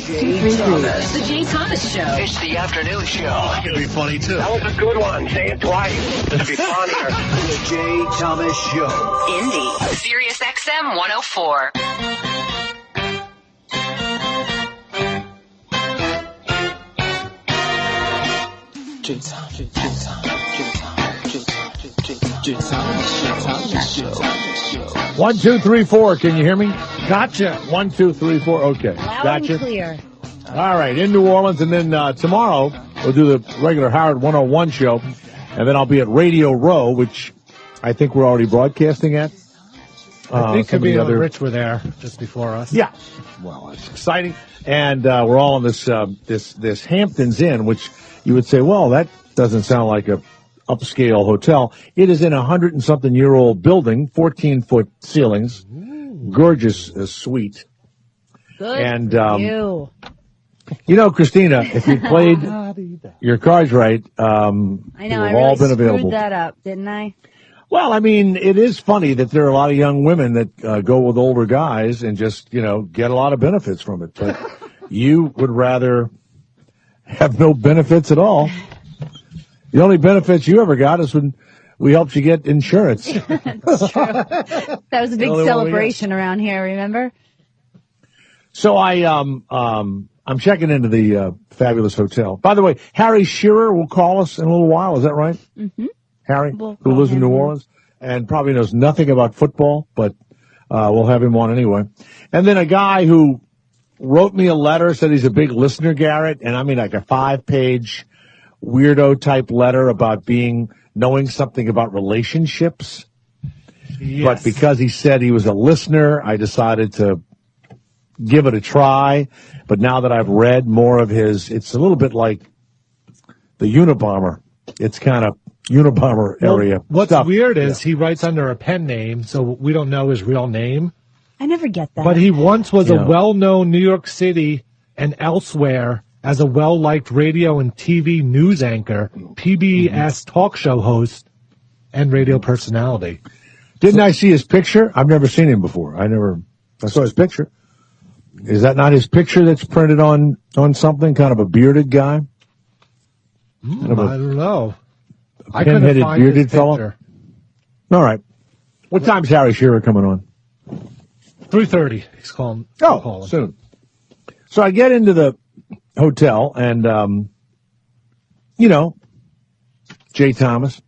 It's the Jay Thomas Show. It's the afternoon show. That could be funny, too. That was a good one. Say it twice. It'll be funnier. The Jay Thomas Show. Indy. Sirius XM 104. One, two, three, four. Can you hear me? Gotcha. 1, 2, 3, 4. Okay. Loud Gotcha. and clear. All right. In New Orleans. And then tomorrow we'll do the regular Howard 101 show. And then I'll be at Radio Row, which I think we're already broadcasting at. I think Kabir and Rich were there just before us. Yeah. Well, it's exciting. And we're all in this Hamptons Inn, which you would say, well, that doesn't sound like a upscale hotel. It is in a 100-and-something-year-old building, 14-foot ceilings, gorgeous suite. Good and for you. You know, Christina, if you played your cards right, I know, I all really been available. screwed that up, didn't I? Well, I mean, it is funny that there are a lot of young women that go with older guys and just, get a lot of benefits from it. But you would rather have no benefits at all. The only benefits you ever got is when we helped you get insurance. That's true. That was a big celebration around here, remember? So I'm checking into the fabulous hotel. By the way, Harry Shearer will call us in a little while. Is that right? Mm-hmm. Harry, who lives in New Orleans and probably knows nothing about football, but we'll have him on anyway. And then a guy who wrote me a letter, said he's a big listener, Garrett, and I mean like a 5-page weirdo type letter about knowing something about relationships. Yes. But because he said he was a listener, I decided to give it a try. But now that I've read more of his, it's a little bit like the Unabomber. It's kind of Unabomber area. What's stuff. weird is he writes under a pen name, so we don't know his real name. I never get that. But he once was a well-known New York City and elsewhere as a well-liked radio and TV news anchor, PBS talk show host, and radio personality. Didn't I see his picture? I've never seen him before. I saw his picture. Is that not his picture that's printed on something? Kind of a bearded guy? I don't know. I Pin-headed bearded fellow? All right. What time's Harry Shearer coming on? 3:30. He's calling. Soon. So I get into the hotel and, Jay Thomas.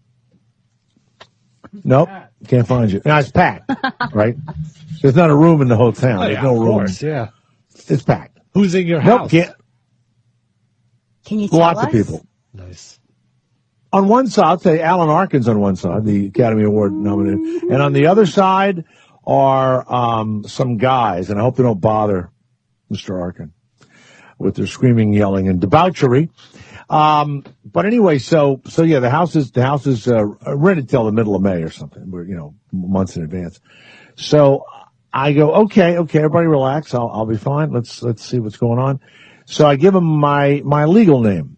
Nope. Can't find you. No, it's packed, right? There's not a room in the whole town. There's no room. Course, yeah. It's packed. Who's in your house? Nope, Can you tell Lots us? of people. Nice. On one side, I'll say Alan Arkin's on one side, the Academy Award nominated. And on the other side are some guys, and I hope they don't bother Mr. Arkin with their screaming, yelling, and debauchery. But anyway, so yeah, the house is rented till the middle of May or something. We're, months in advance. So I go, okay, everybody relax. I'll be fine. Let's see what's going on. So I give him my legal name,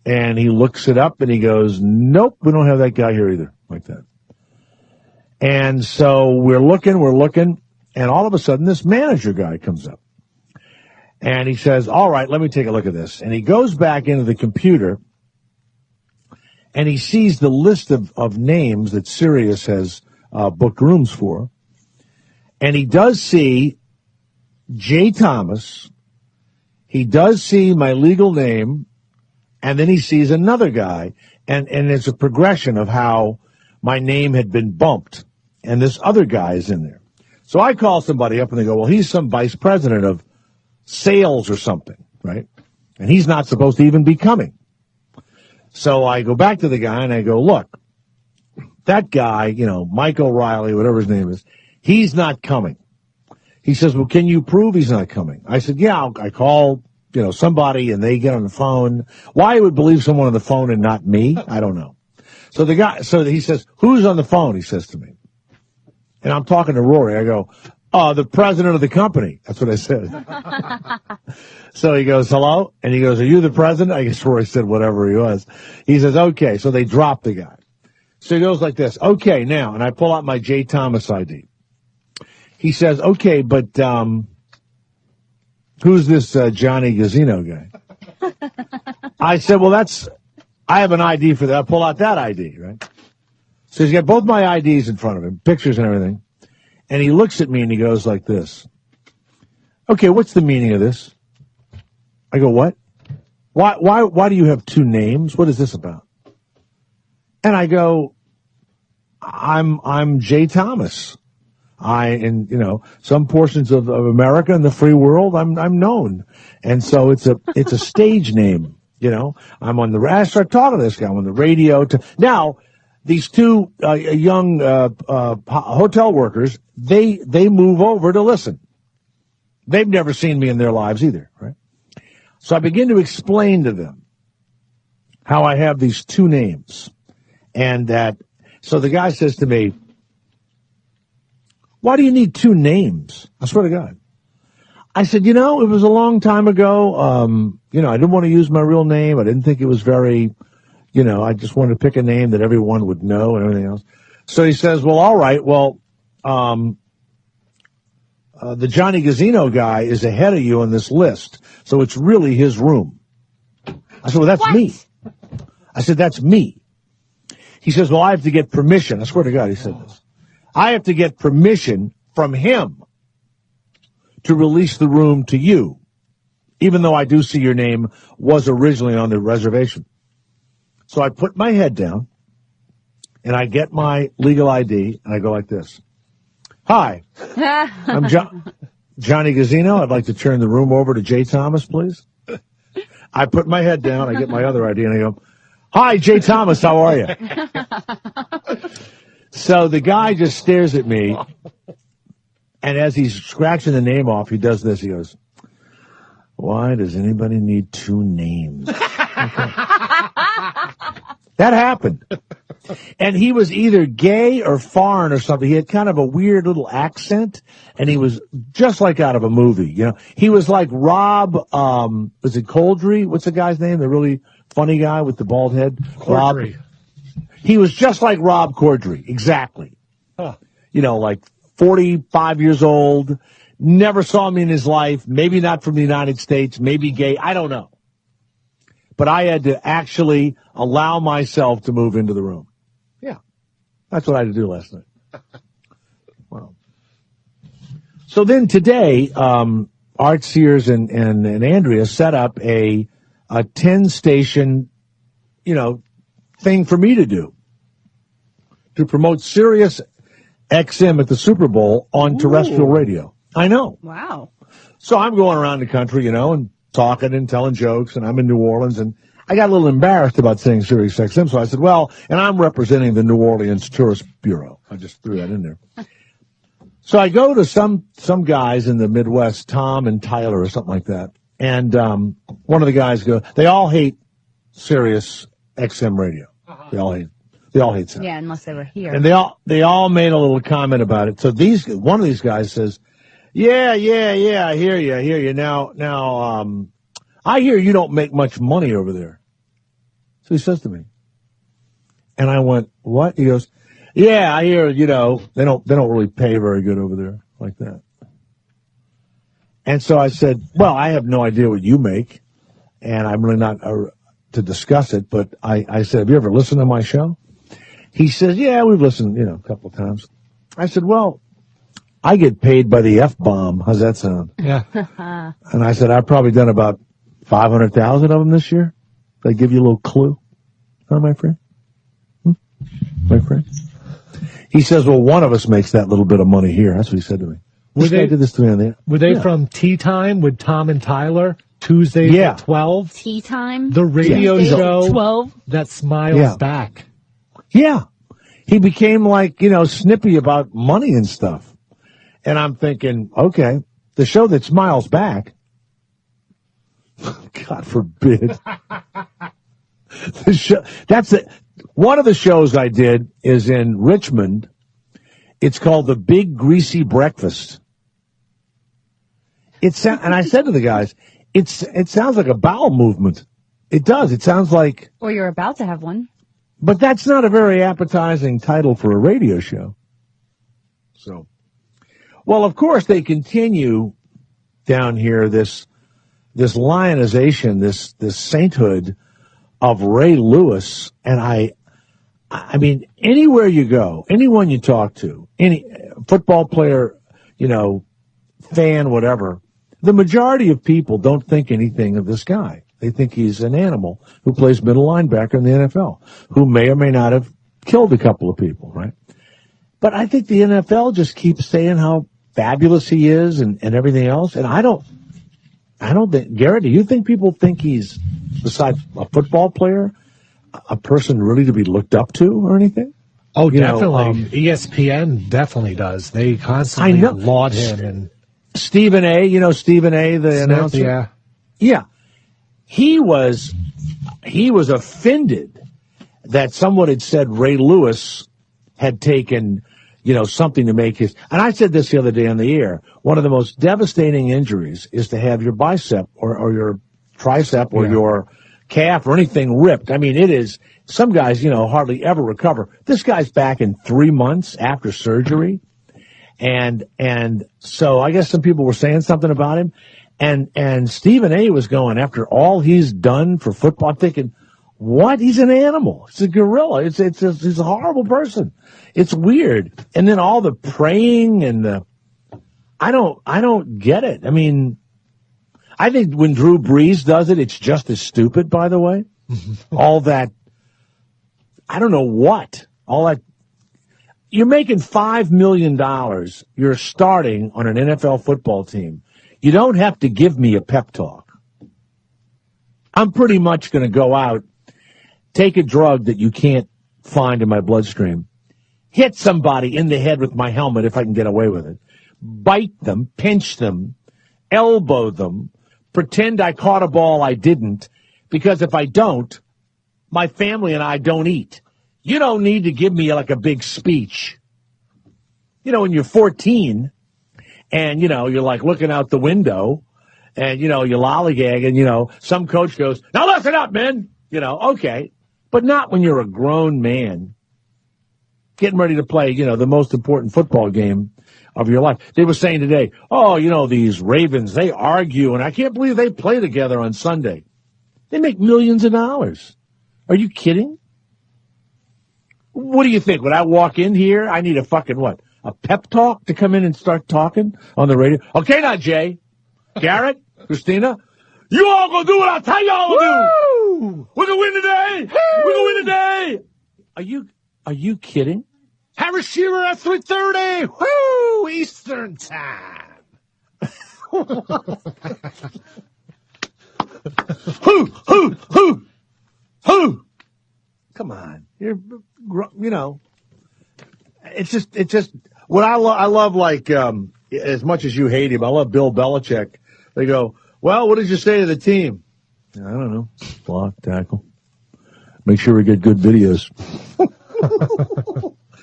and he looks it up and he goes, nope, we don't have that guy here either, like that. And so we're looking, and all of a sudden this manager guy comes up. And he says, all right, let me take a look at this. And he goes back into the computer, and he sees the list of names that Sirius has booked rooms for. And he does see Jay Thomas. He does see my legal name. And then he sees another guy. And it's a progression of how my name had been bumped. And this other guy is in there. So I call somebody up, and they go, well, he's some vice president of sales or something, right? And he's not supposed to even be coming. So I go back to the guy and I go, look, that guy, Mike O'Reilly, whatever his name is, he's not coming. He says, well, can you prove he's not coming? I said, yeah, I call, somebody and they get on the phone. Why would believe someone on the phone and not me? I don't know. So he says, who's on the phone? He says to me. And I'm talking to Rory. I go, the president of the company. That's what I said. So he goes, hello? And he goes, are you the president? I guess Roy said whatever he was. He says, okay. So they drop the guy. So he goes like this. Okay, now. And I pull out my Jay Thomas ID. He says, okay, but who's this Johnny Gazzino guy? I said, well, I have an ID for that. I pull out that ID, right? So he's got both my IDs in front of him, pictures and everything. And he looks at me and he goes like this. Okay, what's the meaning of this? I go, what? Why do you have two names? What is this about? And I go, I'm Jay Thomas. In some portions of America and the free world, I'm known. And so it's a stage name, I'm on I start talking to this guy. I'm on the radio. Now, these two young hotel workers, they move over to listen. They've never seen me in their lives either, right? So I begin to explain to them how I have these two names. And so the guy says to me, why do you need two names? I swear to God. I said, it was a long time ago. I didn't want to use my real name. I didn't think it was very, I just wanted to pick a name that everyone would know and everything else. So he says, well, all right. Well, the Johnny Gazzino guy is ahead of you on this list. So it's really his room. I said, well, that's me. I said, that's me. He says, well, I have to get permission. I swear to God, he said this. I have to get permission from him to release the room to you, even though I do see your name was originally on the reservation. So I put my head down, and I get my legal ID, and I go like this. Hi, I'm Johnny Gazzino. I'd like to turn the room over to Jay Thomas, please. I put my head down, I get my other ID, and I go, hi, Jay Thomas, how are you? So the guy just stares at me, and as he's scratching the name off, he does this. He goes, why does anybody need two names? That happened. And he was either gay or foreign or something. He had kind of a weird little accent, and he was just like out of a movie. He was like Rob, was it Coldry? What's the guy's name? The really funny guy with the bald head? Cordry. Rob. He was just like Rob Cordry, exactly. Huh. Like 45 years old, never saw me in his life, maybe not from the United States, maybe gay, I don't know. But I had to actually allow myself to move into the room. Yeah, that's what I had to do last night. Wow. So then today, Art Sears and Andrea set up a 10-station, thing for me to do, to promote Sirius XM at the Super Bowl on terrestrial radio. I know. Wow. So I'm going around the country, and talking and telling jokes, and I'm in New Orleans, and I got a little embarrassed about saying Sirius XM, so I said, well, and I'm representing the New Orleans Tourist Bureau. I just threw that in there. So I go to some guys in the Midwest, Tom and Tyler or something like that, and one of the guys they all hate Sirius XM radio. They all hate sound. Yeah, unless they were here. And they all made a little comment about it. So one of these guys says, yeah, I hear you. Now, I hear you don't make much money over there. So he says to me. And I went, what? He goes, yeah, I hear, they don't really pay very good over there like that. And so I said, well, I have no idea what you make, and I'm really not to discuss it, but I said, have you ever listened to my show? He says, yeah, we've listened, a couple of times. I said, well, I get paid by the F-bomb. How's that sound? Yeah. And I said, I've probably done about 500,000 of them this year. Did I give you a little clue? Huh, my friend? My friend? He says, well, one of us makes that little bit of money here. That's what he said to me. This guy did this to me on the Were they from Tea Time with Tom and Tyler? Tuesdays at 12? Tea Time? The radio Tuesdays show at 12? that smiles back. Yeah. He became like, snippy about money and stuff. And I'm thinking, okay, the show that smiles back, God forbid. One of the shows I did is in Richmond. It's called The Big Greasy Breakfast. And I said to the guys, it sounds like a bowel movement. It does. It sounds like. Or you're about to have one. But that's not a very appetizing title for a radio show. So, well, of course, they continue down here this this lionization, this sainthood of Ray Lewis, and I mean, anywhere you go, anyone you talk to, any football player, fan, whatever, the majority of people don't think anything of this guy. They think he's an animal who plays middle linebacker in the NFL, who may or may not have killed a couple of people, right? But I think the NFL just keeps saying how fabulous he is and everything else, and I don't think, Garrett, do you think people think he's, besides a football player, a person really to be looked up to or anything? Oh, definitely. ESPN definitely does. They constantly laud him. And Stephen A., the announcer? Yeah. Yeah. He was offended that someone had said Ray Lewis had taken, something to make his, and I said this the other day on the air, one of the most devastating injuries is to have your bicep or your tricep or your calf or anything ripped. I mean, it is, some guys, hardly ever recover. This guy's back in 3 months after surgery. And so I guess some people were saying something about him. And Stephen A. was going, after all he's done for football, I'm thinking, what? He's an animal. He's a gorilla. He's a horrible person. It's weird. And then all the praying and I don't get it. I mean, I think when Drew Brees does it, it's just as stupid, by the way. All that, I don't know what, all that. You're making $5 million. You're starting on an NFL football team. You don't have to give me a pep talk. I'm pretty much going to go out, take a drug that you can't find in my bloodstream, hit somebody in the head with my helmet if I can get away with it, bite them, pinch them, elbow them, pretend I caught a ball I didn't, because if I don't, my family and I don't eat. You don't need to give me like a big speech. When you're 14 and, you're like looking out the window and, you lollygag and, some coach goes, now listen up, men. Okay. But not when you're a grown man getting ready to play, the most important football game of your life. They were saying today, these Ravens, they argue, and I can't believe they play together on Sunday. They make millions of dollars. Are you kidding? What do you think? When I walk in here, I need a fucking what? A pep talk to come in and start talking on the radio? Okay, now, Jay, Garrett, Christina, you all gonna do what I tell y'all to do. We're gonna win today. We're gonna win today. Are you kidding? Harris Shearer at 3:30. Woo! Eastern time. Who? Come on. It's just what I love, like, as much as you hate him, I love Bill Belichick. They go, well, what did you say to the team? I don't know. Block, tackle. Make sure we get good videos.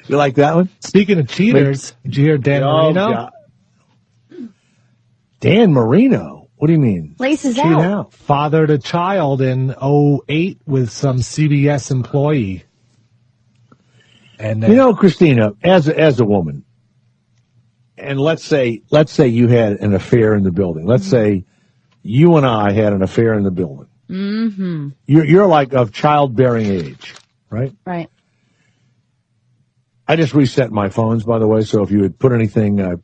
You like that one? Speaking of cheaters, did you hear Dan Marino? God. Dan Marino? What do you mean? Laces Cheat out. Fathered a child in 2008 with some CBS employee. And Christina, as a woman, and let's say you had an affair in the building. Let's say you and I had an affair in the building. Mm-hmm. You're like of childbearing age, right? Right. I just reset my phones, by the way, so if you had put anything, I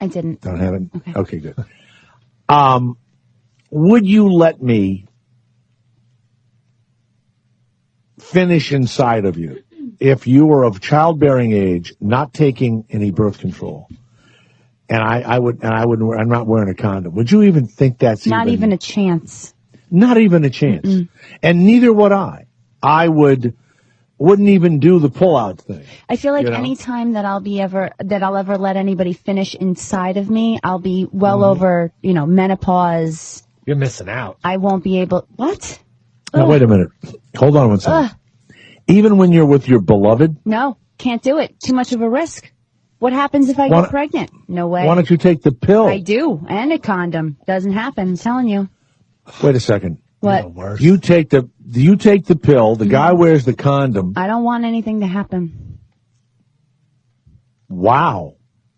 didn't. Don't have it? Okay, good. Would you let me finish inside of you if you were of childbearing age, not taking any birth control, and I'm not wearing a condom? Would you even think that's not even a chance? Not even a chance. Mm-mm. And neither would I. I wouldn't even do the pull-out thing. I feel like any time that I'll ever let anybody finish inside of me, I'll be well over, menopause. You're missing out. I won't be able. What? Now, wait a minute. Hold on one second. Even when you're with your beloved? No, can't do it. Too much of a risk. What happens if I get pregnant? No way. Why don't you take the pill? I do. And a condom. Doesn't happen. I'm telling you. Wait a second. What? You take the pill, the guy wears the condom. I don't want anything to happen. Wow.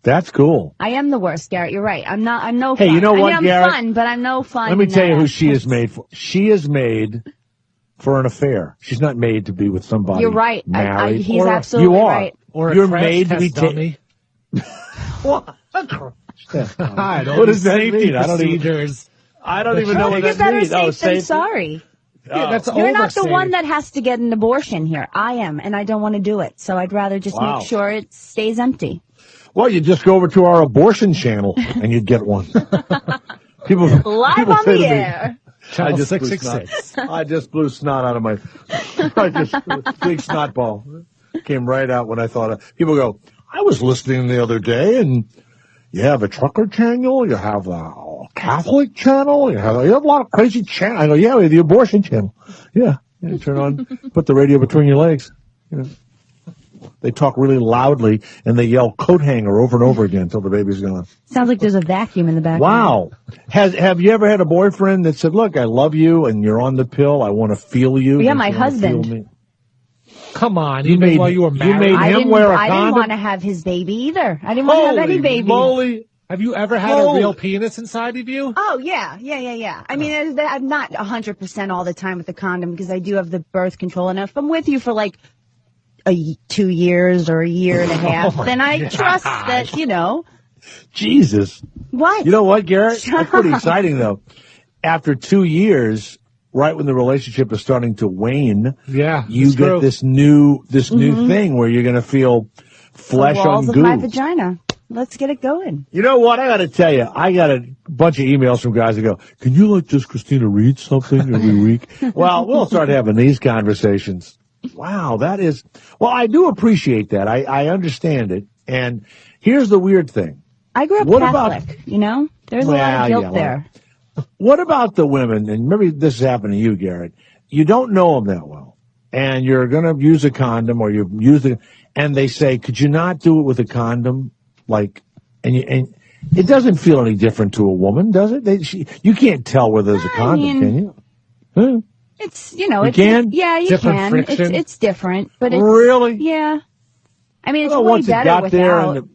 That's cool. I am the worst, Garrett. You're right. I'm no Hey, fun. you know what, I'm Garrett? fun, but I'm no fun. Let me in tell you that who she is aspect. made for. She is made for an affair. She's not made to be with somebody. You're right. Married. He's Or- absolutely you are. right. Or a You're crash made to test be dummy. What? I don't What does that safety mean? I don't even- procedures. I don't even I know think what you're that better means. safe than safe. sorry. Yeah, that's You're not the oversafe. one that has to get an abortion here. I am, and I don't want to do it. So I'd rather just Wow. make sure it stays empty. Well, you just go over to our abortion channel and you'd get one. People Live people on say the to me, air. Channel blew 666. snot. I just blew snot out of my big snot ball. Came right out when I thought of. People go, I was listening the other day, and you have a trucker channel, you have a Catholic channel, you have a lot of crazy channels. I go, yeah, we have the abortion channel. Yeah, turn on, put the radio between your legs. You know. They talk really loudly, and they yell coat hanger over and over again until the baby's gone. Sounds like there's a vacuum in the background. Wow. Have you ever had a boyfriend that said, look, I love you, and you're on the pill, I want to feel you? Yeah, Don't my you wanna husband. feel me? Come on, You even made- while you were you married. made I him didn't, wear a I didn't condom? want to have his baby either. I didn't want to have any Holy baby. moly. Have you ever had a real penis inside of you? Oh, yeah. I mean, I'm not 100% all the time with the condom because I do have the birth control. And if I'm with you for like 2 years or a year and a half, then I trust that, Jesus. What? You know what, Garrett? That's pretty exciting, though. After 2 years, right when the relationship is starting to wane, Yeah, you it's get true. this new thing where you're going to feel flesh the walls on of goo. my vagina. Let's get it going. You know what? I got to tell you, I got a bunch of emails from guys that go, can you let just Christina read something every week? Well, we'll start having these conversations. Wow, that is, well, I do appreciate that. I understand it. And here's the weird thing. I grew up What Catholic, There's a lot of guilt there. What about the women, and maybe this has happened to you, Garrett, you don't know them that well, and you're going to use a condom, or you use it, and they say, could you not do it with a condom? And it doesn't feel any different to a woman, does it? You can't tell whether there's a condom, can you? Huh? It's, You can? yeah, you Different can. friction? It's different, but it's. Really? Yeah. I mean, it's Well, way once it better got there, without.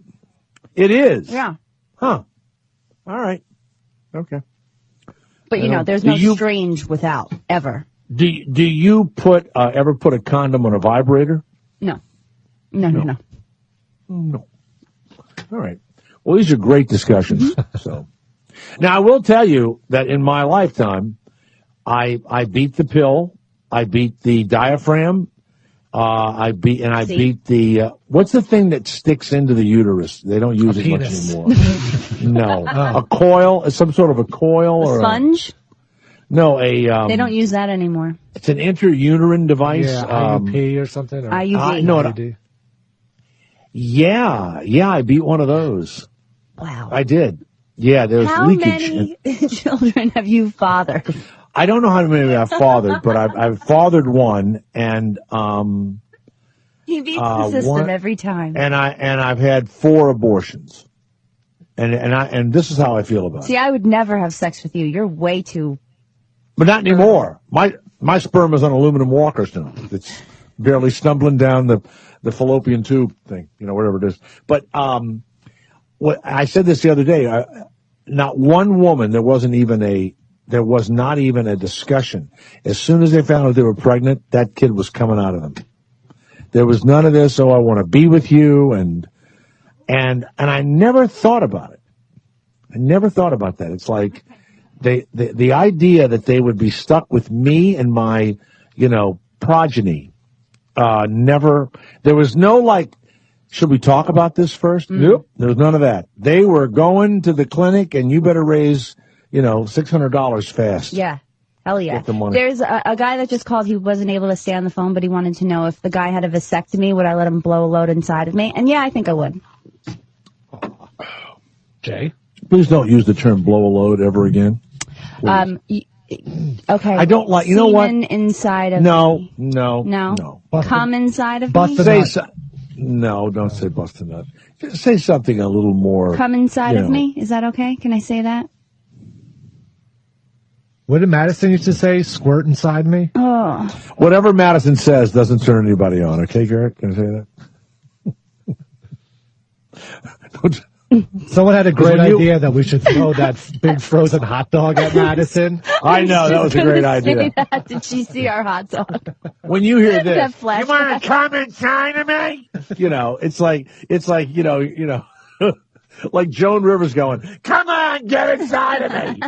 it is. Yeah. Huh. All right. Okay. But, there's no strange without, ever. Do you ever put a condom on a vibrator? No. No. All right. Well, these are great discussions. So, now I will tell you that in my lifetime, I beat the pill, I beat the diaphragm, I beat the what's the thing that sticks into the uterus? They don't use it much penis. anymore. No, a coil, some sort of a coil or Sponge? No, They don't use that anymore. It's an intrauterine device. Yeah, IUP or something. Or IUD. no, IUD. Yeah, I beat one of those. Wow. I did. Yeah, there was How leakage. many children have you fathered? I don't know how many I've fathered, but I've fathered one, and He beats the system one- every time. and I've had 4 abortions, and this is how I feel about See, it. I would never have sex with you. You're way too. But not anymore. My sperm is on aluminum walkers now. It's barely stumbling down the fallopian tube thing, whatever it is. But what I said this the other day. Not one woman. There was not even a discussion. As soon as they found out they were pregnant, that kid was coming out of them. There was none of this. Oh, I want to be with you, and I never thought about it. I never thought about that. It's like the idea that they would be stuck with me and my, progeny. Never. There was no should we talk about this first? Nope. There was none of that. They were going to the clinic, and you better raise, $600 fast. Yeah. Hell yeah. Get the money. There's a guy that just called. He wasn't able to stay on the phone, but he wanted to know if the guy had a vasectomy, would I let him blow a load inside of me? And yeah, I think I would. Jay? Please don't use the term blow a load ever again. Okay. I don't like, you know what? Semen inside of No. me. No. Come inside of Bust me. the nut. No, don't say bust a nut. Just say something a little more. Come inside of me. Is that okay? Can I say that? What did Madison used to say? Squirt inside me? Oh. Whatever Madison says doesn't turn anybody on. Okay, Garrett? Can I say that? Someone had a great when you- idea that we should throw that big frozen hot dog at Madison. I know, that was a great Gonna say idea. that. Did she see our hot dog? When you hear That this, flashback. you want to come inside of me? It's like, like Joan Rivers going, come on, get inside of me.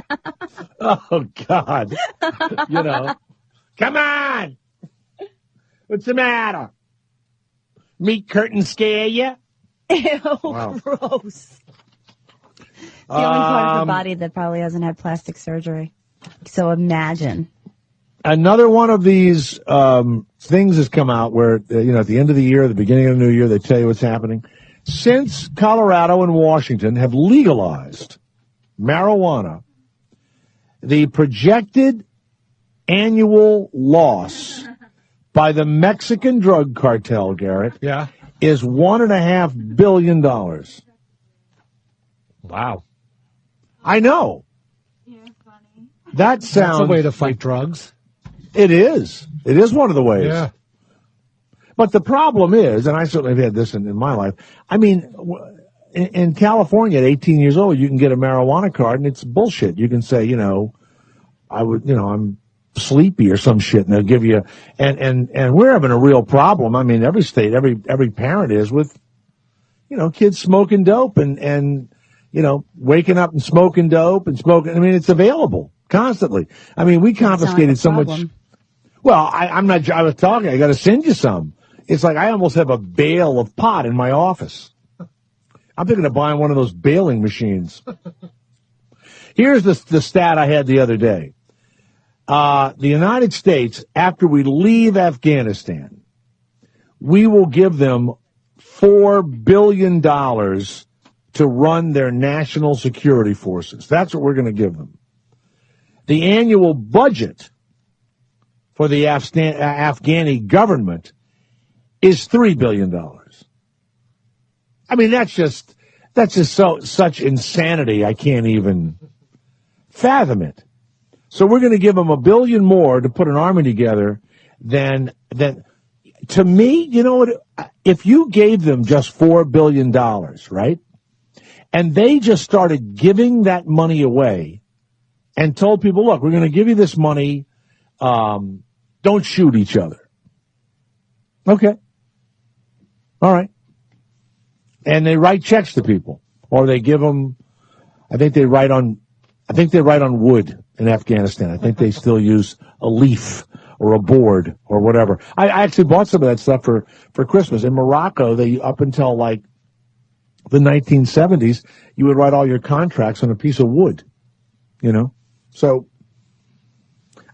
Oh, God. Come on. What's the matter? Meat curtain scare you? Ew, Wow. gross. The only part of the body that probably hasn't had plastic surgery. So imagine. Another one of these things has come out where, at the end of the year, the beginning of the new year, they tell you what's happening. Since Colorado and Washington have legalized marijuana, the projected annual loss by the Mexican drug cartel, Garrett, Yeah. is $1.5 billion. Wow. I know. That That's sounds. a way to fight drugs. It is. It is one of the ways. Yeah. But the problem is, and I certainly have had this in my life, I mean, in California at 18 years old, you can get a marijuana card, and it's bullshit. You can say, I'm sleepy or some shit, and they'll give you, and we're having a real problem. I mean, every state, every parent is with, kids smoking dope and waking up and smoking dope and smoking. I mean, it's available constantly. I mean, we confiscated so much. Well, I was talking, I got to send you some. It's like I almost have a bale of pot in my office. I'm thinking of buying one of those baling machines. Here's the stat I had the other day. The United States, after we leave Afghanistan, we will give them $4 billion to run their national security forces. That's what we're going to give them. The annual budget for the Afghani government is $3 billion. I mean, that's just such insanity. I can't even fathom it. So we're going to give them $1 billion more to put an army together than to me, you know what? If you gave them just $4 billion, right? And they just started giving that money away and told people, look, we're going to give you this money. Don't shoot each other. Okay. All right. And they write checks to people, or they give them, I think they write on wood in Afghanistan. I think they still use a leaf or a board or whatever. I actually bought some of that stuff for Christmas. In Morocco, they, up until like the 1970s, you would write all your contracts on a piece of wood, So,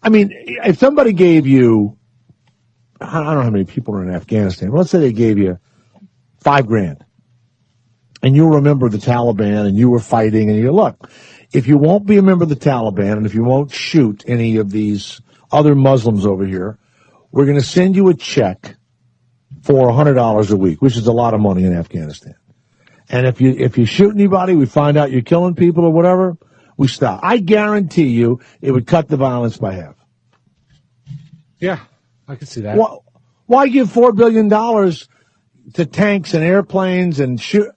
I mean, if somebody gave you, I don't know how many people are in Afghanistan, but let's say they gave you $5,000, and you remember the Taliban, and you were fighting, and you look, if you won't be a member of the Taliban, and if you won't shoot any of these other Muslims over here, we're going to send you a check for $100 a week, which is a lot of money in Afghanistan. And if you shoot anybody, we find out you're killing people or whatever, we stop. I guarantee you it would cut the violence by half. Yeah, I can see that. Why give $4 billion to tanks and airplanes and shoot?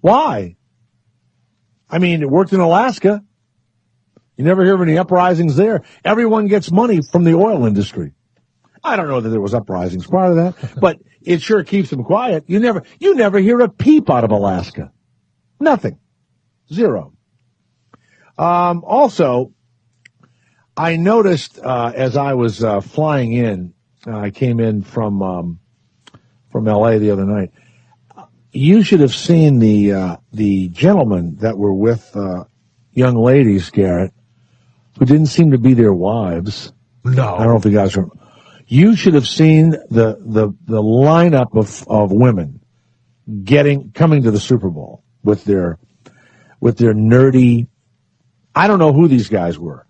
Why? I mean, it worked in Alaska. You never hear of any uprisings there. Everyone gets money from the oil industry. I don't know that there was uprisings prior to that, but it sure keeps them quiet. You never hear a peep out of Alaska. Nothing. Zero. Also, I noticed as I was flying in, I came in from L.A. the other night. You should have seen the gentlemen that were with young ladies, Garrett, who didn't seem to be their wives. No. I don't know if you guys are. You should have seen the lineup of women coming to the Super Bowl with their nerdy. I don't know who these guys were.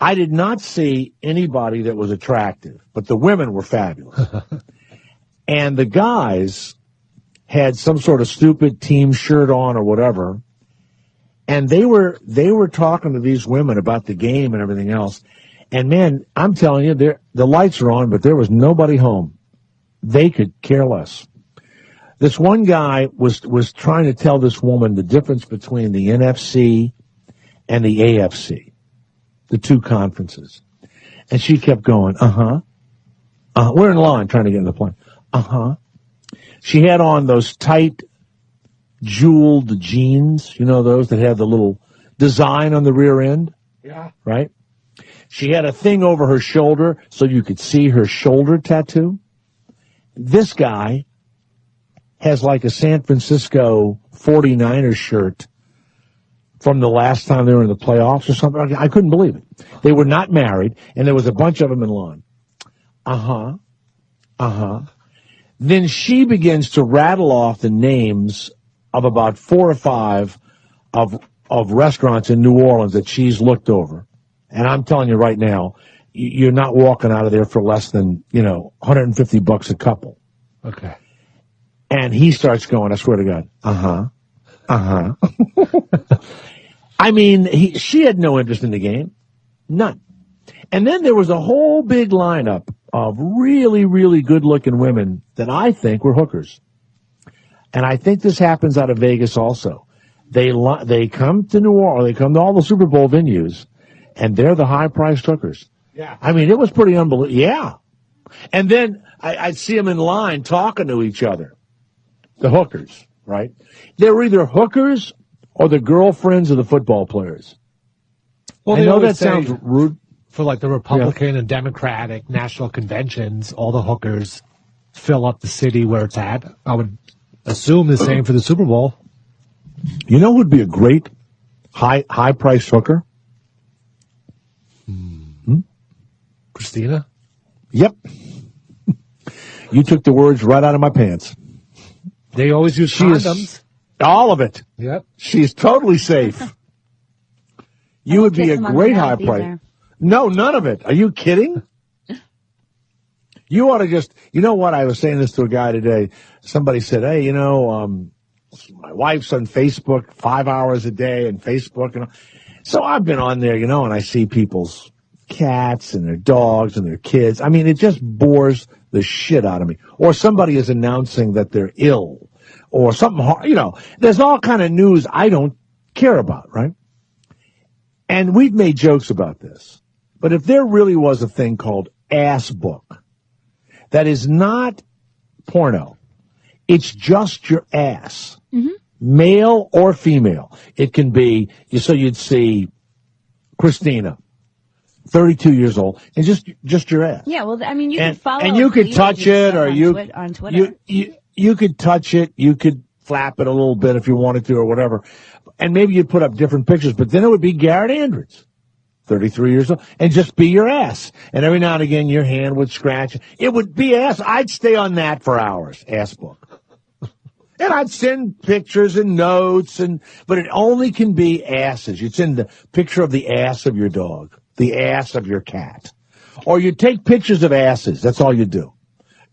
I did not see anybody that was attractive, but the women were fabulous. And the guys had some sort of stupid team shirt on or whatever, and they were talking to these women about the game and everything else. And man, I'm telling you, the lights are on, but there was nobody home. They could care less. This one guy was trying to tell this woman the difference between the NFC and the AFC, the two conferences. And she kept going, we're in line trying to get in the plane. She had on those tight, jeweled jeans, you know, those that had the little design on the rear end? Yeah. Right? She had a thing over her shoulder so you could see her shoulder tattoo. This guy has like a San Francisco 49ers shirt from the last time they were in the playoffs or something. I couldn't believe it. They were not married, and there was a bunch of them in line. Then she begins to rattle off the names of about 4 or 5 of restaurants in New Orleans that she's looked over. And I'm telling you right now, you're not walking out of there for less than, $150 a couple. Okay. And he starts going, I swear to God, I mean, she had no interest in the game. None. And then there was a whole big lineup of really, really good-looking women that I think were hookers. And I think this happens out of Vegas also. They come to New Orleans, they come to all the Super Bowl venues, and they're the high-priced hookers. Yeah. I mean, it was pretty unbelievable. Yeah. And then I'd see them in line talking to each other. The hookers, right? They were either hookers or the girlfriends of the football players. Well, I know that sounds rude. For like the Republican and Democratic national conventions, all the hookers fill up the city where it's at. I would assume the same for the Super Bowl. You know who would be a great high-priced hooker? Christina? Yep. You took the words right out of my pants. They always use condoms. All of it. Yep. She's totally safe. You would be a great high price. No, none of it. Are you kidding? You ought to just, you know what? I was saying this to a guy today. Somebody said, hey, my wife's on Facebook 5 hours a day and Facebook. And so I've been on there, and I see people's cats and their dogs and their kids. I mean, it just bores the shit out of me. Or somebody is announcing that they're ill or something, there's all kind of news I don't care about, right? And we've made jokes about this. But if there really was a thing called ass book that is not porno, it's just your ass, male or female. It can be, so you'd see Christina, 32 years old, and just your ass. Yeah, well, I mean, you can follow. And you could touch it, or on Twitter. You could touch it, you could flap it a little bit if you wanted to, or whatever. And maybe you'd put up different pictures, but then it would be Garrett Andrews, 33 years old, and just be your ass. And every now and again, your hand would scratch. It would be ass. I'd stay on that for hours, ass book. And I'd send pictures and notes, but it only can be asses. You'd send the picture of the ass of your dog, the ass of your cat. Or you take pictures of asses. That's all you do.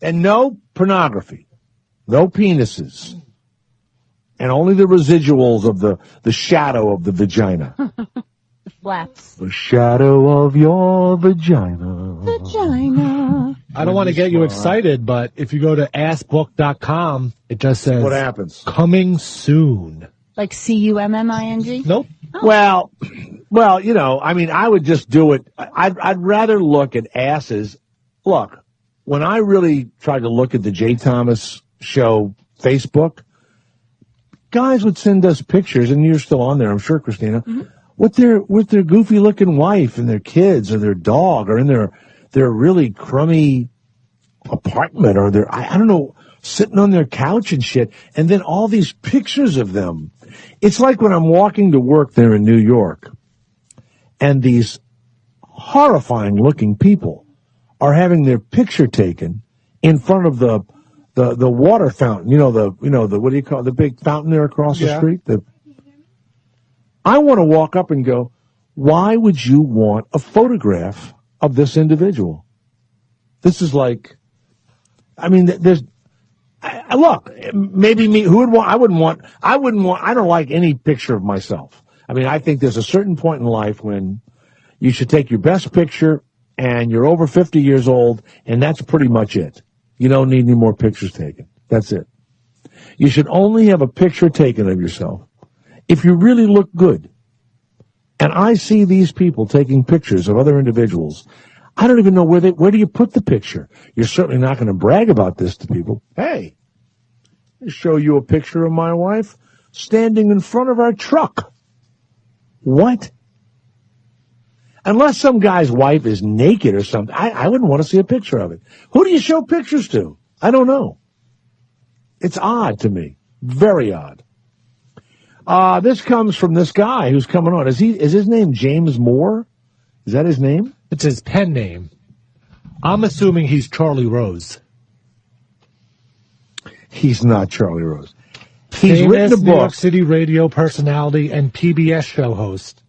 And no pornography. No penises. And only the residuals of the shadow of the vagina. The flaps. The shadow of your vagina. I don't want to get you excited, but if you go to assbook.com, it just says, what happens? Coming soon. Like CUMMING? Nope. Oh. Well, I mean, I would just do it. I'd rather look at asses. Look, when I really tried to look at the Jay Thomas Show Facebook, guys would send us pictures, and you're still on there, I'm sure, Christina, with their goofy looking wife and their kids or their dog or in their really crummy apartment or I don't know, sitting on their couch and shit. And then all these pictures of them. It's like when I'm walking to work there in New York and these horrifying looking people are having their picture taken in front of the water fountain, what do you call it? The big fountain there across the street. I want to walk up and go, why would you want a photograph of this individual? This is like, I mean, look, maybe me, I don't like any picture of myself. I mean, I think there's a certain point in life when you should take your best picture and you're over 50 years old and that's pretty much it. You don't need any more pictures taken. That's it. You should only have a picture taken of yourself if you really look good. And I see these people taking pictures of other individuals. I don't even know where do you put the picture? You're certainly not going to brag about this to people. Hey, I'll show you a picture of my wife standing in front of our truck. What? Unless some guy's wife is naked or something, I wouldn't want to see a picture of it. Who do you show pictures to? I don't know. It's odd to me. Very odd. This comes from this guy who's coming on. Is his name James Moore? Is that his name? It's his pen name. I'm assuming he's Charlie Rose. He's not Charlie Rose. He's Famous written a book. New York City radio personality and PBS show host.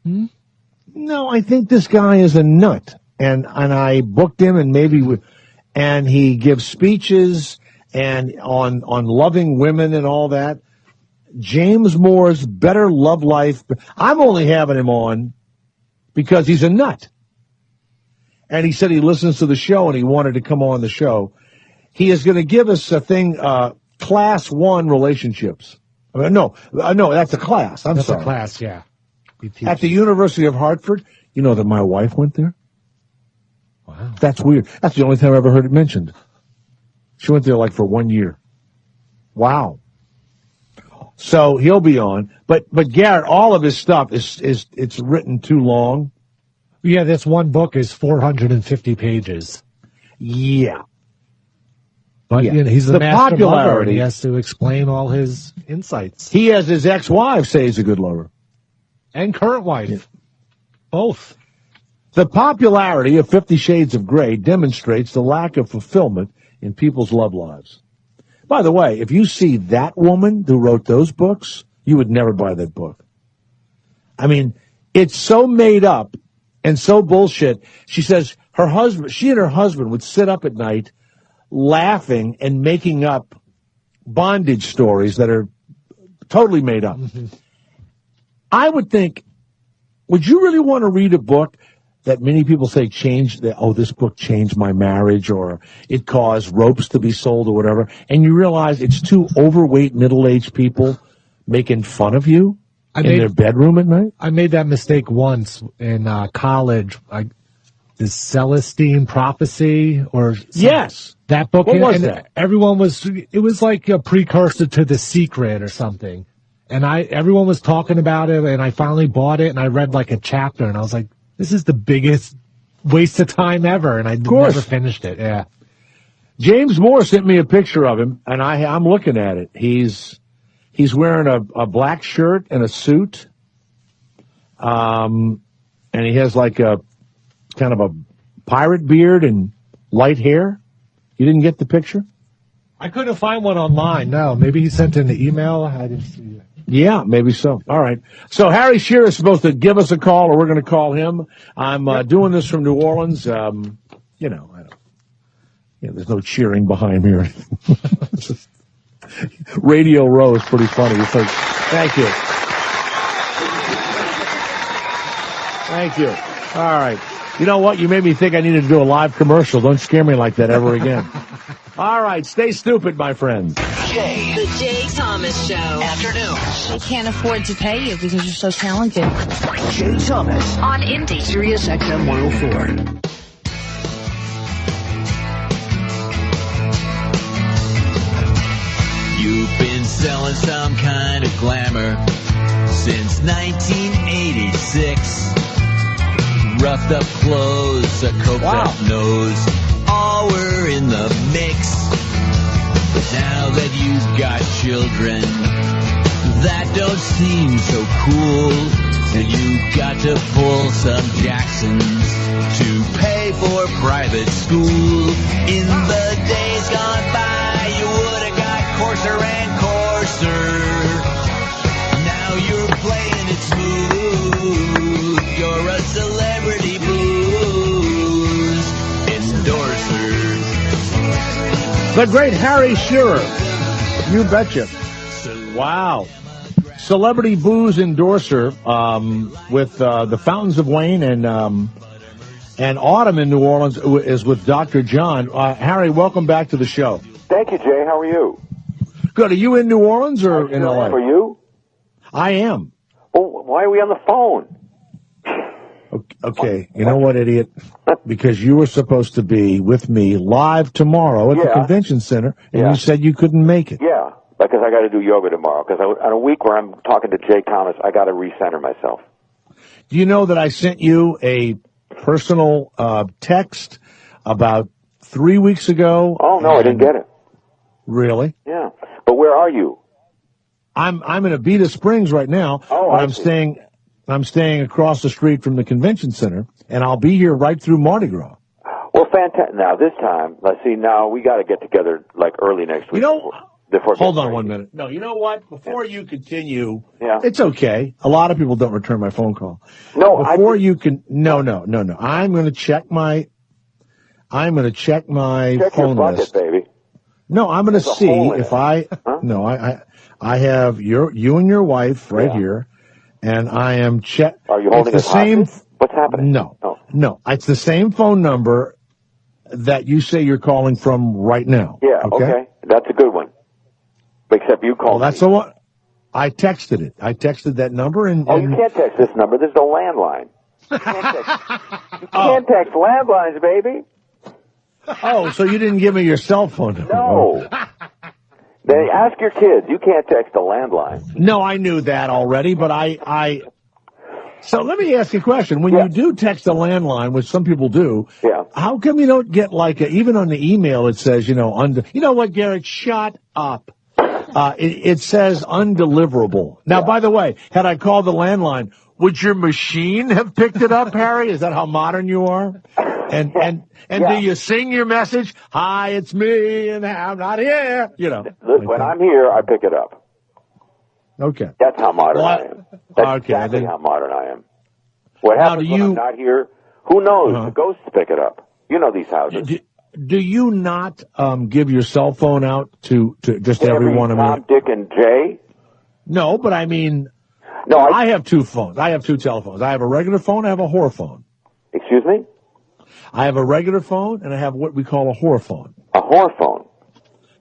No, I think this guy is a nut. And I booked him and he gives speeches and on loving women and all that. James Moore's Better Love Life. I'm only having him on because he's a nut. And he said he listens to the show and he wanted to come on the show. He is going to give us a thing, Class 1 relationships. No, that's a class. I'm sorry. That's a class, yeah. At the University of Hartford. You know that my wife went there? Wow. That's weird. That's the only time I ever heard it mentioned. She went there like for 1 year. Wow. So he'll be on. But Garrett, all of his stuff it's written too long. Yeah, this one book is 450 pages. Yeah. But Yeah. you know, he's the master popularity. lover, and he has to explain all his insights. He has his ex-wife say he's a good lover. And current wife. Both. The popularity of 50 Shades of Grey demonstrates the lack of fulfillment in people's love lives. By the way, if you see that woman who wrote those books, you would never buy that book. I mean, it's so made up and so bullshit. She says she and her husband would sit up at night laughing and making up bondage stories that are totally made up. Mm-hmm. I would think, would you really want to read a book that many people say this book changed my marriage, or it caused ropes to be sold or whatever, and you realize it's two overweight middle-aged people making fun of you in their bedroom at night? I made that mistake once in college. The Celestine Prophecy or yes, that book. What was that? It was like a precursor to The Secret or something. And everyone was talking about it, and I finally bought it, and I read like a chapter, and I was like, this is the biggest waste of time ever, and I never finished it. Yeah. James Moore sent me a picture of him, and I'm looking at it. He's wearing a black shirt and a suit, and he has like a kind of a pirate beard and light hair. You didn't get the picture? I couldn't find one online. No, maybe he sent in an email. I didn't see it. Yeah, maybe so. All right. So Harry Shearer is supposed to give us a call, or we're going to call him. I'm doing this from New Orleans. There's no cheering behind me. Radio Row is pretty funny. It's like, thank you. Thank you. All right. You know what? You made me think I needed to do a live commercial. Don't scare me like that ever again. All right. Stay stupid, my friends. The Jay Thomas Show. Afternoons. They can't afford to pay you because you're so talented. Jay Thomas On Indy. Sirius XM 104. You've been selling some kind of glamour since 1986. Roughed up clothes, a coked up nose, all were in the mix. Now that you've got children, that don't seem so cool. And you've got to pull some Jacksons to pay for private school. In the days gone by, you would have got coarser and coarser. Now you're playing it smooth. You're a celebrity blues endorser. The great Harry Shearer. You betcha. Wow. Celebrity booze endorser with the Fountains of Wayne and Autumn in New Orleans is with Dr. John. Harry, welcome back to the show. Thank you, Jay. How are you? Good. Are you in New Orleans or in L.A.? Are you? I am. Well, why are we on the phone? Okay. You know what, idiot? Because you were supposed to be with me live tomorrow at the convention center, and you said you couldn't make it. Yeah, because I got to do yoga tomorrow. Because on a week where I'm talking to Jay Thomas, I got to recenter myself. Do you know that I sent you a personal text about 3 weeks ago? Oh, no, I didn't get it. Really? Yeah. But where are you? I'm in Abita Springs right now. Oh, but I'm staying across the street from the convention center, and I'll be here right through Mardi Gras. Well, fantastic. Now, this time, let's see, now we got to get together like early next week. Hold on 1 minute. No, you know what? Before you continue, it's okay. A lot of people don't return my phone call. No, No. I'm going to check my phone your bucket, list. Baby. No, I'm going to see if I. Huh? No, I have you and your wife right here, and I am Are you holding the same? What's happening? No, it's the same phone number that you say you're calling from right now. Yeah, okay. That's a good one. Except you called. Well, that's the one. I texted it. I texted that number and. Oh, you can't text this number. This is a landline. You can't text landlines, baby. Oh, so you didn't give me your cell phone number? No. They ask your kids. You can't text a landline. No, I knew that already, but I. So let me ask you a question. When you do text a landline, which some people do, how come you don't get even on the email it says, you know what, Garrett, shut up. It says undeliverable. Now, by the way, had I called the landline, would your machine have picked it up, Harry? Is that how modern you are? And do you sing your message? Hi, it's me, and I'm not here. You know. When I'm here, I pick it up. Okay. That's how modern I am. That's exactly how modern I am. What happens when I'm not here? Who knows? The ghosts pick it up. You know these houses. Do you not give your cell phone out to just everyone? Tom, Dick, and Jay? No, but I mean, I have two phones. I have two telephones. I have a regular phone. I have a whore phone. Excuse me? I have a regular phone, and I have what we call a whore phone. A whore phone?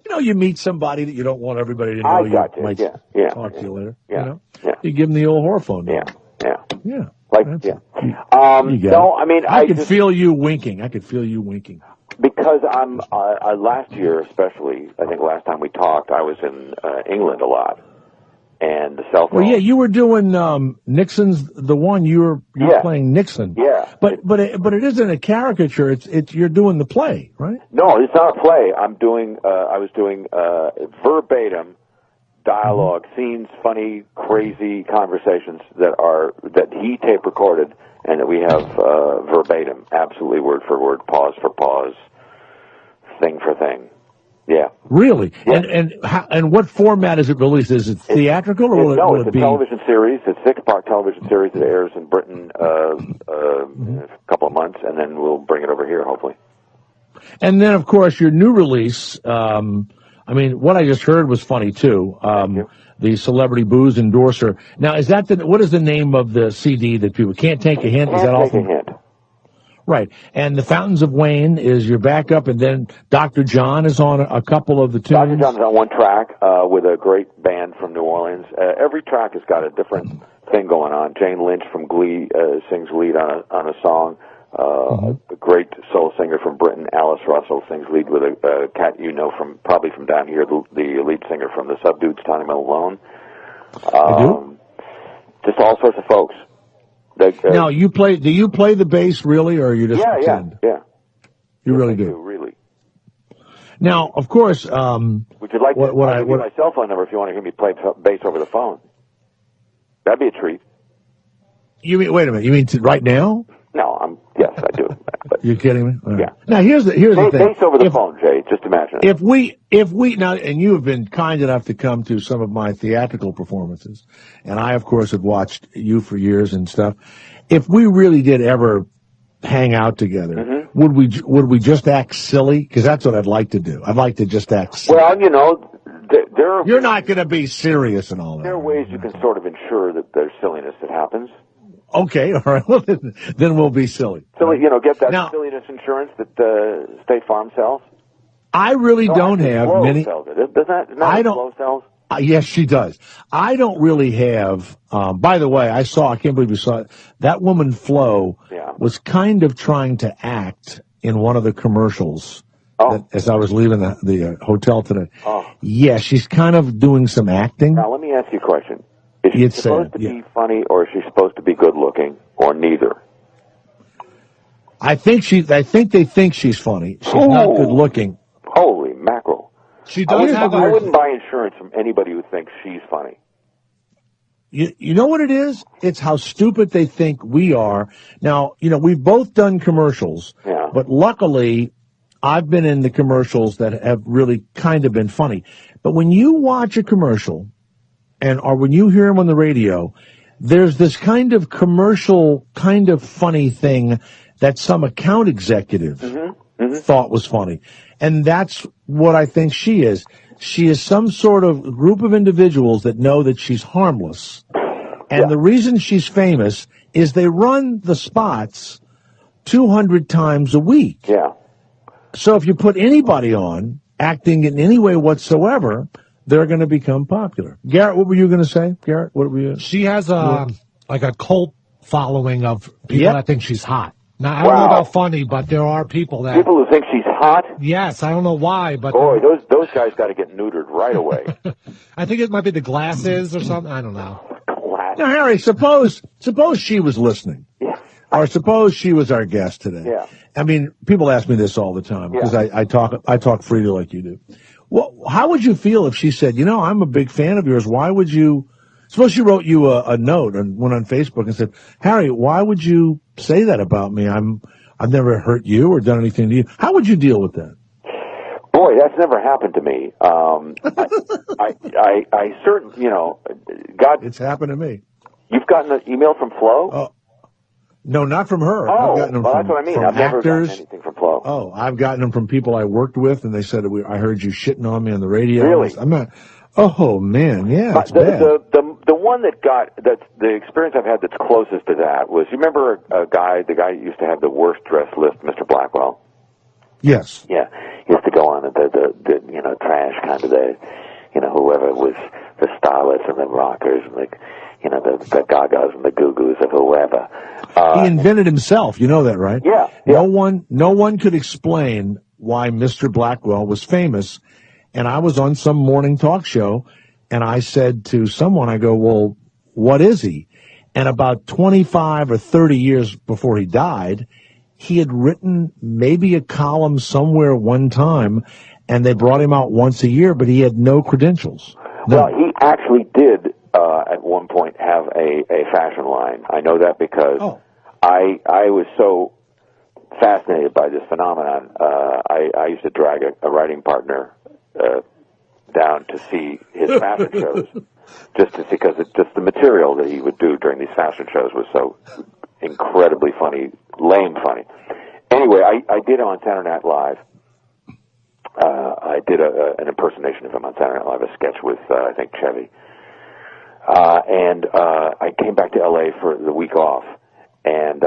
You know, you meet somebody that you don't want everybody to know I you got you. might talk to you later. Yeah. You know? You give them the old whore phone. Yeah. I could just feel you winking. I could feel you winking. Because I'm last year, especially, I think last time we talked, I was in England a lot, and the cell phone. Well, you were doing Nixon's the one. You were playing Nixon. Yeah, but it isn't a caricature. It's you're doing the play, right? No, it's not a play. I was doing verbatim dialogue, scenes, funny, crazy conversations that he tape recorded, and that we have verbatim, absolutely word for word, pause for pause, thing for thing. Yeah. Really? Yeah. And what format is it released? Is it theatrical or will it be? It's a television series. It's a 6-part television series that airs in Britain in a couple of months, and then we'll bring it over here, hopefully. And then, of course, your new release. What I just heard was funny too. The Celebrity Booze Endorser. Now, is that what is the name of the CD that people can't take a hint? Is that awesome? Take a hint. Right. And the Fountains of Wayne is your backup, and then Dr. John is on a couple of the tunes. Dr. John is on one track with a great band from New Orleans. Every track has got a different thing going on. Jane Lynch from Glee sings lead on a song. A great soul singer from Britain, Alice Russell, sings lead with a cat probably from down here, the lead singer from the Subdudes, Tony Malone. Just all sorts of folks. Now, do you play the bass really, or you just pretend? Yeah. You really do? Really. Now, of course, would you like to give my cell phone number if you want to hear me play bass over the phone? That'd be a treat. You mean? Wait a minute. You mean right now? No, yes, I do. But, you're kidding me? Right. Yeah. Now here's the thing. Bass over the phone, Jay. Just imagine. If we now, and you have been kind enough to come to some of my theatrical performances, and I, of course, have watched you for years and stuff. If we really did ever hang out together, would we just act silly? Because that's what I'd like to do. I'd like to just act silly. Well, you're not going to be serious and all that. There are ways you can sort of ensure that there's silliness that happens. Okay, all right. Well, then we'll be silly. So, get that silliness insurance that State Farm sells. I really don't have Flo many. Sells it. Isn't that Flo sells? Yes, she does. I don't really have. By the way, I can't believe you saw it. That woman, Flo, was kind of trying to act in one of the commercials as I was leaving the hotel today. Oh. Yeah, she's kind of doing some acting. Now, let me ask you a question. Is she supposed to be funny, or is she supposed to be good-looking, or neither? I think they think she's funny. She's not good-looking. Holy mackerel. She does I wouldn't buy insurance from anybody who thinks she's funny. You know what it is? It's how stupid they think we are. Now, we've both done commercials, but luckily I've been in the commercials that have really kind of been funny. But when you watch a commercial, or when you hear them on the radio, there's this kind of commercial, kind of funny thing that some account executive thought was funny. And that's what I think she is. She is some sort of group of individuals that know that she's harmless. And the reason she's famous is they run the spots 200 times a week. Yeah. So if you put anybody on acting in any way whatsoever, they're going to become popular. Garrett, what were you going to say? Garrett, what were you? She has a cult following of people that think she's hot. Now, I don't know about funny, but there are people who think she's hot? Yes, I don't know why, but... Boy, those guys got to get neutered right away. I think it might be the glasses or something. I don't know. Now, Harry, suppose she was listening. Yeah. Or suppose she was our guest today. Yeah. I mean, people ask me this all the time because I talk freely like you do. Well, how would you feel if she said, I'm a big fan of yours. Why would you... Suppose she wrote you a note and went on Facebook and said, Harry, why would you say that about me? I've never hurt you or done anything to you. How would you deal with that? Boy, that's never happened to me. I certainly, God. It's happened to me. You've gotten an email from Flo? No, not from her. Oh, I've gotten them that's what I mean. I've never gotten anything from Flo. Oh, I've gotten them from people I worked with, and they said, I heard you shitting on me on the radio. Really? I'm not. Oh man, yeah, it's bad. The one that's the experience I've had that's closest to that was, you remember the guy who used to have the worst dress list, Mr. Blackwell? Yes. Yeah, he used to go on the trash kind of whoever was the starlets and the rockers and the gagas and the goo-goos of whoever. He invented himself. You know that, right? Yeah. No one could explain why Mr. Blackwell was famous. And I was on some morning talk show, and I said to someone, I go, well, what is he? And about 25 or 30 years before he died, he had written maybe a column somewhere one time, and they brought him out once a year, but he had no credentials. No. Well, he actually did at one point have a fashion line. I know that because I was so fascinated by this phenomenon. I used to drag a writing partner down to see his fashion shows, just because just the material that he would do during these fashion shows was so incredibly funny, lame funny. Anyway, I did on Saturday Night Live. I did an impersonation of him on Saturday Night Live, a sketch with I think Chevy, and I came back to L.A. for the week off, and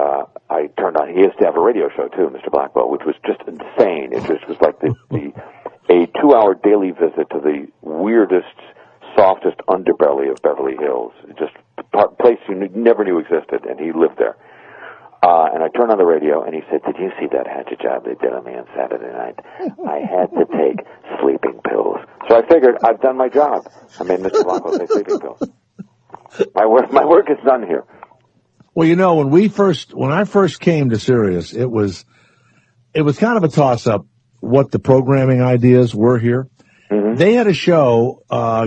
I turned on. He used to have a radio show too, Mr. Blackwell, which was just insane. It just was like a 2-hour daily visit to the weirdest, softest underbelly of Beverly Hills. Just a place you never knew existed, and he lived there. And I turned on the radio, and he said, "Did you see that hatchet job they did on me on Saturday night? I had to take sleeping pills." So I figured I've done my job. I made Mr. Blanco take sleeping pills. My work is done here. Well, when I first came to Sirius, it was kind of a toss-up what the programming ideas were here. Mm-hmm. They had a show,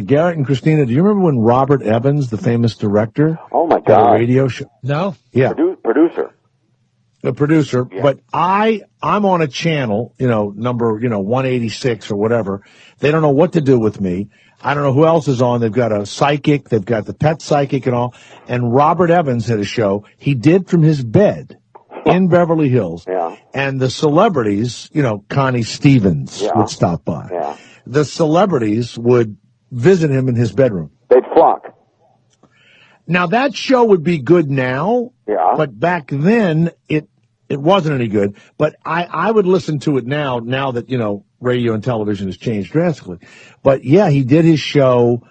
Garrett and Christina, do you remember when Robert Evans, the famous director, oh my God, had a radio show? No. Yeah. Producer. The producer, yeah. But I'm on a channel, number, 186 or whatever. They don't know what to do with me. I don't know who else is on. They've got a psychic. They've got the pet psychic and all. And Robert Evans had a show he did from his bed in Beverly Hills. Yeah. And the celebrities, Connie Stevens would stop by. Yeah. The celebrities would visit him in his bedroom. They'd flock. Now, that show would be good now. Yeah. But back then, it wasn't any good. But I would listen to it now that, radio and television has changed drastically. But yeah, he did his show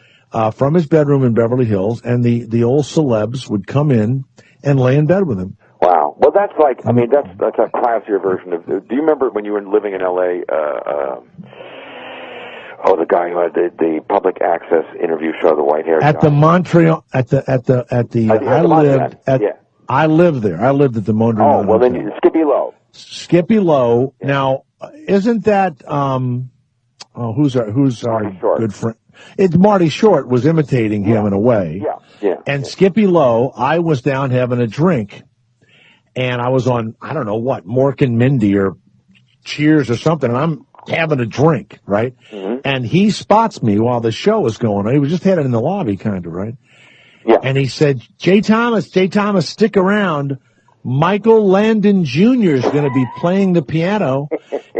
from his bedroom in Beverly Hills, and the old celebs would come in and lay in bed with him. Wow. Well, that's like, I mean, that's a classier version of. Do you remember when you were living in L.A.? The guy who had the public access interview show, the white hair at guy. The Montreal I lived there. I lived at the Montreal. Oh, well, then Skippy Lowe. Skippy Lowe. Yeah. Now, isn't that who's our good friend? It's Marty Short was imitating him in a way. Yeah. And Skippy Lowe, I was down having a drink, and I was on, I don't know what, Mork and Mindy or Cheers or something, and I'm having a drink, right? Mm-hmm. And he spots me while the show was going on. He was just had it in the lobby, kind of, right? Yeah. And he said, Jay Thomas, stick around. Michael Landon Jr. is going to be playing the piano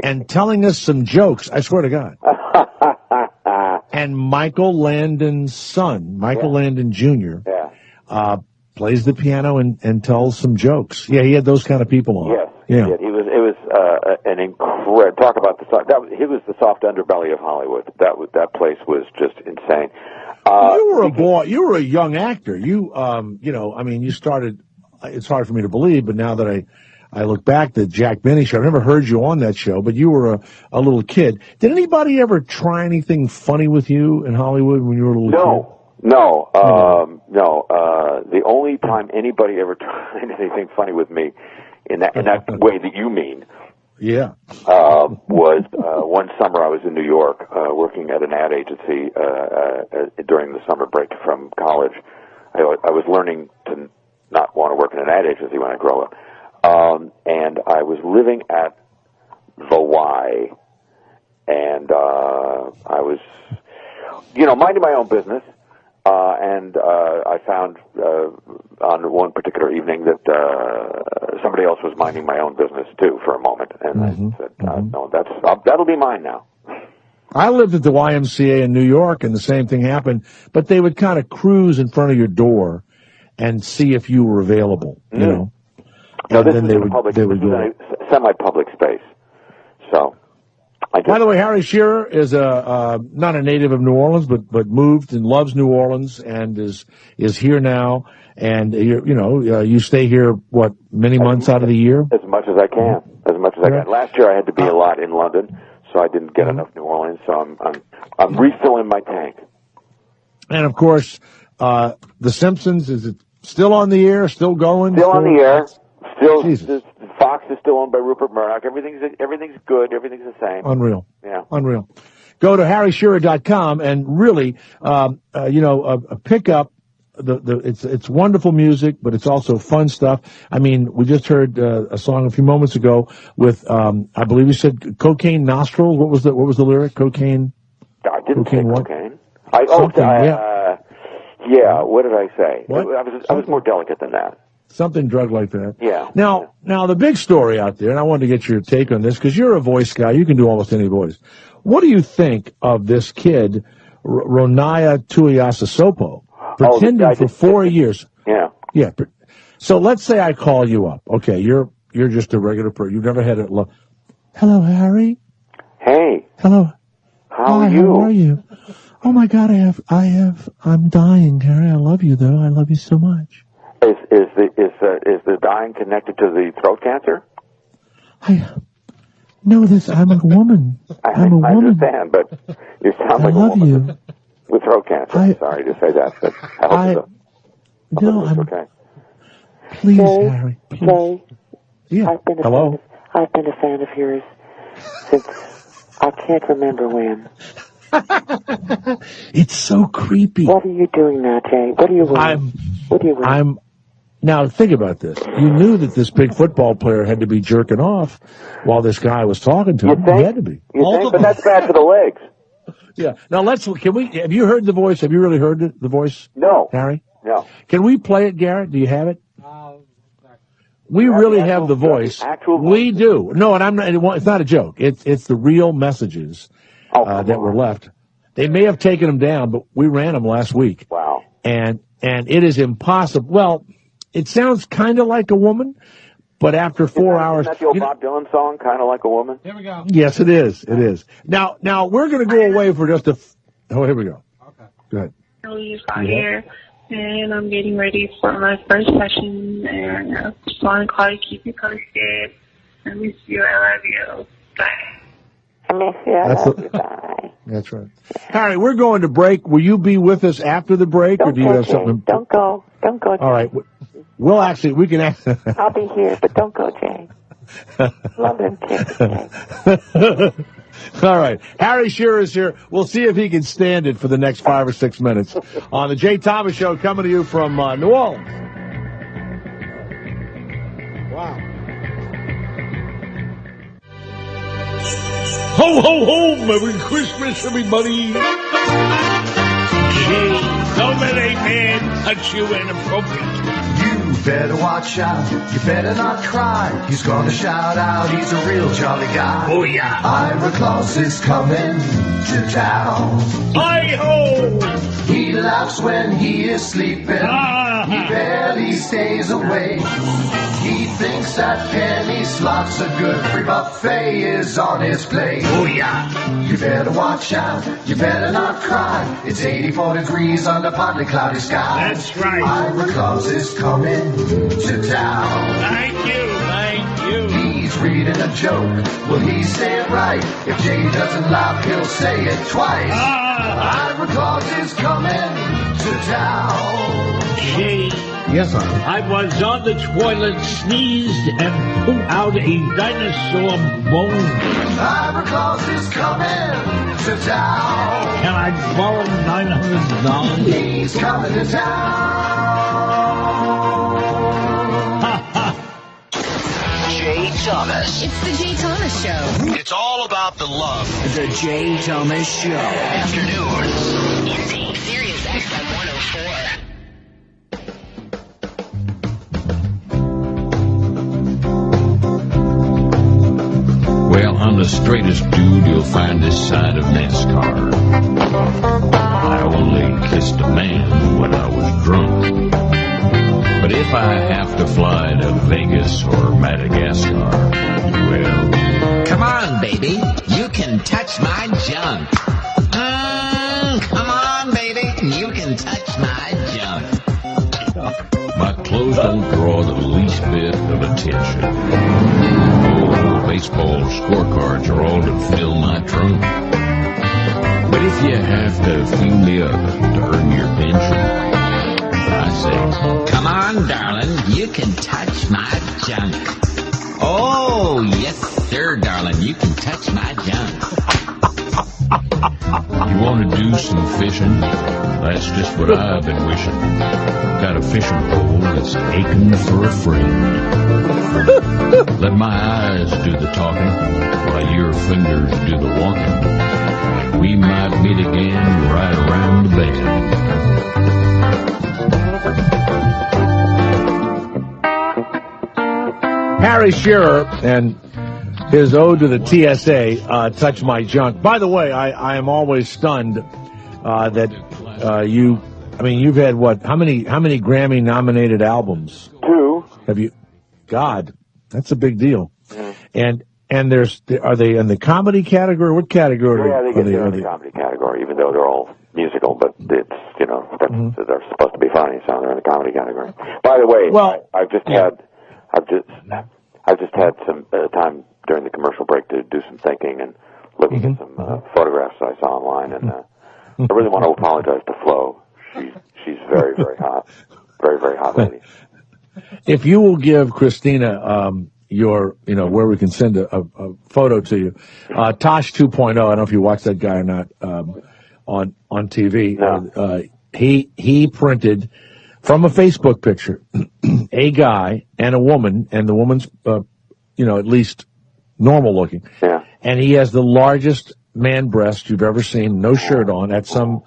and telling us some jokes. I swear to God. And Michael Landon's son, Landon Jr., plays the piano and tells some jokes. Yeah, he had those kind of people on. Yes. Yeah. It was an incredible, talk about he was the soft underbelly of Hollywood. That place was just insane. You were a boy. You were a young actor. You started. It's hard for me to believe, but now that I look back, the Jack Benny show. I never heard you on that show, but you were a little kid. Did anybody ever try anything funny with you in Hollywood when you were a little kid? No. The only time anybody ever tried anything funny with me, in that way that you mean, was one summer I was in New York working at an ad agency during the summer break from college. I was learning to not want to work in an ad agency when I grow up. And I was living at the Y, and I was, minding my own business. And I found on one particular evening that somebody else was minding my own business too for a moment, and I said, "No, that'll be mine now." I lived at the YMCA in New York, and the same thing happened. But they would kind of cruise in front of your door and see if you were available, you know. No, and this then was they would go. a semi-public space. So, by the way, Harry Shearer is not a native of New Orleans, but moved and loves New Orleans and is here now. And you stay here many months out of the year? As much as I can. As much as I can. Last year I had to be a lot in London, so I didn't get enough New Orleans. So I'm refilling my tank. And of course, The Simpsons, is it still on the air? Still going? Still on the air. Still, Fox is still owned by Rupert Murdoch. Everything's good. Everything's the same. Unreal. Yeah. Unreal. Go to HarryShearer.com and really, pick up it's wonderful music, but it's also fun stuff. I mean, we just heard a song a few moments ago with, I believe you said cocaine nostrils. What was the lyric? Cocaine. I didn't say cocaine. What did I say? What? I was more delicate than that. Something drug like that. Yeah. Now the big story out there, and I wanted to get your take on this because you're a voice guy. You can do almost any voice. What do you think of this kid, Ronaya Tuiasosopo, pretending for 4 years? Yeah. Yeah. So let's say I call you up. Okay, you're just a regular person. You've never had a. Hello, Harry. Hey. Hello. How are you? How are you? Oh my God, I'm dying, Harry. I love you though. I love you so much. Is the dying connected to the throat cancer? I'm a woman. I'm a woman. I understand, but you sound like a woman you. With throat cancer. I'm sorry to say that, but I hope it's okay. Please, Harry. Please. Jay, Yeah. Hello. I've been a fan of yours since I can't remember when. It's so creepy. What are you doing now, Jay? What are you wearing? Now, think about this. You knew that this big football player had to be jerking off while this guy was talking to him. Think? He had to be. You think? But that's bad for the legs. Yeah. Now, have you heard the voice? Have you really heard the voice? No. Harry? No. Can we play it, Garrett? Do you have it? We really have the voice. We do. No, and it's not a joke. It's the real messages that were left. They may have taken them down, but we ran them last week. Wow. And it is impossible. Well, it sounds kind of like a woman, But after 4 hours, Isn't that the old Bob Dylan song, "Kind of Like a Woman"? Here we go. yes, it is. It is. Now we're going to go away for just oh, here we go. Okay. Go ahead. Louise out here, and I'm getting ready for my first session, and I just want to call you, keep you posted. I miss you. I love you. Bye. I miss you. I love you. Bye. That's right. Harry, we're going to break. Will you be with us after the break, or do you have something? Don't go. Don't go, Jay. All right. We can ask. I'll be here, but don't go, Jay. Love and kiss, Jay. All right. Harry Shearer is here. We'll see if he can stand it for the next 5 or 6 minutes on the Jay Thomas Show, coming to you from New Orleans. Wow. Ho, ho, ho! Merry Christmas, everybody! Jay, don't let a man touch you inappropriately. You better watch out, you better not cry. He's gonna shout out, he's a real jolly guy. Oh, yeah. Ira Claus is coming to town. Hi-ho! He laughs when he is sleeping. He barely stays awake. He thinks that penny slots a good free buffet is on his plate. Oh, yeah. You better watch out, you better not cry. It's 84 degrees under partly cloudy skies. That's right. Ira Claus is coming to town. Thank you, thank you. He's reading a joke, will he say it right? If Jay doesn't laugh, he'll say it twice. Ira Claus is coming to town. Jay. Yes, sir. I was on the toilet, sneezed, and pulled out a dinosaur bone. Ira Claus is coming to town. Can I borrow $900? He's coming to town. Jay Thomas. It's the Jay Thomas Show. It's all about the love. The Jay Thomas Show. Afternoons. Easy. Sirius XM 104. Well, I'm the straightest dude you'll find this side of NASCAR. I only kissed a man when I was drunk. But if I have to fly to Vegas or Madagascar, well... Come on, baby. You can touch my junk. Come on, baby. You can touch my junk. My clothes don't draw the least bit of attention. Oh, baseball scorecards are all to fill my trunk. But if you have to feel me up to earn your pension, I say, come on, darling. You can touch my junk. Oh, yes, sir, darling. You can touch my junk. you want to do some fishing? That's just what I've been wishing. Got a fishing pole that's aching for a friend. Let my eyes do the talking while your fingers do the walking. We might meet again right around the bend. Harry Shearer and his ode to the TSA, Touch My Junk. By the way, I am always stunned that you've had what? How many Grammy-nominated albums? 2. Have you? God, that's a big deal. And are they in the comedy category? What category? Yeah, they get in the comedy category, even though they're all musical, but it's, they're supposed to be funny, so they're in the comedy category. By the way, I've just had some time during the commercial break to do some thinking and looking at some photographs I saw online, and I really want to apologize to Flo. She's very, very hot. Very, very hot lady. If you will give Christina where we can send a photo to you. Tosh 2.0, I don't know if you watch that guy or not, on TV. No. He printed from a Facebook picture a guy and a woman, and the woman's, at least normal looking. Yeah. And he has the largest man breast you've ever seen, no shirt on, at some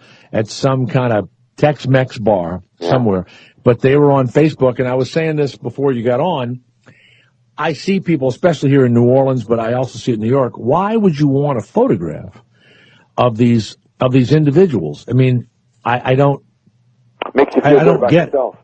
kind of Tex-Mex bar somewhere. But they were on Facebook, and I was saying this before you got on. I see people, especially here in New Orleans, but I also see it in New York. Why would you want a photograph of these individuals? I mean, I don't. Makes you feel good about get yourself.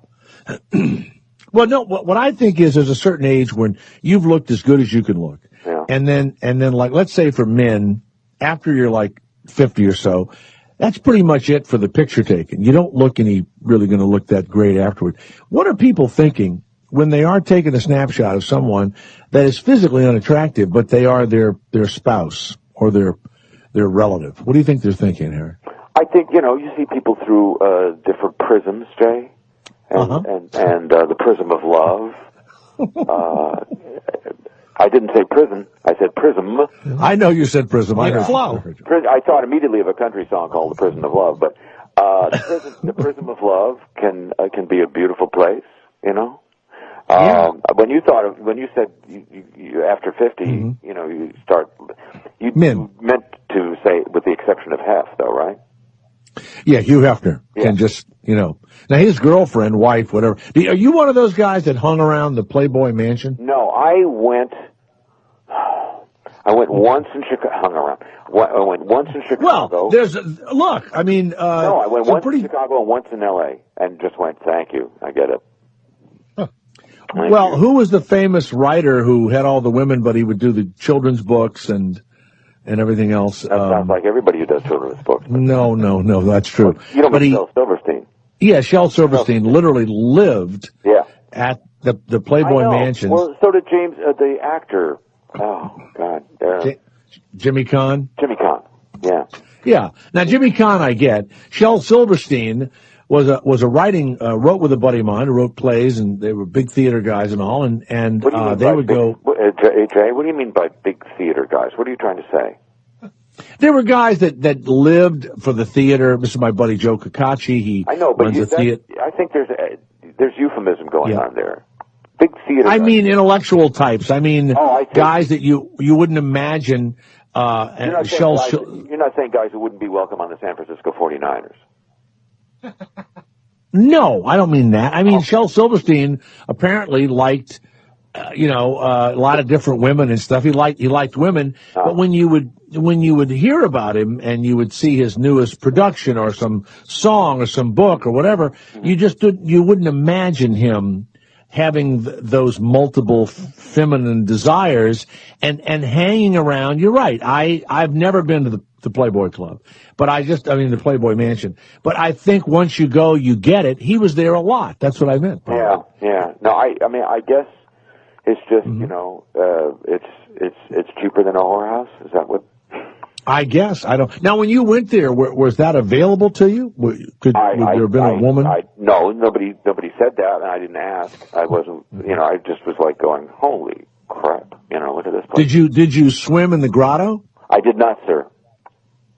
Well, no, what I think is there's a certain age when you've looked as good as you can look. Yeah. And then like, let's say for men, after you're like 50 or so, that's pretty much it for the picture taking. You don't look really going to look that great afterward. What are people thinking when they are taking a snapshot of someone that is physically unattractive, but they are their spouse or their relative? What do you think they're thinking, Harry? I think, you see people through different prisms, Jay, and the prism of love. I didn't say prison. I said prism. I know you said prism. I know. I thought immediately of a country song called "The Prison of Love," but the prism of love can be a beautiful place. When you said you after 50, you start. You meant to say with the exception of Hef, though, right? Yeah, Hugh Hefner can just, now his girlfriend, wife, whatever. Are you one of those guys that hung around the Playboy Mansion? No, I went once in Chicago. Hung around. I went once in Chicago. Well, I went once in Chicago and once in L.A. and just went, thank you, I get it. Well, who was the famous writer who had all the women, but he would do the children's books and everything else? That sounds like everybody who does children's books. No, that's true. You don't mean Shel Silverstein? Yeah, Shel Silverstein literally lived at the Playboy Mansion. Well, so did James, the actor. Oh, God. Jimmy Caan? Jimmy Caan, yeah. Yeah. Now, Jimmy Caan I get. Shel Silverstein was a writing, wrote with a buddy of mine who wrote plays, and they were big theater guys and all, and they would go... Jay, what do you mean by big theater guys? What are you trying to say? There were guys that lived for the theater. This is my buddy Joe Cacaci. I know, but I think there's euphemism going on there. Big theater. I mean intellectual types. I mean guys that you wouldn't imagine. You're not saying guys who wouldn't be welcome on the San Francisco 49ers. No, I don't mean that. I mean Shel Silverstein apparently liked. A lot of different women and stuff. He liked women, but when you would hear about him and you would see his newest production or some song or some book or whatever, you wouldn't imagine him having those multiple feminine desires and hanging around. You're right. I've never been to the Playboy Club, but the Playboy Mansion. But I think once you go, you get it. He was there a lot. That's what I meant. Yeah. No, I guess. It's just, it's cheaper than a whorehouse? Is that what? I guess. I don't. Now, when you went there, was that available to you? Would there have been a woman? No, nobody said that, and I didn't ask. I wasn't, I just was like going, holy crap, look at this place. Did you swim in the grotto? I did not, sir.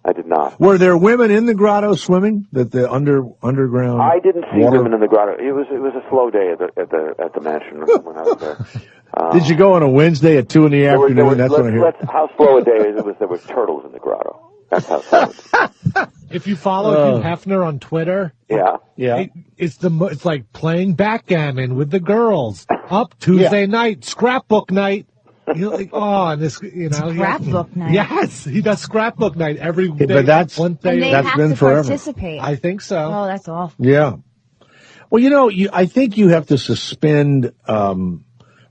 I did not. Were there women in the grotto swimming? The underground? I didn't see water? women in the grotto. It was a slow day at the mansion when I was there. Did you go on a Wednesday at 2 PM? How slow a day it was. There was turtles in the grotto. That's how slow. If you follow Hugh Hefner on Twitter, it's like playing backgammon with the girls. Up Tuesday night, scrapbook night. You're like, and this, scrapbook night. Yes, he does scrapbook night every day. But that's one day. And they that's have been to forever. Participate. I think so. Oh, that's awful. Yeah. Well, I think you have to suspend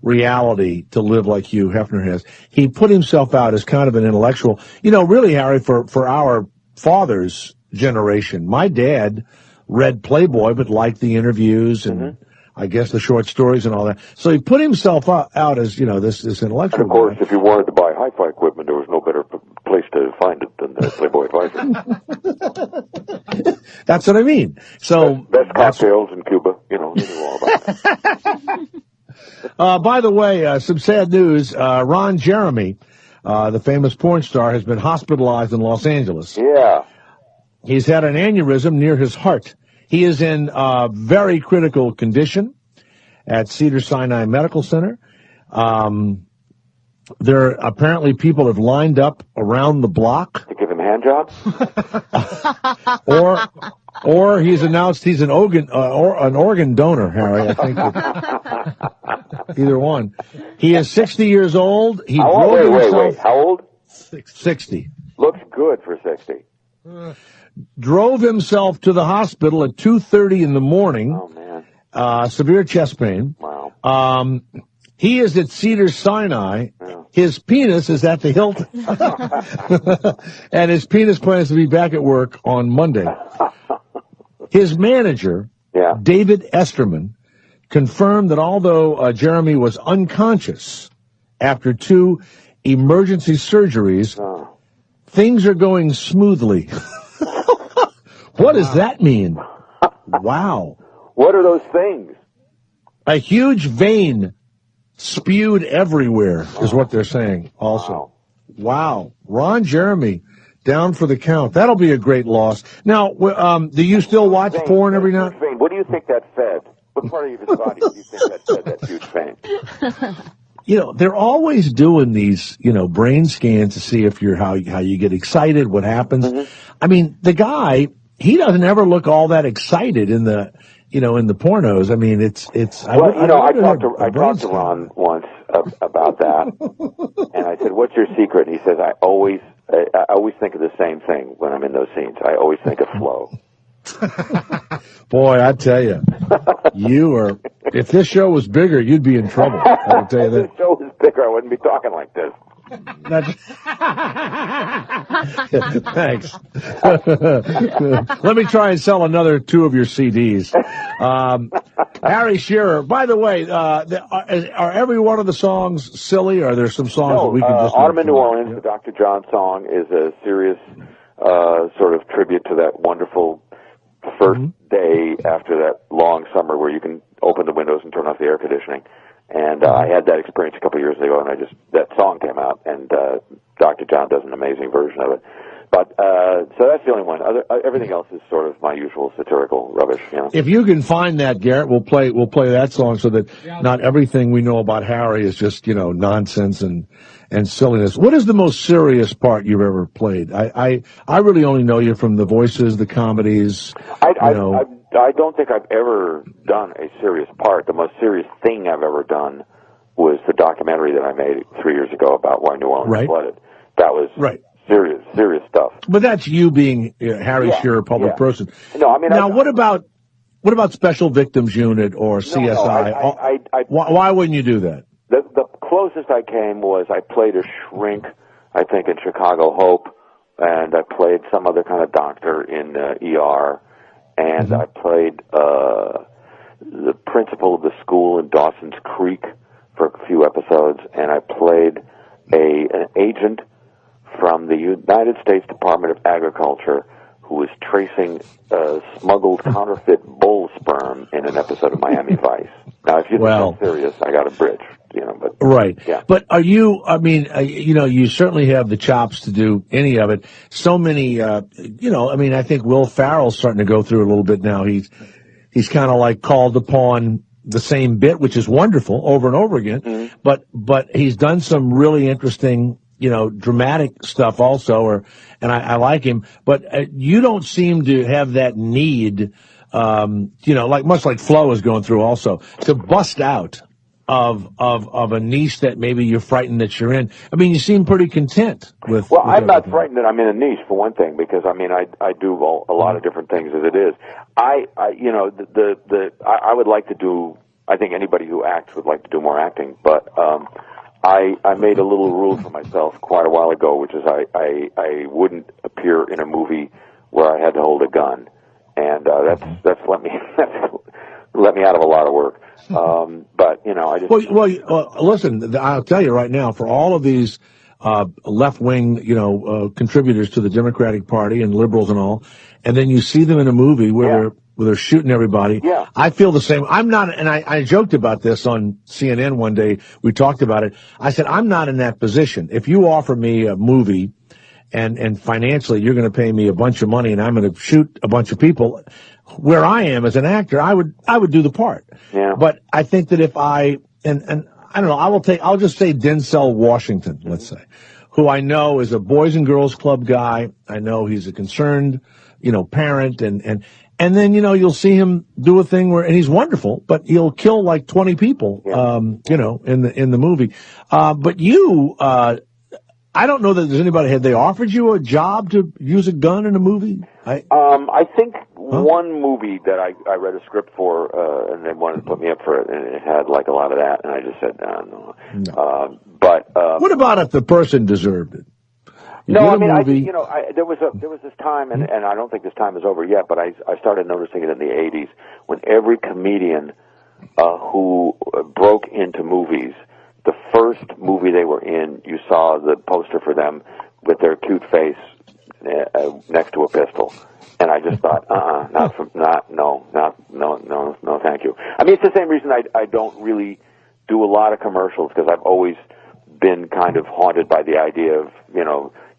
reality to live like Hugh Hefner has. He put himself out as kind of an intellectual. Really, Harry, for our father's generation, my dad read Playboy but liked the interviews and I guess the short stories and all that. So he put himself out as, this intellectual. And of course, if you wanted to buy hi-fi equipment, there was no better place to find it than the Playboy Advisor. That's what I mean. So best cocktails in Cuba, they knew all about that. By the way, some sad news. Ron Jeremy, the famous porn star, has been hospitalized in Los Angeles. Yeah. He's had an aneurysm near his heart. He is in very critical condition at Cedars-Sinai Medical Center. There apparently people have lined up around the block to give him hand jobs, or he's announced he's an organ donor. Harry, I think either one. He is 60 years old. He wait. How old? 60. Looks good for 60. Drove himself to the hospital at 2:30 in the morning. Oh man! severe chest pain. Wow. He is at Cedars-Sinai. Yeah. His penis is at the Hilton. And his penis plans to be back at work on Monday. His manager, David Esterman, confirmed that although Jeremy was unconscious after 2 emergency surgeries, things are going smoothly. What does that mean? Wow. What are those things? A huge vein spewed everywhere is what they're saying also. Wow. Ron Jeremy down for the count. That'll be a great loss. Now, do you still watch porn every night? What do you think that fed? What part of his body do you think that fed that huge vein? You know, they're always doing these, brain scans to see if how you get excited, what happens. Mm-hmm. I mean, the guy, he doesn't ever look all that excited in the pornos. I mean, it's. Well, I talked to Ron once about that, and I said, "What's your secret?" And he says, "I always think of the same thing when I'm in those scenes. I always think of flow." Boy, I tell you, if this show was bigger, you'd be in trouble. I will tell you that. If this show was bigger, I wouldn't be talking like this. Thanks. Let me try and sell another 2 of your CDs. Harry Shearer. By the way, are every one of the songs silly, or are there some songs that we can just... Autumn in New Orleans, the Dr. John song, is a serious sort of tribute to that wonderful first day after that long summer where you can open the windows and turn off the air conditioning. And I had that experience a couple of years ago, and that song came out, and Dr. John does an amazing version of it. But so that's the only one. Everything else is sort of my usual satirical rubbish. If you can find that, Garrett, we'll play that song so that not everything we know about Harry is just nonsense and silliness. What is the most serious part you've ever played? I really only know you from the voices, the comedies. I don't think I've ever done a serious part. The most serious thing I've ever done was the documentary that I made 3 years ago about why New Orleans flooded. That was serious stuff. But that's you being Harry Shearer, public person. No, I mean, now what about Special Victims Unit or CSI? Why wouldn't you do that? The closest I came was I played a shrink, I think, in Chicago Hope, and I played some other kind of doctor in ER. And I played the principal of the school in Dawson's Creek for a few episodes, and I played an agent from the United States Department of Agriculture who was tracing smuggled counterfeit bull sperm in an episode of Miami Vice. Now, if you think that's serious, I got a bridge, But, right. Yeah. But are you? I mean, you certainly have the chops to do any of it. So many, I mean, I think Will Ferrell's starting to go through a little bit now. He's kind of like called upon the same bit, which is wonderful, over and over again. Mm-hmm. But he's done some really interesting, dramatic stuff also, and I like him. But you don't seem to have that need, much like Flo is going through also, to bust out of a niche that maybe you're frightened that you're in. I mean, you seem pretty content with. Well, I'm not frightened that I'm in a niche, for one thing, because I do a lot of different things as it is. I would like to do. I think anybody who acts would like to do more acting, but I made a little rule for myself quite a while ago, which is I wouldn't appear in a movie where I had to hold a gun, and that's let me out of a lot of work. But I just listen. I'll tell you right now, for all of these left-wing, contributors to the Democratic Party and liberals and all, and then you see them in a movie where they're shooting everybody. Yeah. I feel the same. I'm not, and I joked about this on CNN one day. We talked about it. I said, I'm not in that position. If you offer me a movie and financially you're going to pay me a bunch of money and I'm going to shoot a bunch of people, where I am as an actor, I would do the part. Yeah. But I think that if and I don't know, I'll just say Denzel Washington, let's say, who I know is a Boys and Girls Club guy. I know he's a concerned, parent and then, you'll see him do a thing and he's wonderful, but he'll kill like 20 people, in the movie. But you, I don't know that there's anybody. Had they offered you a job to use a gun in a movie? I think one movie that I read a script for, and they wanted to put me up for it, and it had like a lot of that, and I just said, no. But what about if the person deserved it? No, I mean, there was this time, and I don't think this time is over yet, but I started noticing it in the 80s when every comedian who broke into movies, the first movie they were in, you saw the poster for them with their cute face next to a pistol, and I just thought, no, thank you. I mean, it's the same reason I don't really do a lot of commercials, because I've always been kind of haunted by the idea of,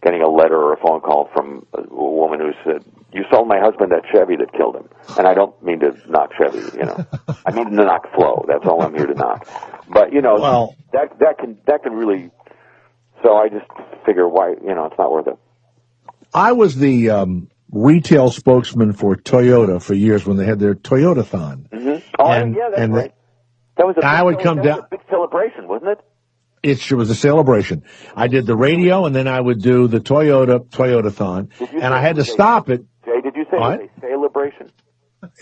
getting a letter or a phone call from a woman who said, "You sold my husband that Chevy that killed him." And I don't mean to knock Chevy, I mean to knock Flo. That's all I'm here to knock. But, that can really, so I just figure why, it's not worth it. I was the retail spokesman for Toyota for years when they had their Toyota-thon. Mm-hmm. Oh, yeah, that's right. That was a big celebration, wasn't it? It was a celebration. I did the radio, and then I would do the Toyota-thon, and I had to stop it. Jay, did you say it was a celebration?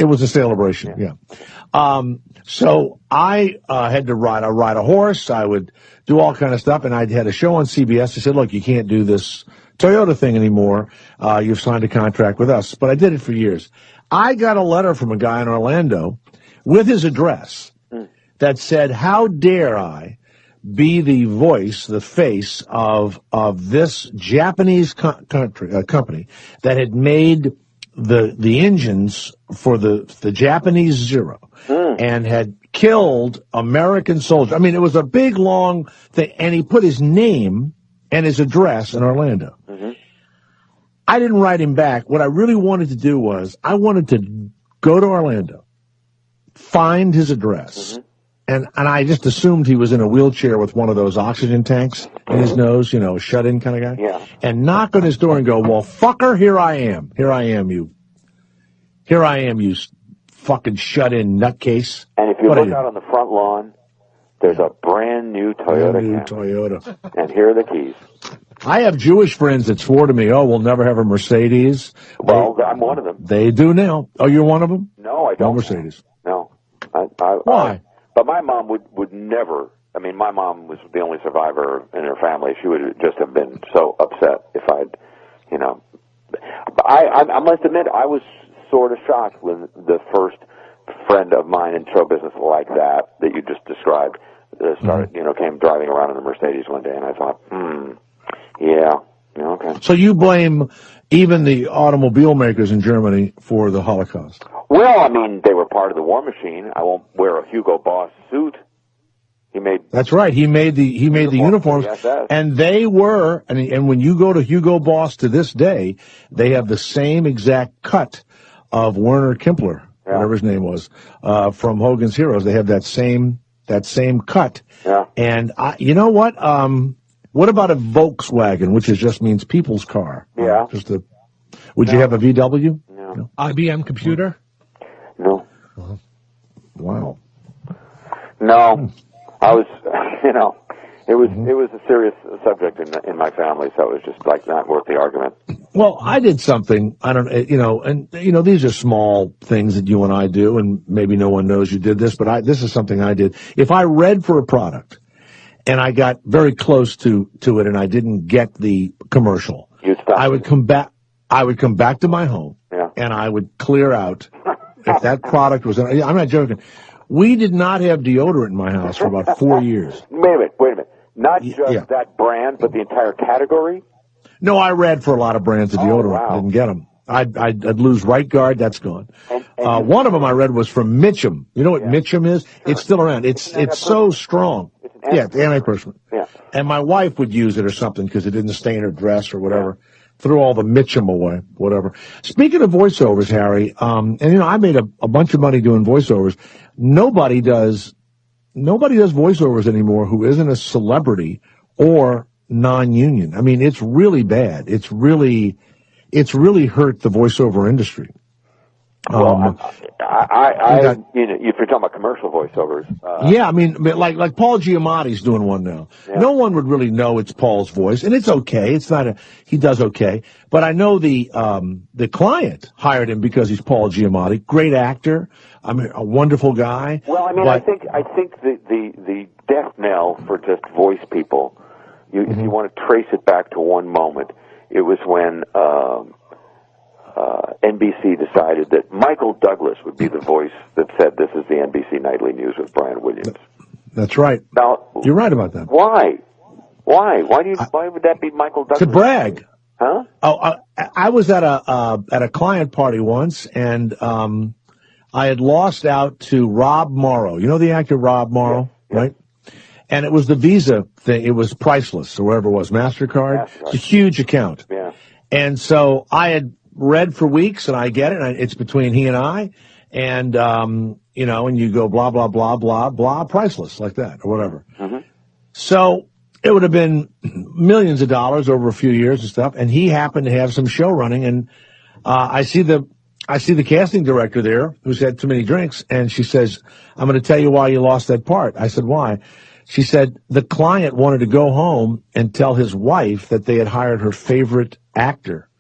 It was a celebration, yeah. So I had to ride a horse. I would do all kind of stuff, and I had a show on CBS. They said, look, you can't do this Toyota thing anymore. You've signed a contract with us. But I did it for years. I got a letter from a guy in Orlando with his address that said, how dare I be the voice, the face of this Japanese company that had made the engines for the Japanese Zero and had killed American soldiers. I mean, it was a big, long thing, and he put his name and his address in Orlando. Mm-hmm. I didn't write him back. What I really wanted to do was I wanted to go to Orlando, find his address, and I just assumed he was in a wheelchair with one of those oxygen tanks in his nose, shut-in kind of guy, and knock on his door and go, well, fucker, here I am, you fucking shut-in nutcase. And if you look out on the front lawn, there's a brand new Toyota. And here are the keys. I have Jewish friends that swore to me, we'll never have a Mercedes. Well, I'm one of them. They do now. Oh, you're one of them? No, I don't. No Mercedes. No. Why? But my mom would never. I mean, my mom was the only survivor in her family. She would just have been so upset if I'd, But I must admit, I was sort of shocked when the first friend of mine in show business like that you just described started, came driving around in a Mercedes one day, and I thought, yeah, okay. So you blame even the automobile makers in Germany for the Holocaust? Well, I mean, they were part of the war machine. I won't wear a Hugo Boss suit. That's right. He made the uniforms, and they were, and when you go to Hugo Boss to this day, they have the same exact cut of Werner Kimpler, whatever his name was, from Hogan's Heroes. They have that same cut. Yeah. And you know what? What about a Volkswagen, which just means people's car? Yeah. Would you have a VW? No. IBM computer? No. Wow. No. I was, it was a serious subject in my family, so it was just like not worth the argument. Well, I did something, these are small things that you and I do, and maybe no one knows you did this, but this is something I did. If I read for a product and I got very close to it and I didn't get the commercial, I would come back to my home and I would clear out if that product was, I'm not joking. We did not have deodorant in my house for about 4 years. Wait a minute. Not just that brand, but the entire category? No, I read for a lot of brands of deodorant. Wow. Didn't get them. I'd lose Right Guard. That's gone. One of them I read was from Mitchum. You know what Mitchum is? Sure. It's still around. It's so strong. It's antiperspirant. Yeah. And my wife would use it or something because it didn't stain her dress or whatever. Threw all the Mitchum away, whatever. Speaking of voiceovers, Harry, I made a bunch of money doing voiceovers. Nobody does voiceovers anymore who isn't a celebrity or non-union. I mean, it's really bad. It's really hurt the voiceover industry. Well, you know, if you're talking about commercial voiceovers. Yeah, I mean, like Paul Giamatti's doing one now. Yeah. No one would really know it's Paul's voice, and it's okay. It's not he does okay. But I know the client hired him because he's Paul Giamatti. Great actor. I mean, a wonderful guy. Well, I mean, I think the death knell for just voice people, if you want to trace it back to one moment, it was when, NBC decided that Michael Douglas would be the voice that said, "This is the NBC Nightly News with Brian Williams." That's right. Now, you're right about that. Why? Why would that be Michael Douglas? To brag. Huh? Oh, I was at a client party once, and I had lost out to Rob Morrow. You know the actor Rob Morrow, right? And it was the Visa thing. It was priceless, or whatever it was, MasterCard. It's a huge account. Yeah. And so I had read for weeks, and I get it. It's between he and I, and you know, and you go blah blah blah blah blah, priceless like that or whatever. So it would have been millions of dollars over a few years and stuff. And he happened to have some show running, and I see the casting director there who's had too many drinks, and she says, "I'm going to tell you why you lost that part." I said, "Why?" She said the client wanted to go home and tell his wife that they had hired her favorite actor.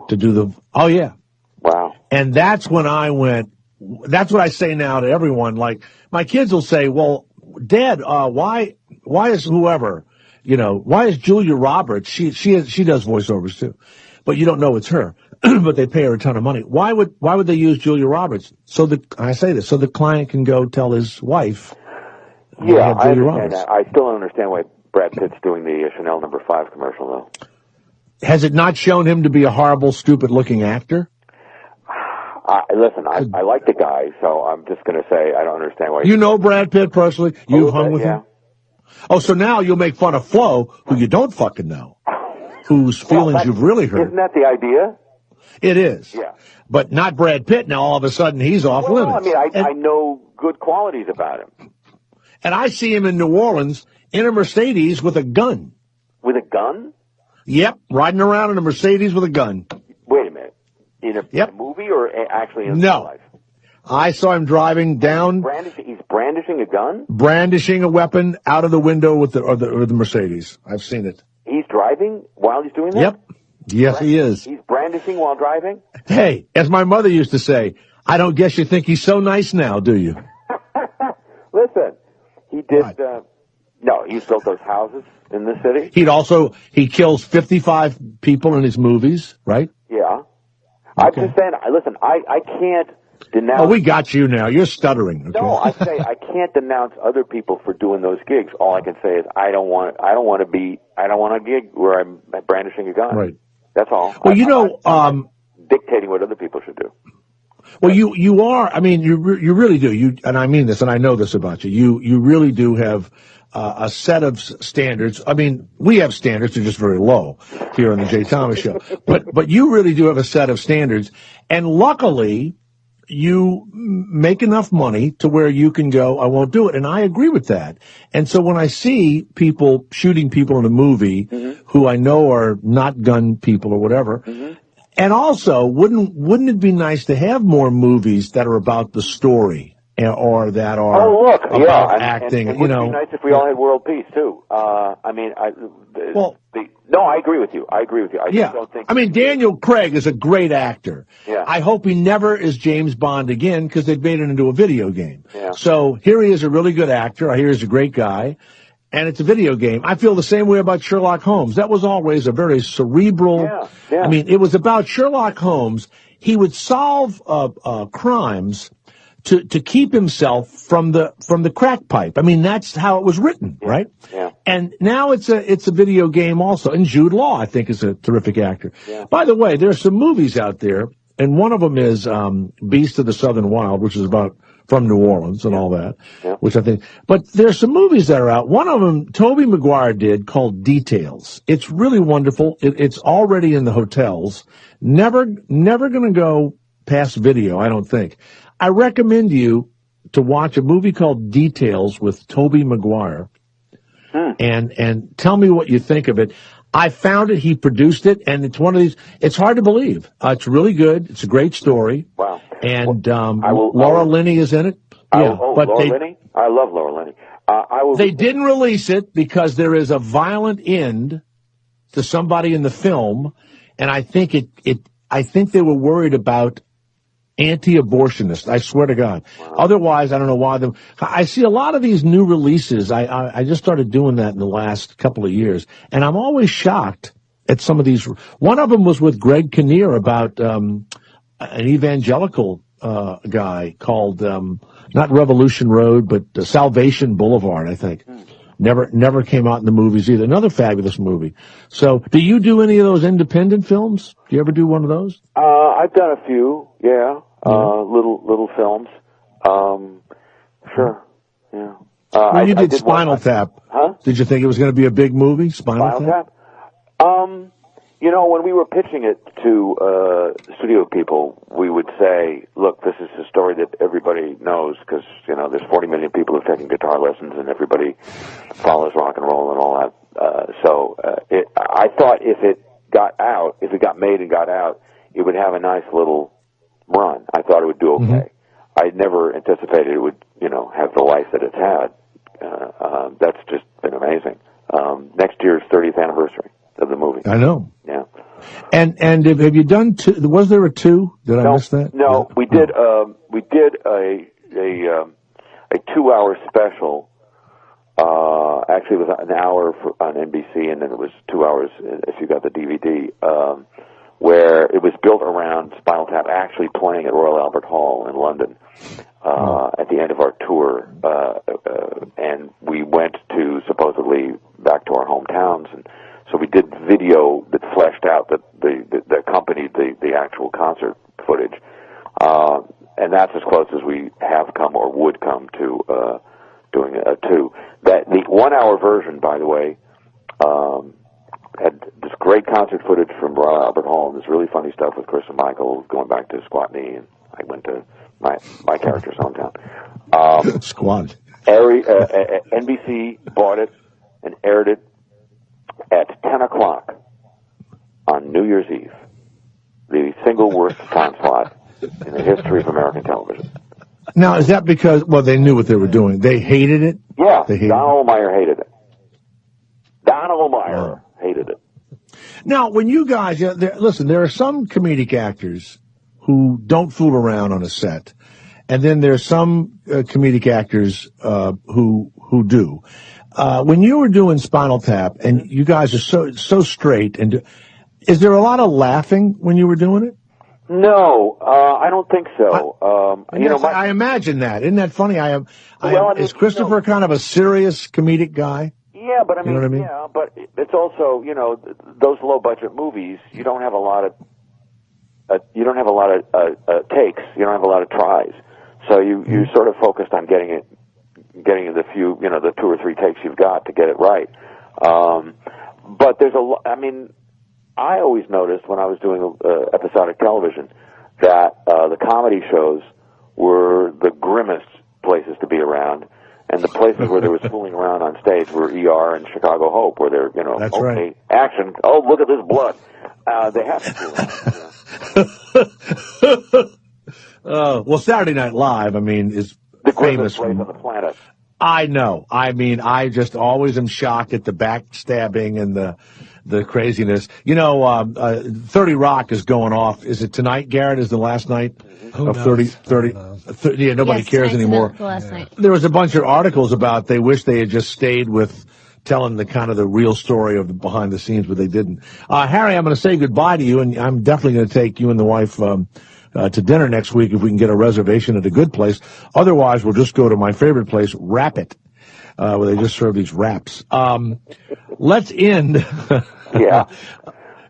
To do the, oh yeah. Wow. And that's when I went, that's what I say now to everyone. Like, my kids will say, "Well, Dad, why is whoever, you know, why is Julia Roberts, she does voiceovers too, but you don't know it's her, but they pay her a ton of money. Why would they use Julia Roberts?" So I say this, so the client can go tell his wife. Yeah, I understand that. I still don't understand why Brad Pitt's doing the Chanel No. 5 commercial though. Has it not shown him to be a horrible, stupid-looking actor? Listen, I like the guy, so I'm just going to say I don't understand why. You know Brad Pitt personally? You've hung with him? Oh, so now you'll make fun of Flo, who you don't fucking know, whose feelings you've really hurt. Isn't that the idea? It is. Yeah. But not Brad Pitt. Now all of a sudden he's off limits. I mean, I know good qualities about him. And I see him in New Orleans in a Mercedes with a gun. With a gun? Yep, riding around in a Mercedes with a gun. Wait a minute. In a movie or actually in real life? I saw him driving down. He's brandishing a gun? Brandishing a weapon out of the window with the Mercedes. I've seen it. He's driving while he's doing that? Yep. Yes, he is. He's brandishing while driving? Hey, as my mother used to say, I don't guess you think he's so nice now, do you? Listen, he did... No, he's built those houses in the city. He kills 55 people in his movies, right? Yeah. Okay. I'm just saying, listen, I can't denounce... Oh, we got you now. You're stuttering. Okay? No, I say I can't denounce other people for doing those gigs. All I can say is I don't want a gig where I'm brandishing a gun. Right. That's all. Well, I'm dictating what other people should do. Well, you are, I mean, you really do. And I mean this, and I know this about you. You really do have a set of standards. I mean, we have standards, they're just very low here on the Jay Thomas Show. But you really do have a set of standards. And luckily, you make enough money to where you can go, I won't do it. And I agree with that. And so when I see people shooting people in a movie who I know are not gun people or whatever, and also, wouldn't it be nice to have more movies that are about the story or that are about acting? And it would be nice if we all had world peace too. I mean, no, I agree with you. I just don't think. I mean, Daniel Craig is a great actor. Yeah. I hope he never is James Bond again because they've made it into a video game. Yeah. So here he is, a really good actor. I hear he's a great guy. And it's a video game. I feel the same way about Sherlock Holmes. That was always a very cerebral. I mean, it was about Sherlock Holmes. He would solve crimes to keep himself from the crack pipe. I mean, that's how it was written, right? Yeah. And now it's a video game also. And Jude Law, I think, is a terrific actor. Yeah. By the way, there are some movies out there, and one of them is Beast of the Southern Wild, which is about from New Orleans and all that, which I think. But there's some movies that are out. One of them, Tobey Maguire did, called Details. It's really wonderful. It's already in the hotels. Never going to go past video, I don't think. I recommend you to watch a movie called Details with Tobey Maguire, and tell me what you think of it. I found it. He produced it, and it's one of these. It's hard to believe. It's really good. It's a great story. Wow. And Laura Linney is in it. Yeah, but Laura Linney? I love Laura Linney. They didn't release it because there is a violent end to somebody in the film, and I think I think they were worried about anti-abortionists. I swear to God. Wow. Otherwise, I don't know why them. I see a lot of these new releases. I just started doing that in the last couple of years, and I'm always shocked at some of these. One of them was with Greg Kinnear about an evangelical guy called not Revolution Road, but Salvation Boulevard, I think. Never came out in the movies either. Another fabulous movie. So, do you do any of those independent films? Do you ever do one of those? I've done a few, yeah. Little films. Sure, yeah. When you did Spinal Tap, did you think it was going to be a big movie, Spinal Tap? When we were pitching it to studio people, we would say, look, this is a story that everybody knows because, there's 40 million people who've taken guitar lessons and everybody follows rock and roll and all that. I thought if it got made and got out, it would have a nice little run. I thought it would do okay. Mm-hmm. I never anticipated it would, have the life that it's had. That's just been amazing. Next year's 30th anniversary of the movie. I know. Yeah. And have you done two? Was there a two? Did I miss that? No, we did. We did a 2-hour special. Actually, it was an hour on NBC, and then it was 2 hours if you got the DVD. Where it was built around Spinal Tap actually playing at Royal Albert Hall in London at the end of our tour, and we went to supposedly back to our hometowns, and so we did video that fleshed out that accompanied the actual concert footage, and that's as close as we have come or would come to doing a two. That the 1-hour version, by the way, had this great concert footage from Royal Albert Hall and this really funny stuff with Chris and Michael going back to Squat Knee, and I went to my character's hometown. Squad. NBC bought it and aired it at 10 o'clock on New Year's Eve, the single worst time slot in the history of American television. Now, is that because, they knew what they were doing? They hated it? Yeah, Don Ohlmeyer hated it. Don Ohlmeyer hated it. Now, when you guys, listen, there are some comedic actors who don't fool around on a set, and then there's some comedic actors who do. When you were doing Spinal Tap, and you guys are so straight, and is there a lot of laughing when you were doing it? No, I don't think so. I imagine that. Isn't that funny? Is Christopher kind of a serious comedic guy? Yeah, but you know what I mean? Yeah, but it's also, those low budget movies, you don't have a lot of takes, you don't have a lot of tries. So you're sort of focused on getting the few, the 2 or 3 takes you've got to get it right. But there's I always noticed when I was doing episodic television that the comedy shows were the grimmest places to be around, and the places where there was fooling around on stage were ER and Chicago Hope, where they're, That's okay, right. Action, oh, look at this blood. They have to fool around. Saturday Night Live, is the famous place on the planet. I know. I just always am shocked at the backstabbing and the craziness. 30 Rock is going off. Is it tonight, Garrett? Is the last night of 30? Yeah, nobody cares anymore. The last night. There was a bunch of articles about they wish they had just stayed with telling the real story of the behind the scenes, but they didn't. Harry, I'm going to say goodbye to you, and I'm definitely going to take you and the wife to dinner next week if we can get a reservation at a good place. Otherwise, we'll just go to my favorite place, Wrap It, where they just serve these wraps. Let's end. Yeah.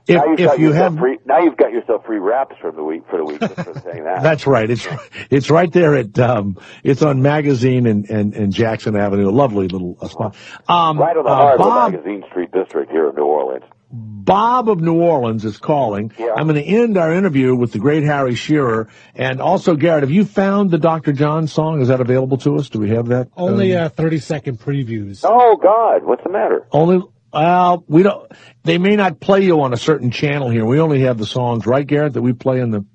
If you have now you've got yourself free wraps for the week just for saying that. That's right. It's right there at it's on Magazine and Jackson Avenue. A lovely little spot. Right on the heart of the Magazine Street district here in New Orleans. Bob of New Orleans is calling. Yeah. I'm going to end our interview with the great Harry Shearer. And also, Garrett, have you found the Dr. John song? Is that available to us? Do we have that? Only 30-second previews. Oh, God. What's the matter? We don't. They may not play you on a certain channel here. We only have the songs, right, Garrett, that we play in the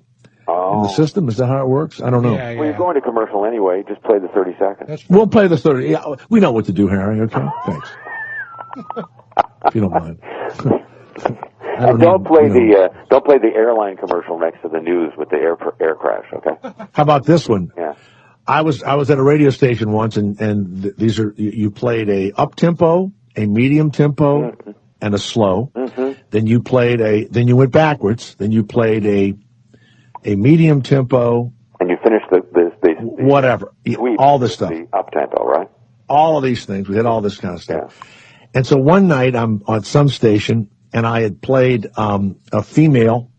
in the system? Is that how it works? I don't know. Well, you're going to commercial anyway. Just play the 30 seconds. We'll play the 30. Yeah, we know what to do, Harry. Okay, thanks. If you don't mind. And don't play the airline commercial next to the news with the air crash. Okay. How about this one? Yeah. I was at a radio station once, and these are you played a up tempo, a medium tempo, and a slow. Then you then you went backwards. Then you played a medium tempo, and you finished the whatever, all this stuff, the up tempo, right? All of these things. We had all this kind of stuff. Yeah. And so one night I'm on some station, and I had played a female,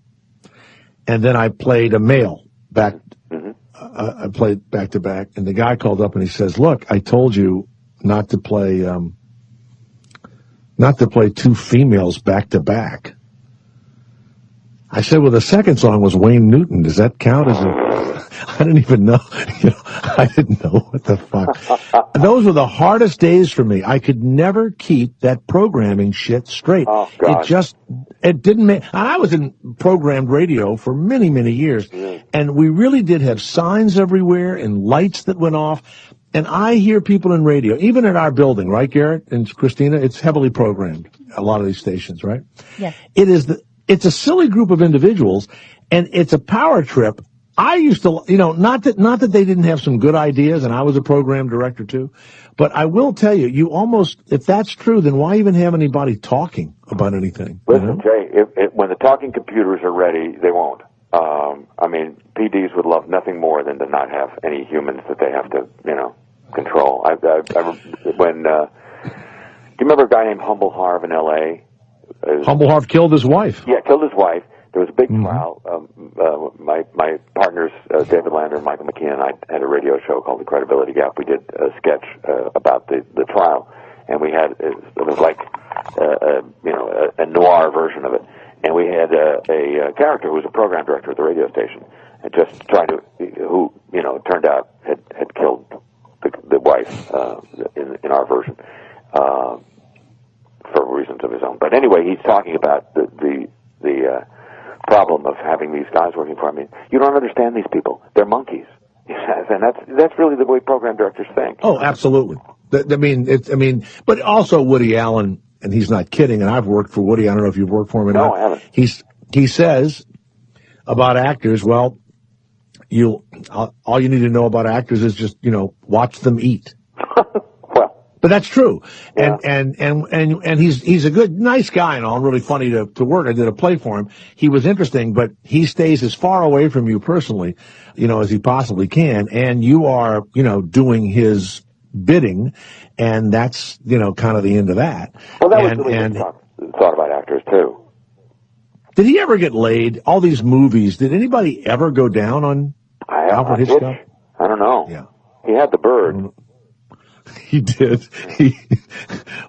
and then I played a male back. I played back to back, and the guy called up and he says, "Look, I told you not to play two females back to back." I said, "Well, the second song was Wayne Newton. Does that count as a?" I didn't even know. I didn't know what the fuck. Those were the hardest days for me. I could never keep that programming shit straight. Oh, God. It didn't make. I was in programmed radio for many, many years, and we really did have signs everywhere and lights that went off. And I hear people in radio, even at our building, right, Garrett and Christina? It's heavily programmed. A lot of these stations, right? Yes. It's a silly group of individuals, and it's a power trip. I used to, not that they didn't have some good ideas, and I was a program director too, but I will tell you, if that's true, then why even have anybody talking about anything? Listen, Jay, when the talking computers are ready, they won't. PDs would love nothing more than to not have any humans that they have to, control. Do you remember a guy named Humble Harv in L.A.? Humble Harv killed his wife. Yeah, killed his wife. There was a big trial. My partners, David Lander and Michael McKean, and I had a radio show called The Credibility Gap. We did a sketch about the trial, and we had it was like a noir version of it. And we had a character who was a program director at the radio station, and just trying to who turned out had killed the wife in our version for reasons of his own. But anyway, he's talking about the problem of having these guys working for him. You don't understand these people; they're monkeys. And that's really the way program directors think. Oh, absolutely. But also Woody Allen, and he's not kidding. And I've worked for Woody. I don't know if you've worked for him or not. No, I haven't. He says about actors, well, all you need to know about actors is just watch them eat. But that's true. Yeah. And he's a good, nice guy and all, really funny to work. I did a play for him. He was interesting, but he stays as far away from you personally, as he possibly can. And you are, doing his bidding, and that's, kind of the end of that. Well, that was really thought about actors too. Did he ever get laid? All these movies, did anybody ever go down on Alfred Hitchcock? I don't know. Yeah. He had the bird. He did.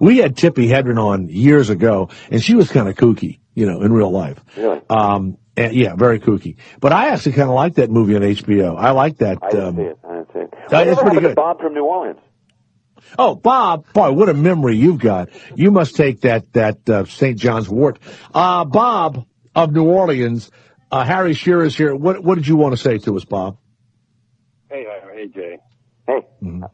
We had Tippi Hedren on years ago, and she was kind of kooky, in real life. Really? And, yeah, very kooky. But I actually kind of like that movie on HBO. I like that. I didn't see it. It's pretty good. Bob from New Orleans. Oh, Bob, boy, what a memory you've got. You must take that St. John's wort. Bob of New Orleans, Harry Shearer is here. What did you want to say to us, Bob? Hey, Jay. Hey. Mm-hmm.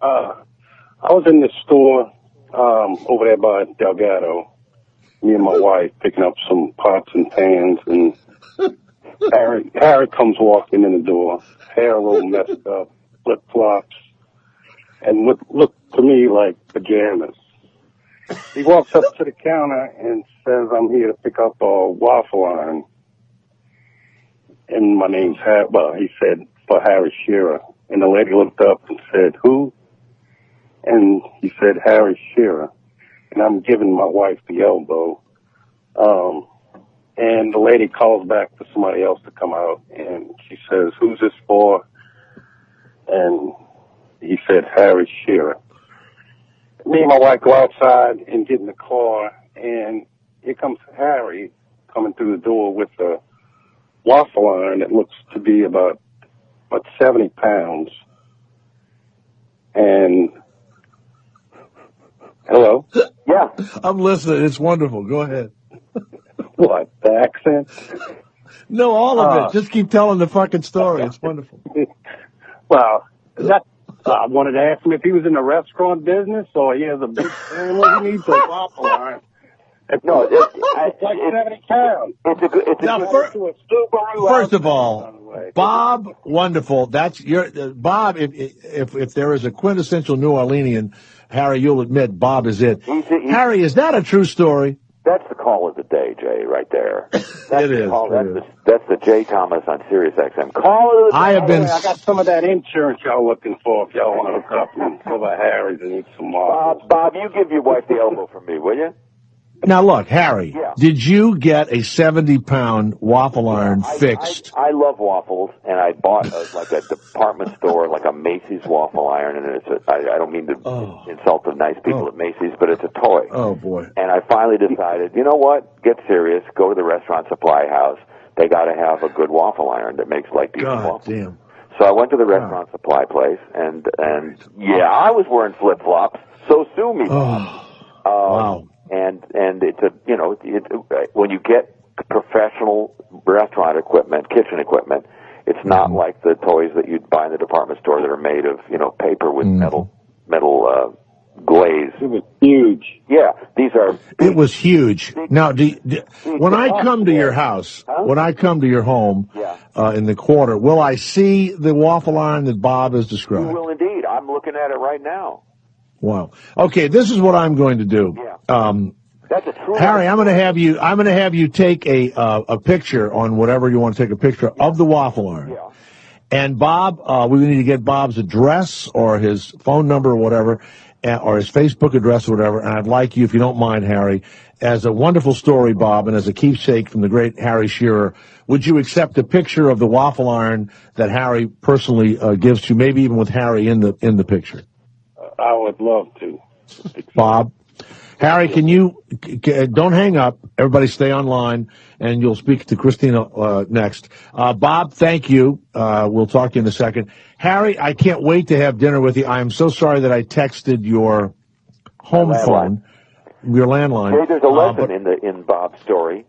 I was in the store over there by Delgado, me and my wife picking up some pots and pans, and Harry comes walking in the door, hair a little messed up, flip-flops, and looked to me like pajamas. He walks up to the counter and says, "I'm here to pick up a waffle iron." And my name's he said, for Harry Shearer. And the lady looked up and said, "Who?" And he said, "Harry Shearer." And I'm giving my wife the elbow. And the lady calls back for somebody else to come out, and she says, "Who's this for?" And he said, "Harry Shearer." Me and my wife go outside and get in the car, and here comes Harry coming through the door with a waffle iron that looks to be about 70 pounds. And hello? Yeah. I'm listening. It's wonderful. Go ahead. What, the accent? No, all of it. Just keep telling the fucking story. It's wonderful. Well, I wanted to ask him if he was in the restaurant business or he has a big family. He needs a waffle iron. No, it's like 70 pounds. First of all, Bob, wonderful. That's your Bob. If there is a quintessential New Orleanian, Harry, you'll admit Bob is it. Harry, is that a true story? That's the call of the day, Jay, right there. It is. That's the Jay Thomas on Sirius XM. Call of the day. I got some of that insurance y'all looking for if y'all want to hook up and over Harry's and eat some waffles. Bob, you give your wife the elbow from me, will you? Now look, Harry, did you get a 70-pound waffle iron fixed? I love waffles, and I bought like a department store, like a Macy's waffle iron, and I don't mean to insult the nice people at Macy's, but it's a toy. Oh boy! And I finally decided, you know what? Get serious. Go to the restaurant supply house. They got to have a good waffle iron that makes like decent waffles. Damn. So I went to the restaurant supply place, and I was wearing flip flops. So sue me. Wow. And it's when you get professional restaurant equipment, kitchen equipment, it's not like the toys that you'd buy in the department store that are made of, paper with metal glaze. It was huge. Yeah, these are. It was huge. Now, when I come to your house, when I come to your home in the quarter, will I see the waffle iron that Bob has described? You will indeed. I'm looking at it right now. Wow. Okay, this is what I'm going to do. That's a true Harry, I'm going to have you take a picture on whatever you want to take a picture of the waffle iron. Yeah. And Bob, we need to get Bob's address or his phone number or whatever, or his Facebook address or whatever. And I'd like you, if you don't mind, Harry, as a wonderful story, Bob, and as a keepsake from the great Harry Shearer, would you accept a picture of the waffle iron that Harry personally gives to you, maybe even with Harry in the picture? I would love to. Bob, Harry, don't hang up. Everybody stay online, and you'll speak to Christina next. Bob, thank you. We'll talk to you in a second. Harry, I can't wait to have dinner with you. I am so sorry that I texted your home phone, your landline. Hey, there's a lesson in Bob's story.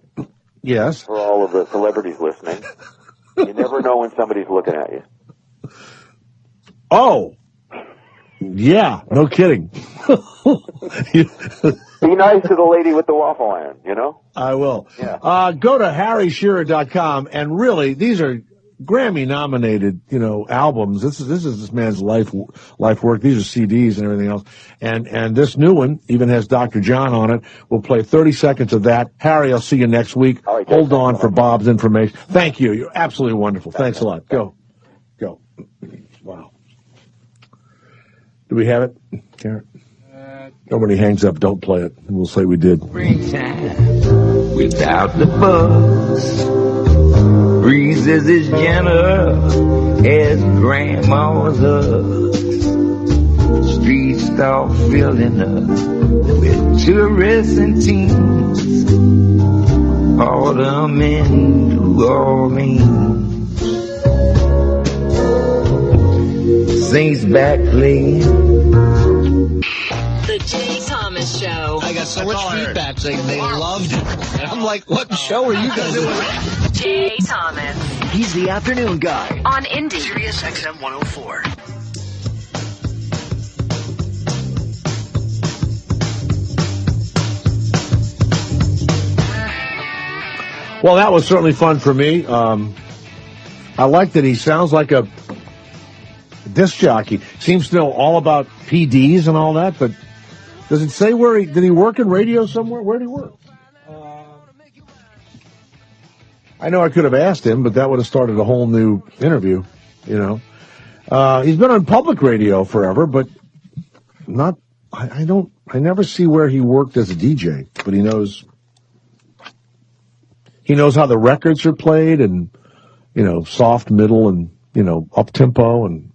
Yes. For all of the celebrities listening. You never know when somebody's looking at you. Oh. Yeah, no kidding. Be nice to the lady with the waffle iron, I will. Yeah. Go to harryshearer.com, and really, these are Grammy-nominated, albums. This is this man's life work. These are CDs and everything else. And this new one even has Dr. John on it. We'll play 30 seconds of that. Harry, I'll see you next week. All right, hold on for Bob's information. Thank you. You're absolutely wonderful. Thanks a lot. Go. Wow. Do we have it, Garrett? Nobody hangs up, don't play it, and we'll say we did. Springtime without the buzz. Breezes as gentle as grandma's hugs. Streets start filling up with tourists and teens. Autumn in New Orleans. Saints back playing. The Jay Thomas Show. I got so much feedback saying they loved it. And I'm like, what show are you guys doing? Jay Thomas. He's the afternoon guy. On Indy. Sirius XM 104. Well, that was certainly fun for me. I like that he sounds like a disc jockey. Seems to know all about PDs and all that, but does it say did he work in radio somewhere? Where did he work? I know I could have asked him, but that would have started a whole new interview, He's been on public radio forever, but I never see where he worked as a DJ, but he knows how the records are played and, soft, middle, and, up tempo and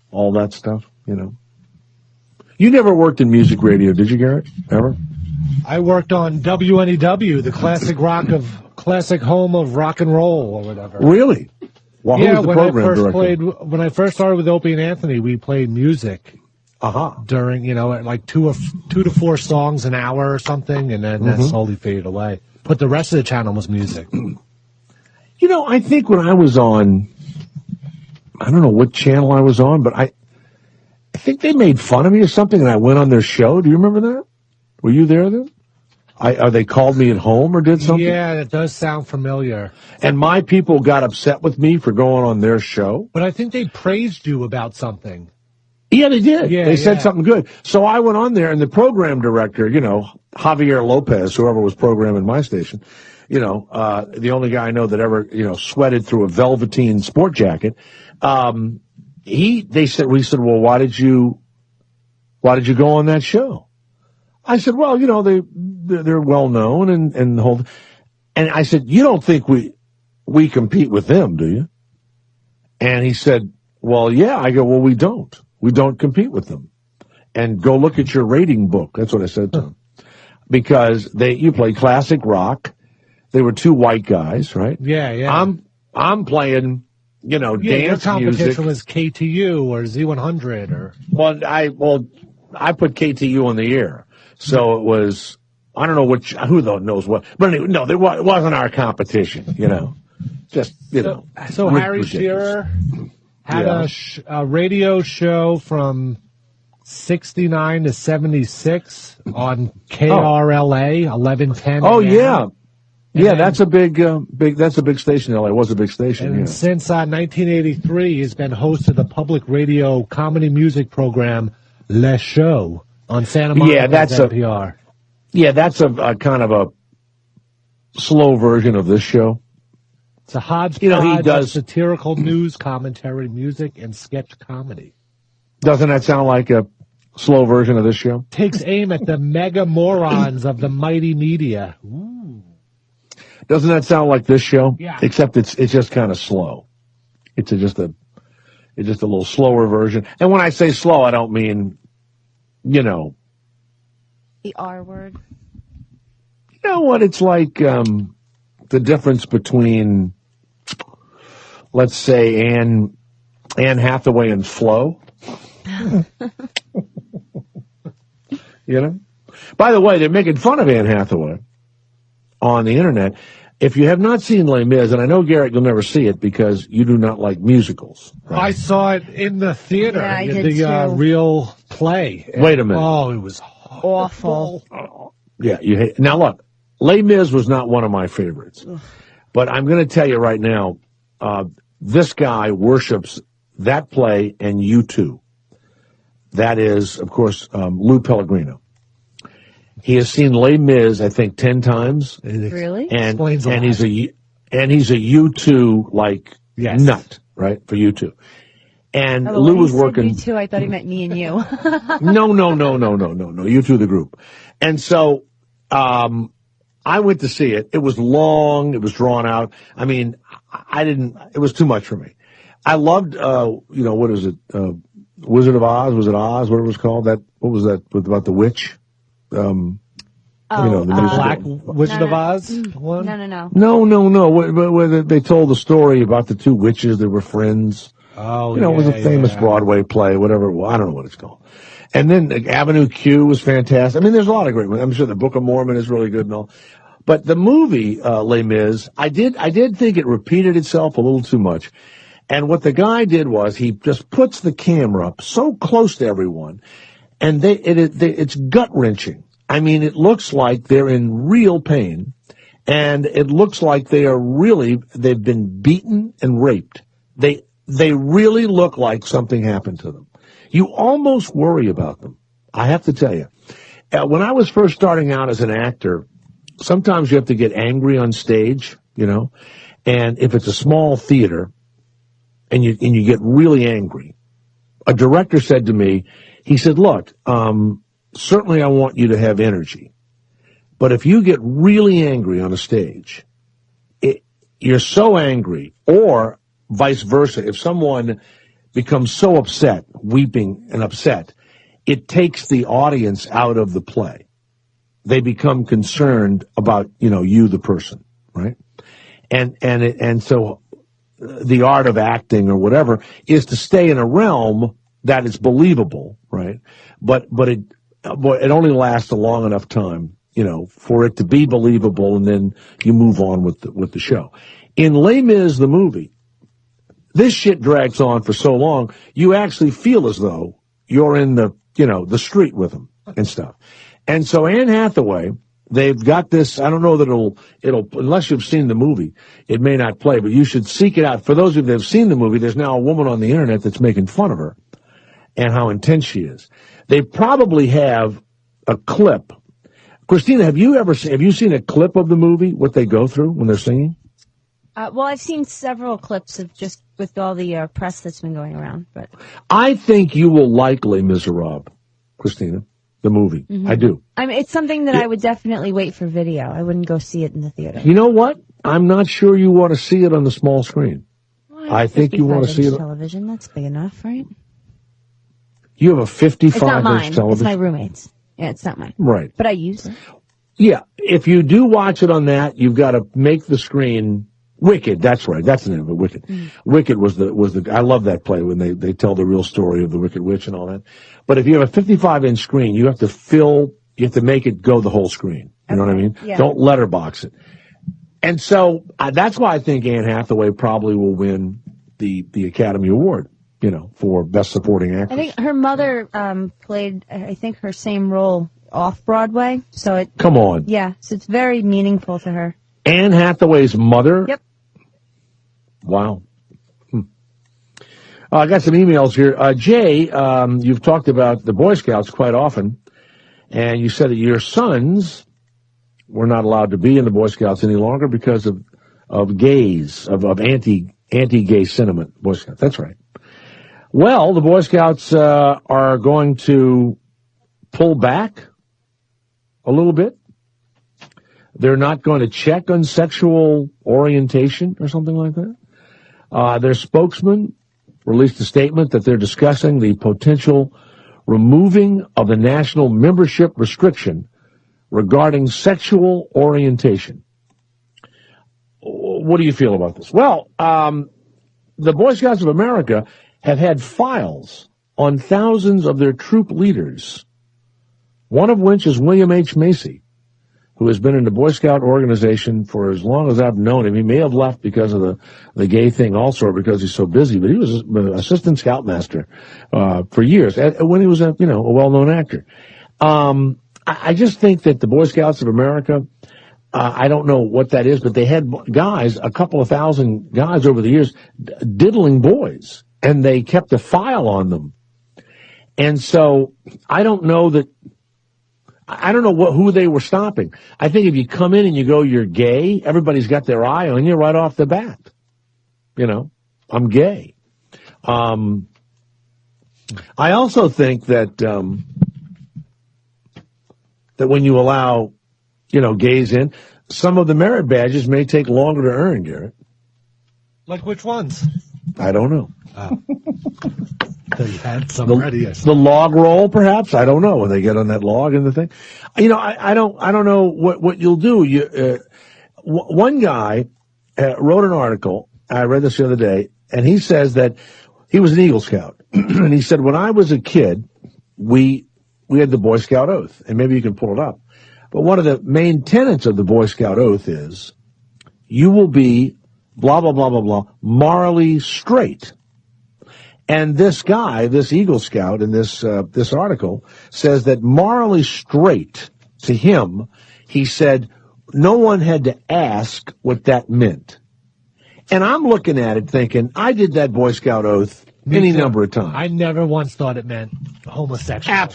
all that stuff, You never worked in music radio, did you, Garrett? Ever? I worked on WNEW, the classic home of rock and roll or whatever. Really? Well, who was the program director? When I first started with Opie and Anthony, we played music. During, at like 2 to 4 songs an hour or something, and then that slowly faded away. But the rest of the channel was music. You know, I think when I was on, I don't know what channel I was on, but I think they made fun of me or something, and I went on their show. Do you remember that? Were you there then? Or they called me at home or did something? Yeah, that does sound familiar. And my people got upset with me for going on their show. But I think they praised you about something. Yeah, they did. Yeah, they said something good. So I went on there, and the program director, you know, Javier Lopez, whoever was programming my station, you know, the only guy I know that ever, you know, sweated through a velveteen sport jacket. We said, well, why did you go on that show? I said, well, you know, they're well known and the whole, and I said, you don't think we compete with them, do you? And he said, well, yeah. I go, well, we don't compete with them. And go look at your rating book. That's what I said to him. Because you play classic rock. They were two white guys, right? Yeah. I'm playing, you know, dance your competition music. was KTU or Z100 or. Well, I put KTU on the air, so it was. I don't know who knows what, but anyway, no, it wasn't our competition, you know. Just So Harry Shearer had a radio show from 69 to 76 on KRLA 1110. Oh yeah. Yeah, that's a big station. LA was a big station. And since 1983, he's been host of the public radio comedy music program Les Show on Santa Monica NPR. That's a kind of a slow version of this show. It's a hodgepodge he does of satirical news, commentary, music, and sketch comedy. Doesn't that sound like a slow version of this show? Takes aim at the mega morons of the mighty media. Ooh. Doesn't that sound like this show? Yeah. Except it's just kind of slow. It's just a little slower version. And when I say slow, I don't mean, you know. The R word. You know what? It's like the difference between, let's say, Anne Hathaway and Flo. You know? By the way, they're making fun of Anne Hathaway on the internet. If you have not seen Les Mis, and I know, Garrett, you'll never see it because you do not like musicals. Right? I saw it in the theater, yeah, I did the real play. Wait a minute. Oh, it was awful. Yeah, you hate. Now look, Les Mis was not one of my favorites, but I'm going to tell you right now, this guy worships that play and U2. That is, of course, Lou Pellegrino. He has seen Les Mis, I think, 10 times. Really? And he's a U2 nut, right? For U2. And Lou was working. U2, I thought he meant me and you. No. U2 the group. And so, I went to see it. It was long. It was drawn out. I mean, it was too much for me. I loved, what is it? Wizard of Oz? Was it Oz? What it was called? What was that about the witch? The Black Wizard of Oz one? No. Where they told the story about the two witches that were friends. Oh, it was a famous Broadway play, whatever. Well, I don't know what it's called. And then Avenue Q was fantastic. I mean, there's a lot of great ones. I'm sure the Book of Mormon is really good and all. But the movie, Les Mis, I did think it repeated itself a little too much. And what the guy did was he just puts the camera up so close to everyone, and it's gut-wrenching. I mean, it looks like they're in real pain, and it looks like they've been beaten and raped. They really look like something happened to them. You almost worry about them. I have to tell you. When I was first starting out as an actor, sometimes you have to get angry on stage, and if it's a small theater and you get really angry, a director said to me, he said, look, certainly I want you to have energy, but if you get really angry on a stage, you're so angry, or vice versa, if someone becomes so upset, weeping and upset, it takes the audience out of the play. They become concerned about, you, the person, right? And so the art of acting or whatever is to stay in a realm that is believable, right? But it only lasts a long enough time, for it to be believable, and then you move on with the show. In Les Mis, the movie, this shit drags on for so long, you actually feel as though you're in the street with them and stuff. And so Anne Hathaway, they've got this, I don't know that it'll, unless you've seen the movie, it may not play, but you should seek it out. For those of you that have seen the movie, there's now a woman on the internet that's making fun of her and how intense she is. They probably have a clip. Christina, have you seen a clip of the movie, what they go through when they're singing? Well, I've seen several clips of just with all the press that's been going around. But I think you will like Les Miserables, Christina, the movie. Mm-hmm. I do. I mean, it's something that I would definitely wait for video. I wouldn't go see it in the theater. You know what? I'm not sure you want to see it on the small screen. Well, I think you want to see it on television. That's big enough, right? You have a 55-inch It's not mine. television. It's my roommate's. Yeah, it's not mine. Right. But I use it. Yeah. If you do watch it on that, you've got to make the screen Wicked. That's right. That's the name of it. Wicked. Mm. Wicked was the. I love that play when they tell the real story of the Wicked Witch and all that. But if you have a 55-inch screen, you have to make it go the whole screen. You know what I mean? Yeah. Don't letterbox it. And so that's why I think Anne Hathaway probably will win the Academy Award, for Best Supporting Actress. I think her mother played, I think, her same role off Broadway. So it. Come on. Yeah. So it's very meaningful to her. Anne Hathaway's mother? Yep. Wow. I got some emails here. Jay, you've talked about the Boy Scouts quite often, and you said that your sons were not allowed to be in the Boy Scouts any longer because of gays, of anti-gay sentiment. Boy Scouts. That's right. Well, the Boy Scouts are going to pull back a little bit. They're not going to check on sexual orientation or something like that. Their spokesman released a statement that they're discussing the potential removing of the national membership restriction regarding sexual orientation. What do you feel about this? Well, the Boy Scouts of America have had files on thousands of their troop leaders, one of which is William H. Macy, who has been in the Boy Scout organization for as long as I've known him. He may have left because of the gay thing also, or because he's so busy, but he was an assistant scoutmaster for years when he was a well-known actor. I just think that the Boy Scouts of America, I don't know what that is, but they had guys, a couple of thousand guys over the years, diddling boys, and they kept a file on them. And so I don't know who they were stopping. I think if you come in and you go, you're gay, everybody's got their eye on you right off the bat. I'm gay. I also think that when you allow, gays in, some of the merit badges may take longer to earn, Garrett. Like which ones? I don't know. Oh. They had some ready. The log roll, perhaps. I don't know when they get on that log and the thing. I don't know what you'll do. One guy wrote an article. I read this the other day, and he says that he was an Eagle Scout, and he said when I was a kid, we had the Boy Scout oath, and maybe you can pull it up. But one of the main tenets of the Boy Scout oath is you will be blah blah blah blah blah morally straight. And this guy, this Eagle Scout in this article says that morally straight to him, he said no one had to ask what that meant. And I'm looking at it thinking, I did that Boy Scout oath any number of times. I never once thought it meant homosexual.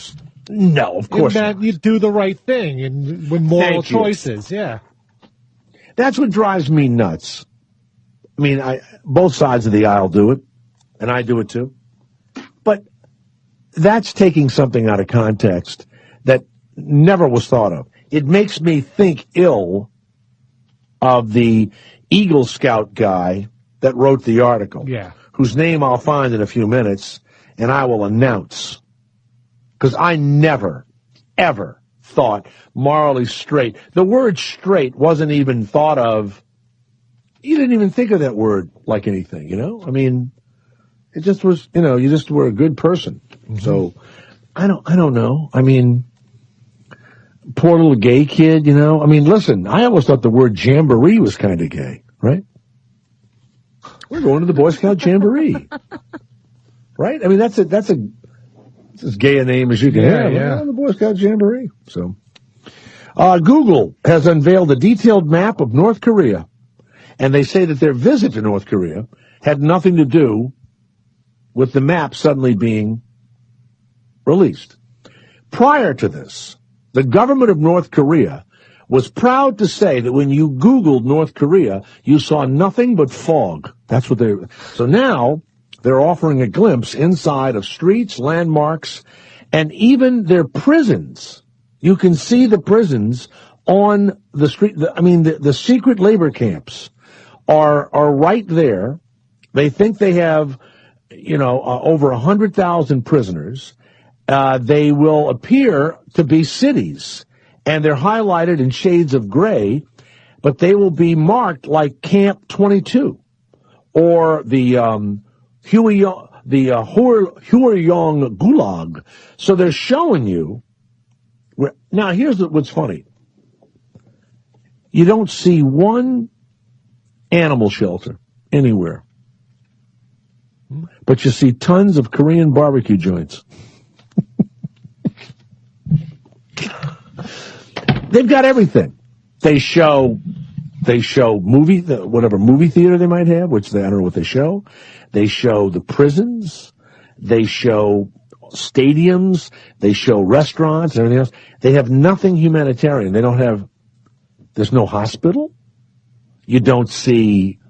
No, of course not. It meant you do the right thing and with moral choices, yeah. That's what drives me nuts. I mean, both sides of the aisle do it. And I do it too. But that's taking something out of context that never was thought of. It makes me think ill of the Eagle Scout guy that wrote the article, whose name I'll find in a few minutes, and I will announce. Because I never, ever thought morally straight. The word straight wasn't even thought of. You didn't even think of that word like anything, I mean, it just was, you just were a good person. Mm-hmm. So, I don't know. I mean, poor little gay kid, I mean, listen, I always thought the word jamboree was kind of gay, right? We're going to the Boy Scout Jamboree. Right? I mean, that's as gay a name as you can have. Yeah. We're going to the Boy Scout Jamboree. So, Google has unveiled a detailed map of North Korea, and they say that their visit to North Korea had nothing to do with the map suddenly being released. Prior to this, the government of North Korea was proud to say that when you Googled North Korea, you saw nothing but fog. That's what they... So now, they're offering a glimpse inside of streets, landmarks, and even their prisons. You can see the prisons on the street. The secret labor camps are right there. They think they have, over 100,000 prisoners. They will appear to be cities, and they're highlighted in shades of gray, but they will be marked like Camp 22 or the Hueyong Gulag. So they're showing you. Now, here's what's funny. You don't see one animal shelter anywhere, but you see tons of Korean barbecue joints. They've got everything. They show whatever movie theater they might have, which I don't know what they show. They show the prisons. They show stadiums. They show restaurants and everything else. They have nothing humanitarian. There's no hospital. You don't see,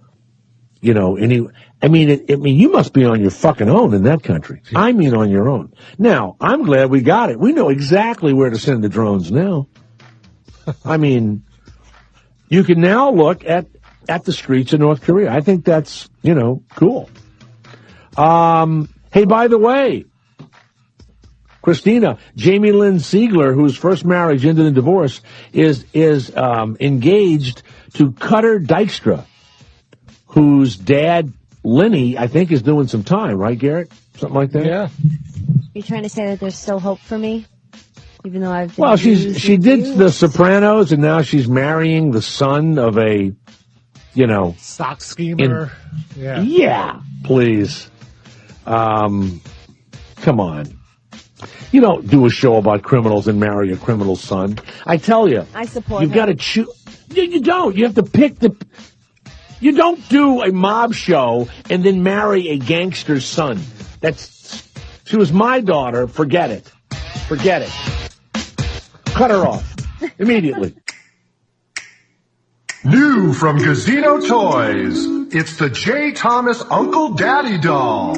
any. You must be on your fucking own in that country. I mean, on your own. Now, I'm glad we got it. We know exactly where to send the drones now. You can now look at the streets of North Korea. I think that's, cool. Hey, by the way, Christina, Jamie Lynn Siegler, whose first marriage ended in divorce, is engaged to Cutter Dykstra, whose dad, Lenny, I think, is doing some time, right, Garrett? Something like that? Yeah. You're trying to say that there's still hope for me? Even though I've been she did The Sopranos, and now she's marrying the son of a, sock schemer. Yeah, please. Come on. You don't do a show about criminals and marry a criminal's son. I tell you. I support You've got to choose. You don't. You have to pick you don't do a mob show and then marry a gangster's son. She was my daughter. Forget it. Cut her off immediately. New from Gazino Toys, it's the J. Thomas Uncle Daddy doll.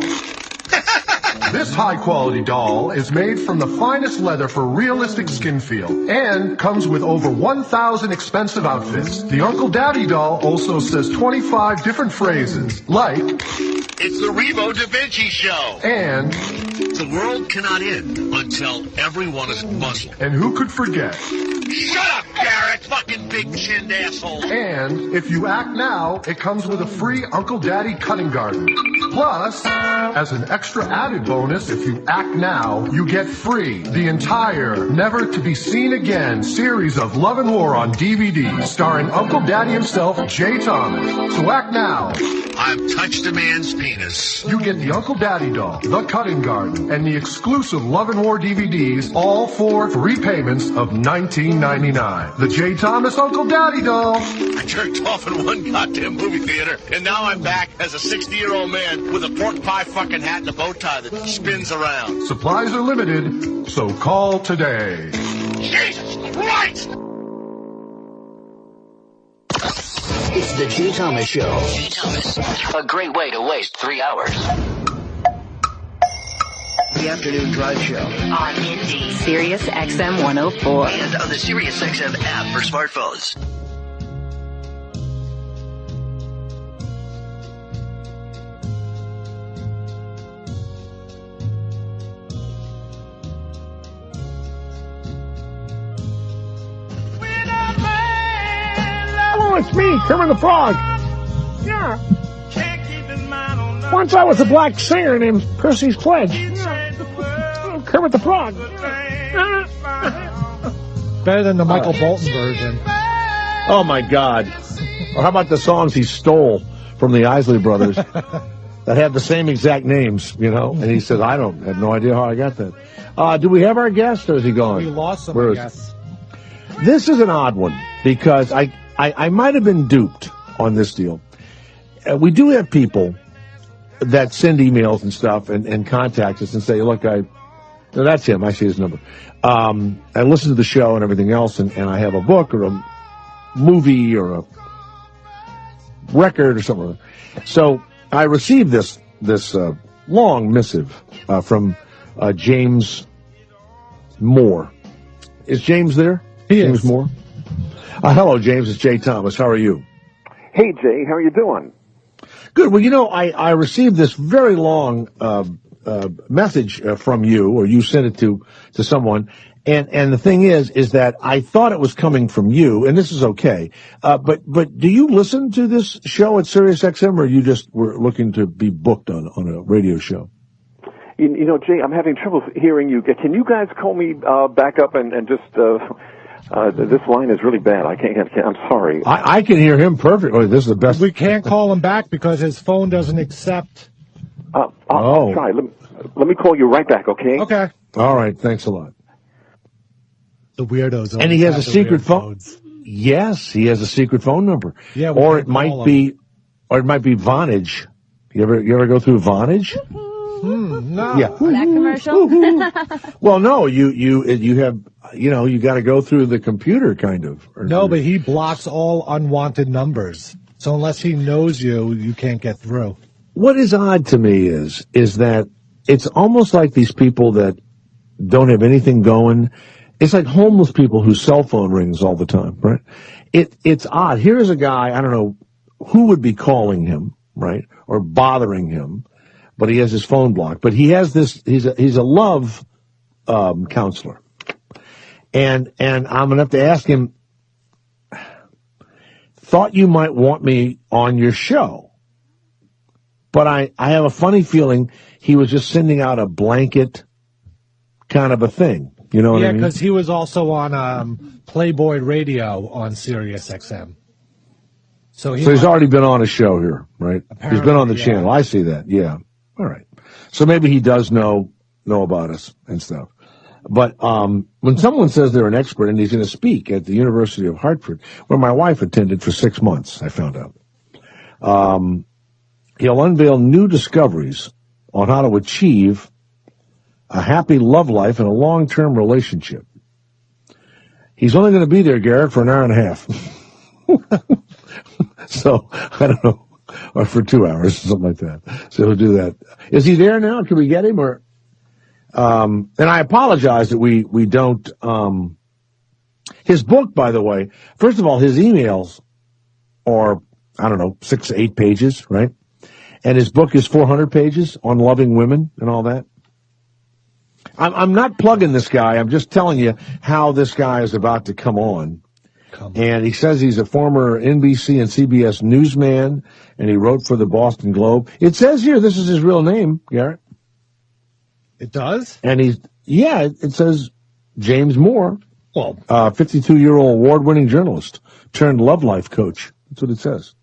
This high-quality doll is made from the finest leather for realistic skin feel and comes with over 1,000 expensive outfits. The Uncle Daddy doll also says 25 different phrases, like, "It's the Revo Da Vinci Show," and "The world cannot end until everyone is Muslim." And who could forget? Shut up, Garrett, fucking big-chinned asshole. And if you act now, it comes with a free Uncle Daddy cutting garden. Plus, as an extra added bonus, if you act now, you get free the entire Never to Be Seen Again series of Love and War on DVD, starring Uncle Daddy himself, J. Thomas. So act now. I've touched a man's penis. You get the Uncle Daddy doll, the cutting garden, and the exclusive Love and War DVDs, all for 3 payments of $19.99. The J. Thomas Uncle Daddy doll. I jerked off in one goddamn movie theater, and now I'm back as a 60-year-old man with a pork pie fucking hat and a bow tie that spins around. Supplies are limited, so call today. Jesus Christ! It's the J. Thomas Show. J. Thomas. A great way to waste 3 hours. The Afternoon Drive Show. On Indy. Sirius XM 104. And on the Sirius XM app for smartphones. Hello, it's me, Kermit the Frog. Yeah. Once I was a black singer named Percy's Pledge. Kermit the Frog. Better than the Michael Bolton version. Oh, my God. Or how about the songs he stole from the Isley Brothers that have the same exact names, you know. And he said, I have no idea how I got that. Do we have our guest, or is he gone? We lost him, I guess. This is an odd one because I might have been duped on this deal. We do have people that send emails and stuff and contact us and say, look, no, that's him. I see his number. I listen to the show and everything else, and I have a book or a movie or a record or something. So I received this long missive from James Moore. Is James there? James Moore. Hello, James. It's Jay Thomas. How are you? Hey, Jay. How are you doing? Good. Well, you know, I received this very long message from you, or you sent it to someone, and the thing is that I thought it was coming from you, and this is okay. But do you listen to this show at Sirius XM, or you just were looking to be booked on a radio show? You know, Jay, I'm having trouble hearing you. Can you guys call me back up and just? This line is really bad. I can't. I'm sorry. I can hear him perfectly. This is the best. We can't call him back because his phone doesn't accept. I'll try. Let me call you right back, okay? Okay. All right. Thanks a lot. The weirdos. And he has a secret phone. Yes, he has a secret phone number. Yeah. Or it might be Vonage. You ever go through Vonage? No. Yeah. That commercial? Well, no. You have. You know, you got to go through the computer, kind of. No, but he blocks all unwanted numbers. So unless he knows you, you can't get through. What is odd to me is that it's almost like these people that don't have anything going. It's like homeless people whose cell phone rings all the time, right? It's odd. Here's a guy, I don't know who would be calling him, right, or bothering him, but he has his phone blocked. But he has this. He's a love counselor. And I'm going to have to ask him, thought you might want me on your show. But I have a funny feeling he was just sending out a blanket kind of a thing. You know what I mean? Yeah, because he was also on Playboy Radio on Sirius XM. So he's already been on a show here, right? He's been on the channel. I see that. Yeah. All right. So maybe he does know about us and stuff. But when someone says they're an expert and he's going to speak at the University of Hartford, where my wife attended for 6 months, I found out, he'll unveil new discoveries on how to achieve a happy love life and a long-term relationship. He's only going to be there, Garrett, for an hour and a half. So, I don't know, or for 2 hours, something like that. So he'll do that. Is he there now? Can we get him? Or and I apologize that we don't, his book, by the way, first of all, his emails are, 6 to 8 pages, right? And his book is 400 pages on loving women and all that. I'm not plugging this guy. I'm just telling you how this guy is about to come on. And he says he's a former NBC and CBS newsman, and he wrote for the Boston Globe. It says here, this is his real name, Garrett. It does? And it says James Moore, 52-year-old award-winning journalist turned love life coach. That's what it says.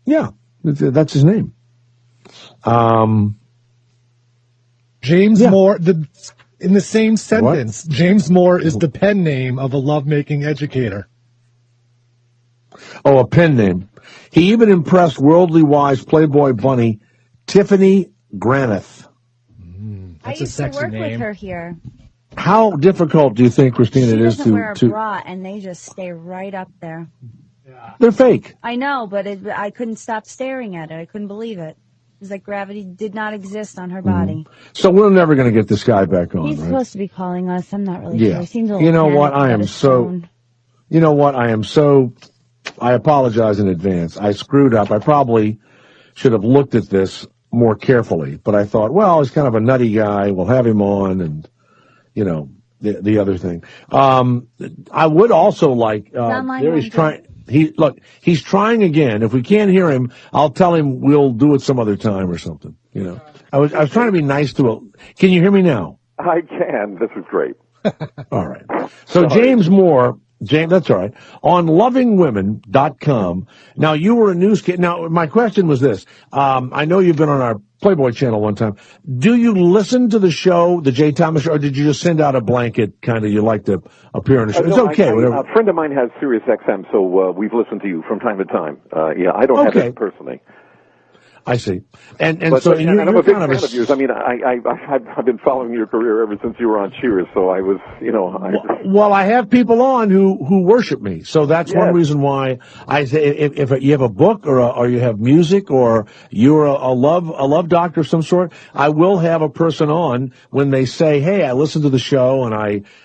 Yeah, that's his name. James Moore, in the same sentence, what? James Moore is the pen name of a lovemaking educator. Oh, a pen name. He even impressed worldly wise Playboy bunny Tiffany Granith. I used to work with her here. How difficult do you think, Christine, it is to... She doesn't wear a bra, and they just stay right up there. They're fake. I know, but I couldn't stop staring at it. I couldn't believe it. It was like gravity did not exist on her body. So we're never going to get this guy back on, He's right? supposed to be calling us. I'm not really sure. He seems a little You know what? I apologize in advance. I screwed up. I probably should have looked at this more carefully, but I thought, well, he's kind of a nutty guy. We'll have him on, and the other thing. I would also like. There he's trying. He's trying again. If we can't hear him, I'll tell him we'll do it some other time or something. I was trying to be nice to him. Can you hear me now? I can. This is great. All right. So James Moore James, that's all right. On lovingwomen.com. Now, you were a news kid. Now, my question was this. I know you've been on our Playboy channel one time. Do you listen to the show, the Jay Thomas Show, or did you just send out a blanket kind of you like to appear on the show? It's okay. A friend of mine has Sirius XM, so we've listened to you from time to time. I don't have it personally. I see. And I'm a big fan of yours. I mean, I've been following your career ever since you were on Shearer, so I was, Well, I have people on who worship me, so that's one reason why I say if you have a book or you have music or you're a love doctor of some sort, I will have a person on when they say, hey, I listened to the show and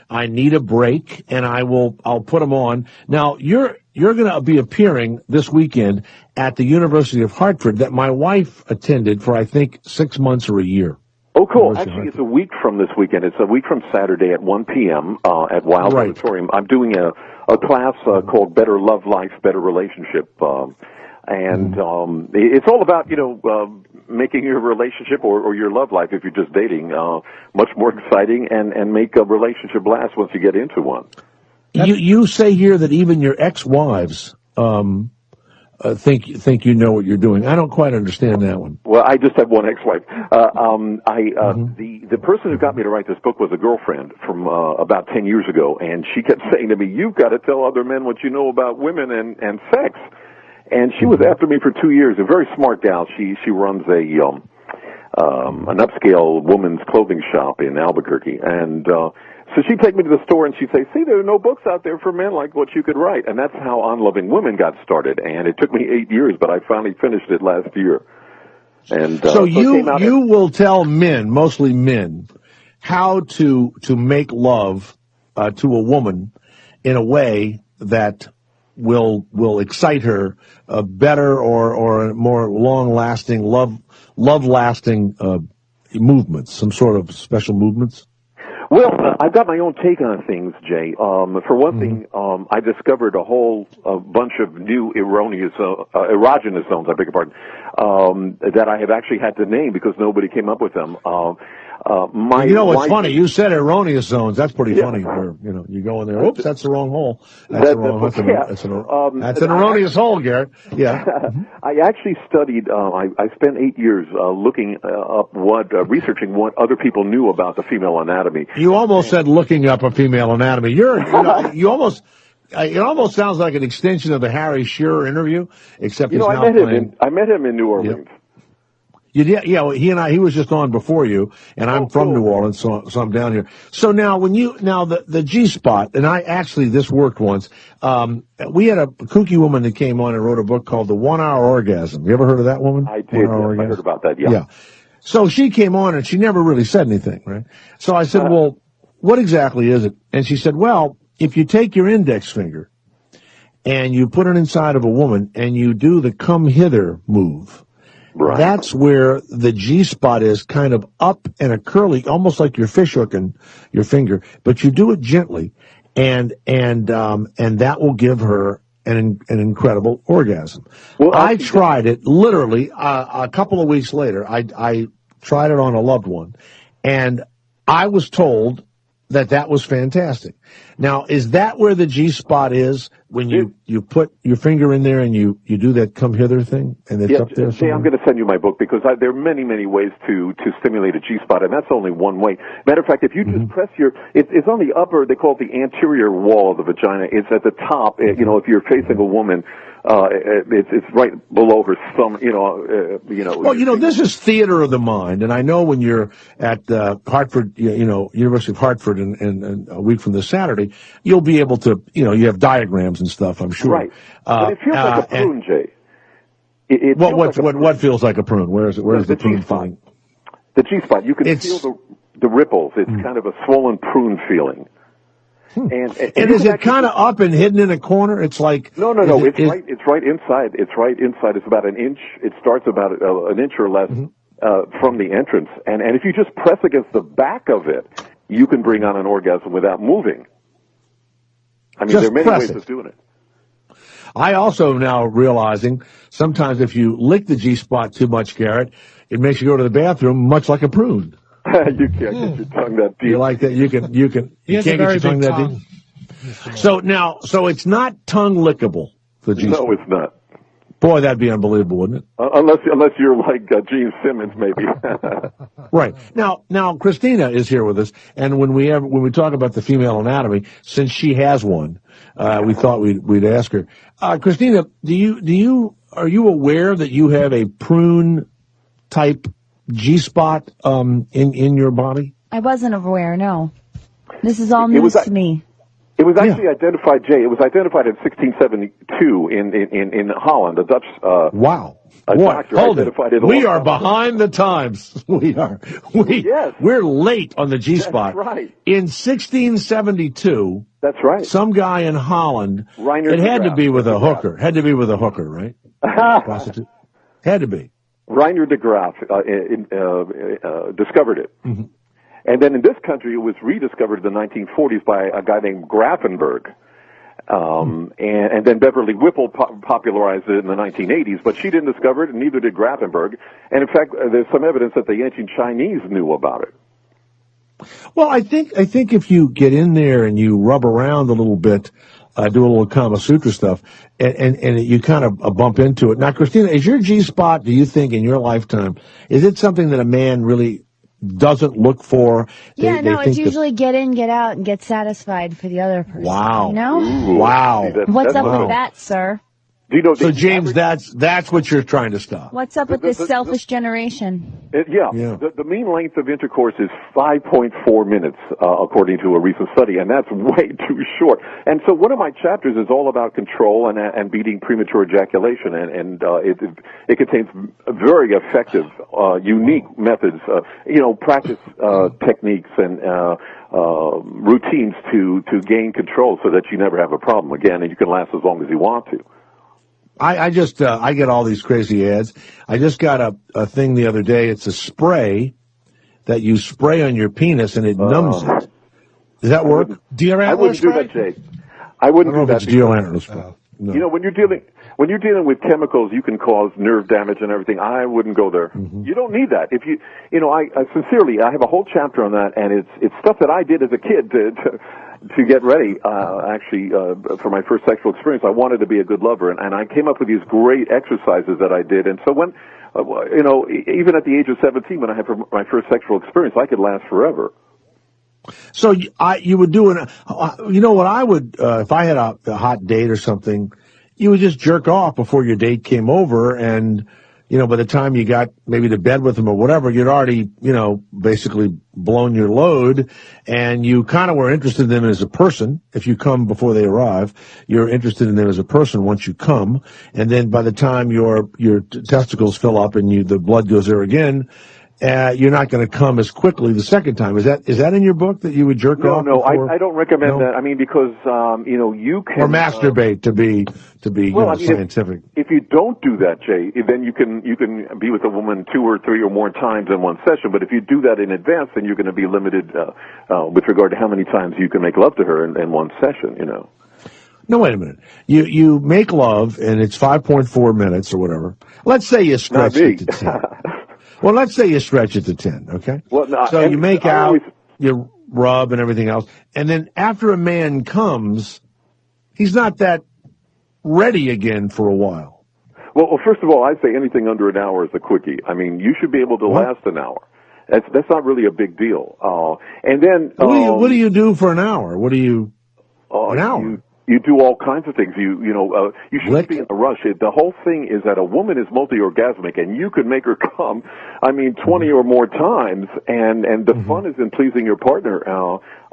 I need a break, and I'll put them on. Now, you're going to be appearing this weekend at the University of Hartford that my wife attended for, I think, 6 months or a year. Oh, cool. Actually, it's a week from this weekend. It's a week from Saturday at 1 p.m. At Wild Auditorium. I'm doing a class called Better Love Life, Better Relationship. It's all about, making your relationship or your love life, if you're just dating, much more exciting and make a relationship last once you get into one. You say here that even your ex-wives think you know what you're doing. I don't quite understand that one. Well, I just had one ex-wife. The person who got me to write this book was a girlfriend from about 10 years ago, and she kept saying to me, "You've got to tell other men what you know about women and sex." And she was after me for 2 years. A very smart gal. She runs an upscale woman's clothing shop in Albuquerque, and so she'd take me to the store and she'd say, "See, there are no books out there for men like what you could write." And that's how On Loving Women got started. And it took me 8 years, but I finally finished it last year. And so you will tell men, mostly men, how to make love to a woman in a way that will excite her better or more long-lasting love-lasting movements, some sort of special movements. Well, I've got my own take on things, Jay. For one thing, I discovered a whole bunch of new erogenous zones, I beg your pardon, that I have actually had to name because nobody came up with them. What's funny? You said erroneous zones. That's pretty funny. Where, you go in there. Oops, that's the wrong hole. That's an erroneous hole, Garrett. Yeah. I actually studied. I spent 8 years looking up researching what other people knew about the female anatomy. You almost said looking up a female anatomy. It almost sounds like an extension of the Harry Shearer interview, except he's now playing. I met him in New Orleans. Yep. He was just on before you, and I'm from New Orleans, so I'm down here. So now the G-spot, and this worked once. We had a kooky woman that came on and wrote a book called The 1 Hour Orgasm. You ever heard of that woman? I did. I heard about that. Yeah. So she came on and she never really said anything, right? So I said, well, what exactly is it? And she said, well, if you take your index finger and you put it inside of a woman and you do the come hither move, right, that's where the G-spot is, kind of up and a curly, almost like you're fish hooking your finger, but you do it gently, and that will give her an incredible orgasm. Well, I tried it literally a couple of weeks later. I tried it on a loved one, and I was told that was fantastic. Now, is that where the G-spot is when you put your finger in there and you do that come hither thing and it's up there? I'm going to send you my book because there are many, many ways to stimulate a G-spot, and that's only one way. Matter of fact, if you just press it's on the upper, they call it the anterior wall of the vagina. It's at the top. If you're facing a woman, it's right below her stomach. Well, this is theater of the mind, and I know when you're at Hartford, University of Hartford, and a week from this Saturday, you'll be able to, you have diagrams and stuff, I'm sure. Right. But it feels like a prune, Jay. What feels like a prune? Where's the prune feeling? The G-spot. You can feel the ripples. It's kind of a swollen prune feeling. And is it kind of up and hidden in a corner? It's like no. It's right inside. It's right inside. It's about an inch. It starts about an inch or less from the entrance. And if you just press against the back of it, you can bring on an orgasm without moving. I mean, there are many ways of doing it. I also now realizing sometimes if you lick the G-spot too much, Garrett, it makes you go to the bathroom much like a prune. You can't get your tongue that deep. You like that? You can't get your tongue that deep. So it's not tongue lickable. The G-spot. No, it's not. Boy, that'd be unbelievable, wouldn't it? Unless you're like Gene Simmons, maybe. Right. Now, Christina is here with us, and when we talk about the female anatomy, since she has one, we thought we'd ask her. Christina, are you aware that you have a prune type G-spot in your body? I wasn't aware. No, this is all news to me. It was actually identified, Jay. It was identified in 1672 in Holland. A Dutch wow. A doctor identified it. We are behind the times. We're late on the G-spot. That's right. In 1672. That's right. Some guy in Holland. It had to be with a hooker. Had to be with a hooker, right? Prostitute. Had to be. Reiner de Graaf discovered it. Mm-hmm. And then in this country, it was rediscovered in the 1940s by a guy named Grafenberg. And then Beverly Whipple popularized it in the 1980s, but she didn't discover it, and neither did Grafenberg. And in fact, there's some evidence that the ancient Chinese knew about it. Well, I think if you get in there and you rub around a little bit, do a little Kama Sutra stuff, and you kind of bump into it. Now, Christina, is your G-spot, do you think, in your lifetime, is it something that a man really doesn't look for? It's usually get in, get out, and get satisfied for the other person. Wow. You know? Ooh, wow. What's up with that, sir? Do you know, so, James, that's what you're trying to stop. What's up with this selfish generation? The mean length of intercourse is 5.4 minutes, according to a recent study, and that's way too short. And so one of my chapters is all about control and beating premature ejaculation, and it contains very effective, unique methods, practice techniques and routines to gain control so that you never have a problem again, and you can last as long as you want to. I get all these crazy ads. I just got a thing the other day. It's a spray that you spray on your penis and it numbs it. Does that work? Deer antler I wouldn't do that, Jay. I wouldn't do that. It's deer antler spray. No. You know, when you're dealing with chemicals, you can cause nerve damage and everything. I wouldn't go there. Mm-hmm. You don't need that. If I sincerely, I have a whole chapter on that, and it's stuff that I did as a kid to get ready, for my first sexual experience. I wanted to be a good lover, and I came up with these great exercises that I did. And so when, even at the age of 17, when I had my first sexual experience, I could last forever. So you would do what I would, if I had a hot date or something, you would just jerk off before your date came over, and by the time you got maybe to bed with them or whatever, you'd already, basically blown your load, and you kind of were interested in them as a person. If you come before they arrive, you're interested in them as a person once you come, and then by the time your testicles fill up and the blood goes there again, you're not going to come as quickly the second time. Is that in your book that you would jerk off? No, I don't recommend that. I mean, because you can or masturbate to be scientific. If you don't do that, Jay, then you can be with a woman 2 or 3 or more times in one session. But if you do that in advance, then you're going to be limited with regard to how many times you can make love to her in one session. No, wait a minute. You make love and it's 5.4 minutes or whatever. Let's say you stretch it to 10. Well, let's say you stretch it to 10, okay? Well, no, so you make out, you rub and everything else, and then after a man comes, he's not that ready again for a while. Well, first of all, I'd say anything under an hour is a quickie. I mean, you should be able to last an hour. That's not really a big deal. And then what do you do for an hour? An hour? You do all kinds of things. You shouldn't be in a rush. The whole thing is that a woman is multi-orgasmic, and you could make her come, 20 or more times, and the fun is in pleasing your partner.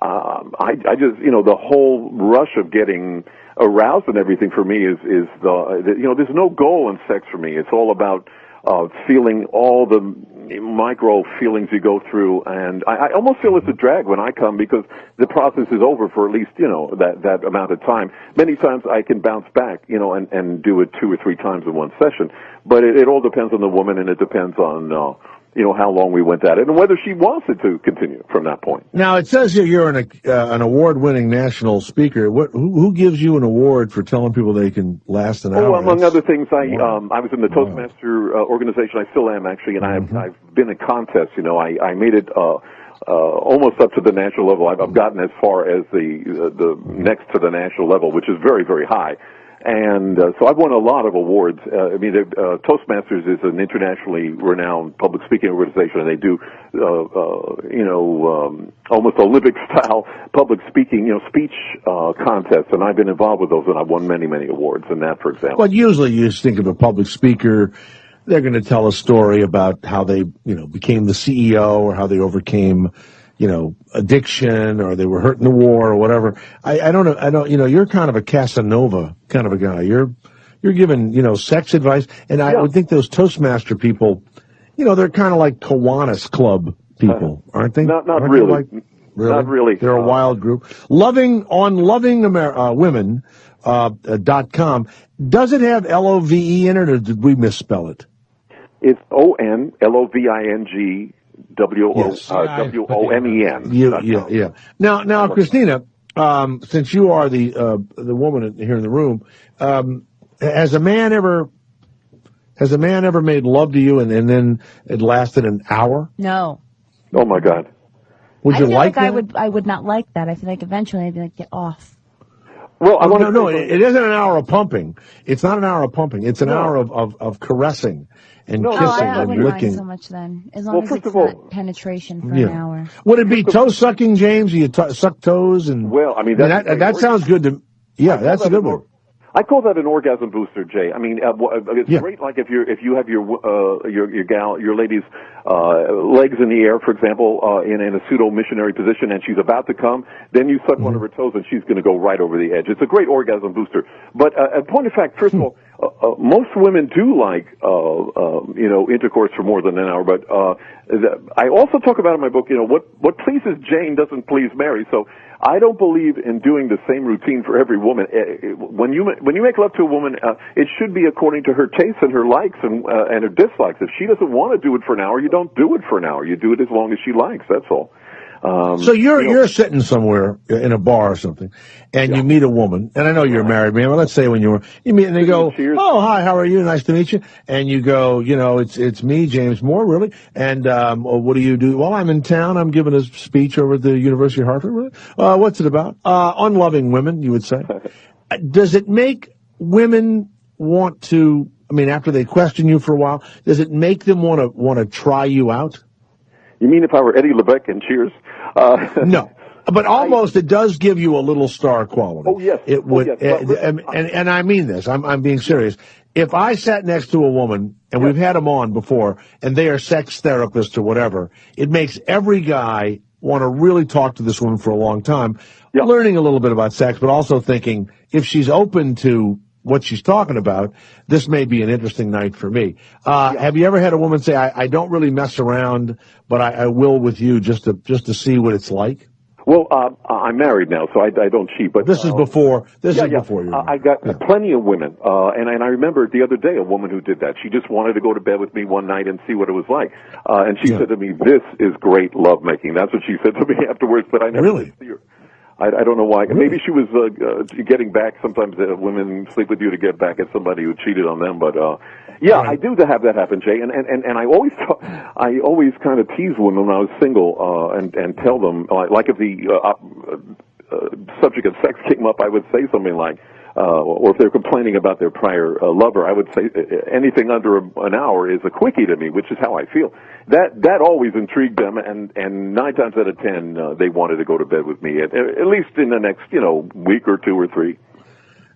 I just, the whole rush of getting aroused and everything for me is there's no goal in sex for me. It's all about feeling all the micro feelings you go through, and I almost feel it's a drag when I come because the process is over for at least that amount of time. Many times I can bounce back and do it 2 or 3 times in one session, but it all depends on the woman, and it depends on how long we went at it and whether she wants it to continue from that point. Now, it says here you're an award-winning national speaker. Who gives you an award for telling people they can last an hour? Oh, among other things, I was in the Toastmaster organization. I still am, actually, and I've been in contests. I made it almost up to the national level. I've gotten as far as the next to the national level, which is very, very high. And so I've won a lot of awards. Toastmasters is an internationally renowned public speaking organization, and they do, almost Olympic-style public speaking, speech contests. And I've been involved with those, and I've won many, many awards in that, for example. But usually you just think of a public speaker, they're going to tell a story about how they, became the CEO or how they overcame addiction, or they were hurt in the war or whatever. I don't know, you're kind of a Casanova kind of a guy. You're giving, sex advice. And I would think those Toastmaster people, they're kind of like Kiwanis Club people, aren't they? Not really. Really? Not really. They're a wild group. Lovingwomen.com. Does it have L-O-V-E in it, or did we misspell it? It's O-N-L-O-V-I-N-G W-O-M-E-N. Yeah. Now, Christina, since you are the woman here in the room, has a man ever made love to you and then it lasted an hour? No. Oh my God. Would you like that? that? I would not like that. I feel like eventually I'd be like, get off. Well, it isn't an hour of pumping. It's not an hour of pumping. It's an hour of caressing and kissing I and wouldn't licking. mind so much then, as long as it's not penetration for an hour. Would it be toe sucking, James? You suck toes and that sounds good to. Yeah, that's a good one. I call that an orgasm booster, Jay. I mean, it's great. Like if you have your lady's legs in the air, for example, in a pseudo missionary position, and she's about to come, then you suck one of her toes, and she's going to go right over the edge. It's a great orgasm booster. But a point of fact, first of all, most women do like intercourse for more than an hour. But I also talk about in my book, what pleases Jane doesn't please Mary. So I don't believe in doing the same routine for every woman. When you make love to a woman, it should be according to her tastes and her likes and her dislikes. If she doesn't want to do it for an hour, you don't do it for an hour. You do it as long as she likes. That's all. So you're sitting somewhere in a bar or something, and you meet a woman, and I know you're a married man, but let's say when you meet, and they go, "Oh, hi, how are you? Nice to meet you." And you go, it's me, James Moore, really. And what do you do? Well, I'm in town. I'm giving a speech over at the University of Hartford. Really? What's it about? Unloving women, you would say. Does it make women want to? I mean, after they question you for a while, does it make them want to try you out? You mean if I were Eddie LeBec in Cheers? No, but almost it does give you a little star quality. Oh yes, it would, and I mean this. I'm being serious. If I sat next to a woman, and we've had them on before, and they are sex therapists or whatever, it makes every guy want to really talk to this woman for a long time, learning a little bit about sex, but also thinking if she's open to what she's talking about, this may be an interesting night for me. Have you ever had a woman say, I don't really mess around, but I will with you just to see what it's like? Well, I'm married now, so I don't cheat. But this is before. This is before you. I got plenty of women, and I remember the other day a woman who did that. She just wanted to go to bed with me one night and see what it was like, and she said to me, "This is great lovemaking." That's what she said to me afterwards. But I never did see her. I don't know why. Really? Maybe she was getting back. Sometimes women sleep with you to get back at somebody who cheated on them. But I do have that happen, Jay. And I always kind of tease women when I was single and tell them like if the subject of sex came up, I would say something like, or if they're complaining about their prior lover, I would say anything under an hour is a quickie to me, which is how I feel. That always intrigued them, and 9 times out of 10 they wanted to go to bed with me at least in the next week or 2 or 3.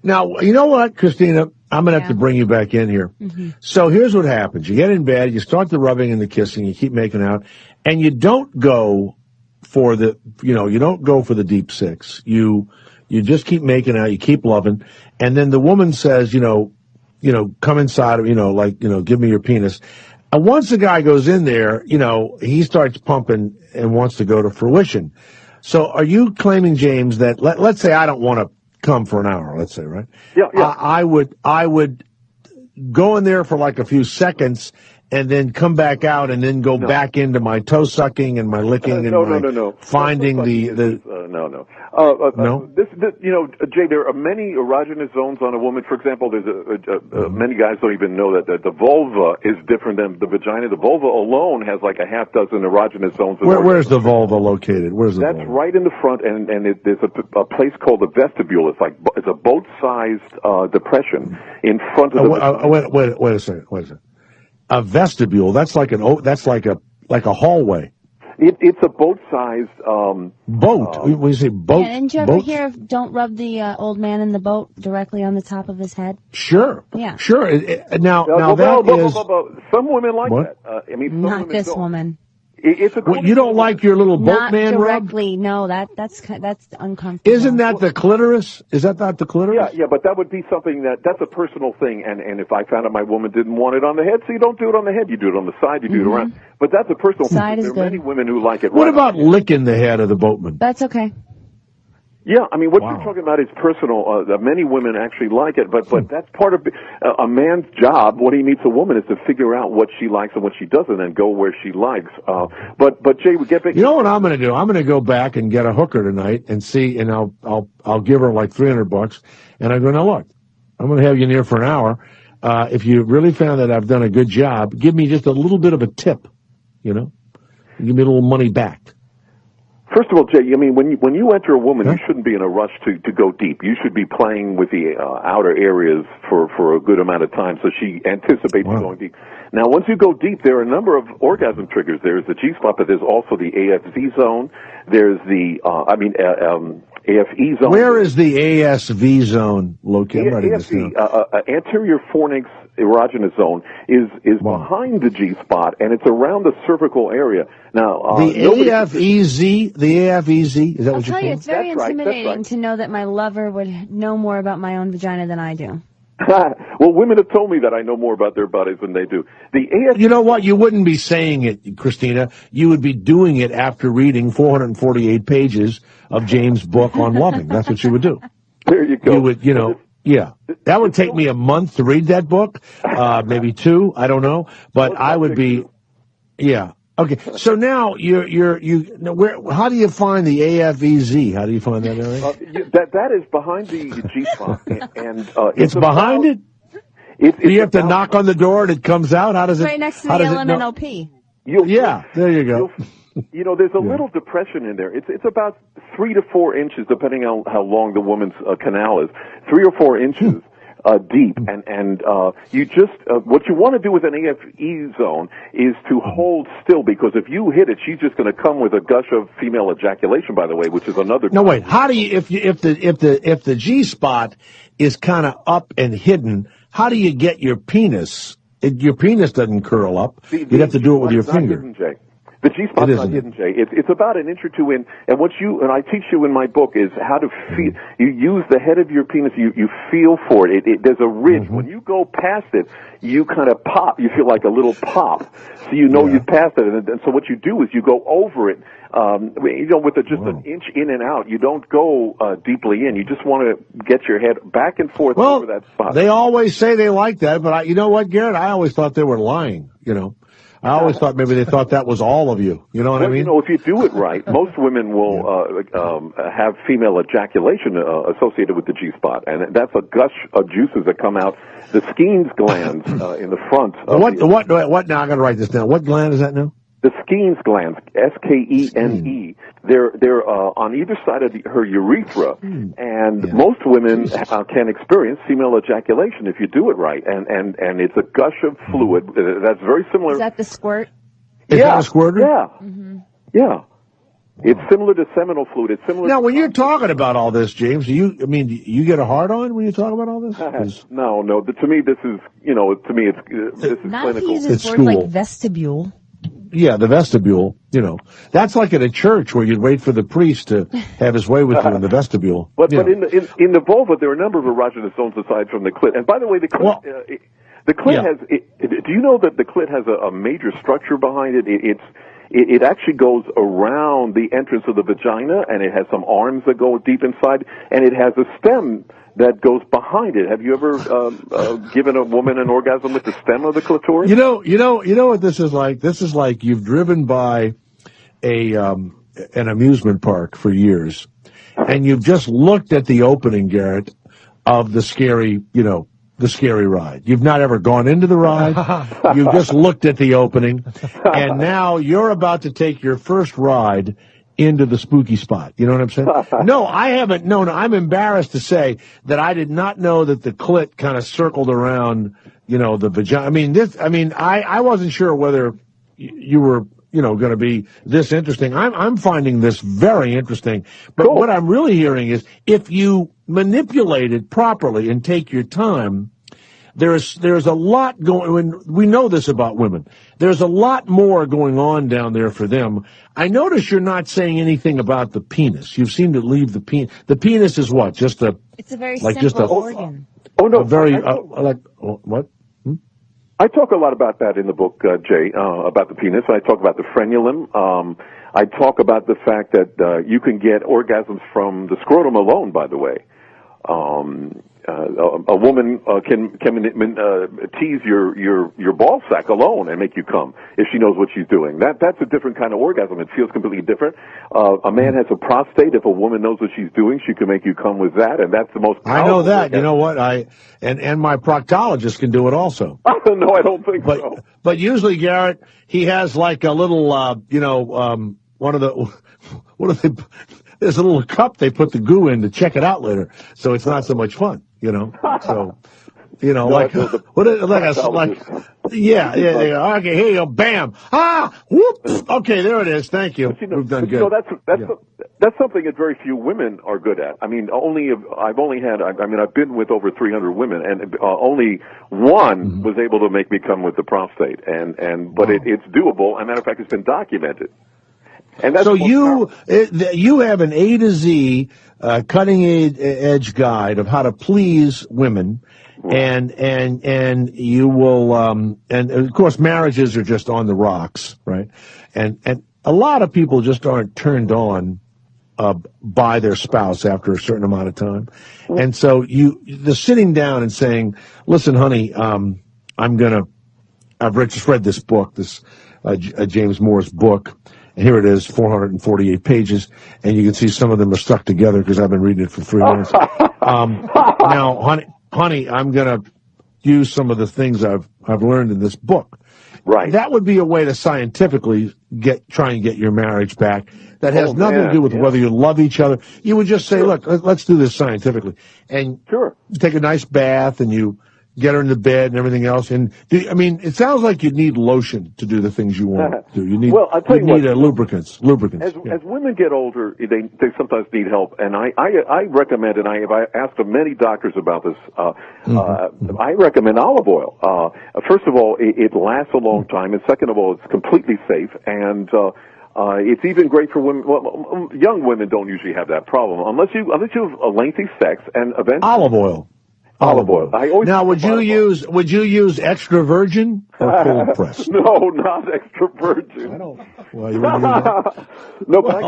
Now you know what, Christina, I'm gonna have to bring you back in here. Mm-hmm. So here's what happens: you get in bed, you start the rubbing and the kissing, you keep making out, and you don't go for the deep six. You just keep making out, you keep loving, and then the woman says, come inside of, give me your penis. And once the guy goes in there, he starts pumping and wants to go to fruition. So are you claiming, James, that let's say I don't want to come for an hour, let's say, right? Yeah. I would go in there for like a few seconds and then come back out and then go back into my toe sucking and my licking and my finding no. This, Jay, there are many erogenous zones on a woman. For example, there's many guys don't even know that the vulva is different than the vagina. The vulva alone has like a half dozen erogenous zones. Where's the vulva located? That's right in the front, and there's a place called the vestibule. It's a boat-sized depression in front of the. Wait a second. A vestibule. That's like a hallway. It's a boat-sized boat. When you say boat, didn't you ever hear of "Don't rub the old man in the boat directly on the top of his head"? Sure. Yeah. Sure. Now some women like what? that. Some Not women this don't. woman. It's a you don't like your little boatman rub? Not directly. No, that's uncomfortable. Isn't that the clitoris? Is that not the clitoris? Yeah, but that would be something that's a personal thing. And if I found out my woman didn't want it on the head, so you don't do it on the head. You do it on the side. You do it around. But that's a personal Side thing. is There are good. many women who like it. What about licking the head of the boatman? That's okay. Yeah, I mean, what you're talking about is personal. Many women actually like it, but that's part of a man's job. What he meets a woman is to figure out what she likes and what she doesn't, and go where she likes. But Jay, we get back. You know what I'm going to do? I'm going to go back and get a hooker tonight and see, and I'll give her like $300, and I'm going to look. I'm going to have you in here for an hour. If you really found that I've done a good job, give me just a little bit of a tip. Give me a little money back. First of all, Jay, I mean, when you enter a woman, you shouldn't be in a rush to go deep. You should be playing with the outer areas for a good amount of time, so she anticipates you going deep. Now, once you go deep, there are a number of orgasm triggers. There's the G-spot, but there's also the AFZ zone. There's the AFE zone. Where is the ASV zone located? I'm writing this down. Anterior fornix erogenous zone is behind the G-spot, and it's around the cervical area. Now, the AFEZ, is that what you're I'll tell you, saying? it's very intimidating to know that my lover would know more about my own vagina than I do. Well, women have told me that I know more about their bodies than they do. You know what? You wouldn't be saying it, Christina. You would be doing it after reading 448 pages of James' book on loving. That's what you would do. There you go. You would, yeah. That would take me a month to read that book, maybe 2. I don't know, but I would be, yeah. Okay, so now how do you find the AFEZ? How do you find that area? That is behind the G-spot, and it's behind it. Do you have to knock on the door and it comes out? How does it? Right next to the LMNOP. Yeah, there you go. There's a little depression in there. It's about 3 to 4 inches, depending on how long the woman's canal is. 3 or 4 inches. Deep, and you just what you want to do with an AFE zone is to hold still, because if you hit it, she's just going to come with a gush of female ejaculation. By the way, which is another. No, wait. How do you if the G spot is kind of up and hidden? How do you get your penis? Your penis doesn't curl up. You'd have to do it with your finger. Hidden, Jay. The G-spot's not hidden, Jay. It's about an inch or 2 in, and and I teach you in my book is how to feel. You use the head of your penis. You feel for it. There's a ridge. When you go past it, you kind of pop. You feel like a little pop. So you know you've passed it, and so what you do is you go over it. With just an inch in and out. You don't go deeply in. You just want to get your head back and forth over that spot. They always say they like that, but you know what, Garrett? I always thought they were lying. I always thought maybe they thought that was all of you. You know what I mean? If you do it right, most women will have female ejaculation associated with the G-spot, and that's a gush of juices that come out. The Skene's glands in the front. What? Now I'm going to write this down. What gland is that now? The Skene's glands, Skene. They're on either side of her urethra, and most women can experience female ejaculation if you do it right, and it's a gush of fluid that's very similar. Is that the squirt? Is that a squirter? Yeah, yeah. It's similar to seminal fluid. It's similar. Now, when you're talking about all this, James, do you get a hard on when you talk about all this? No. To me, this is this is not clinical. If he uses words like vestibule. Yeah, the vestibule, that's like at a church where you'd wait for the priest to have his way with you in the vestibule. But in the vulva, there are a number of erogenous zones aside from the clit. And by the way, the clit has. Do you know that the clit has a major structure behind it? It actually goes around the entrance of the vagina, and it has some arms that go deep inside, and it has a stem that goes behind it. Have you ever given a woman an orgasm with the stem of the clitoris? You know what this is like? This is like you've driven by an amusement park for years, and you've just looked at the opening, Garrett, of the scary ride. You've not ever gone into the ride. You've just looked at the opening, and now you're about to take your first ride into the spooky spot. You know what I'm saying? No, I haven't. No, I'm embarrassed to say that I did not know that the clit kind of circled around, the vagina. I wasn't sure whether you were, going to be this interesting. I'm finding this very interesting. But cool. What I'm really hearing is if you manipulate it properly and take your time, there's a lot going. We know this about women. There's a lot more going on down there for them. I notice you're not saying anything about the penis. You seem to leave the penis. The penis is what? Just a. It's a very simple organ. Oh no! What? I talk a lot about that in the book, Jay, about the penis. I talk about the frenulum. I talk about the fact that you can get orgasms from the scrotum alone, by the way. A woman can tease your ball sack alone and make you come if she knows what she's doing. That's a different kind of orgasm. It feels completely different. A man has a prostate. If a woman knows what she's doing, she can make you come with that, and that's the most powerful. I know that. orgasm. You know what? And my proctologist can do it also. No, I don't think so. But usually, Garrett, he has like a little, one of the, what are they? There's a little cup they put the goo in to check it out later, so it's not so much fun, So, yeah. Okay, here you go, bam, whoop. Okay, there it is. Thank you. We've done good. That's something that very few women are good at. I've been with over 300 women, and only one was able to make me come with the prostate, but it's doable. As a matter of fact, it's been documented. And that's so you have an A to Z cutting edge guide of how to please women, and you will and of course marriages are just on the rocks, right? And a lot of people just aren't turned on by their spouse after a certain amount of time, and so the sitting down and saying, "Listen, honey, I've just read this book, this James Moore's book." And here it is, 448 pages, and you can see some of them are stuck together because I've been reading it for 3 minutes. Now, honey, I'm going to use some of the things I've learned in this book. Right. That would be a way to scientifically try and get your marriage back. That has nothing to do with whether you love each other. You would just say, look, let's do this scientifically. And take a nice bath, and you get her in the bed and everything else. And it sounds like you need lotion to do the things you want to do. You need, lubricants. As women get older, they sometimes need help. And I recommend, and I asked many doctors about this, I recommend olive oil. First of all, it lasts a long time. And second of all, it's completely safe. And, it's even great for women. Well, young women don't usually have that problem unless you have a lengthy sex and eventually. Olive oil. Now, would you use extra virgin or cold press? No, not extra virgin. Well, you wouldn't use that? No, but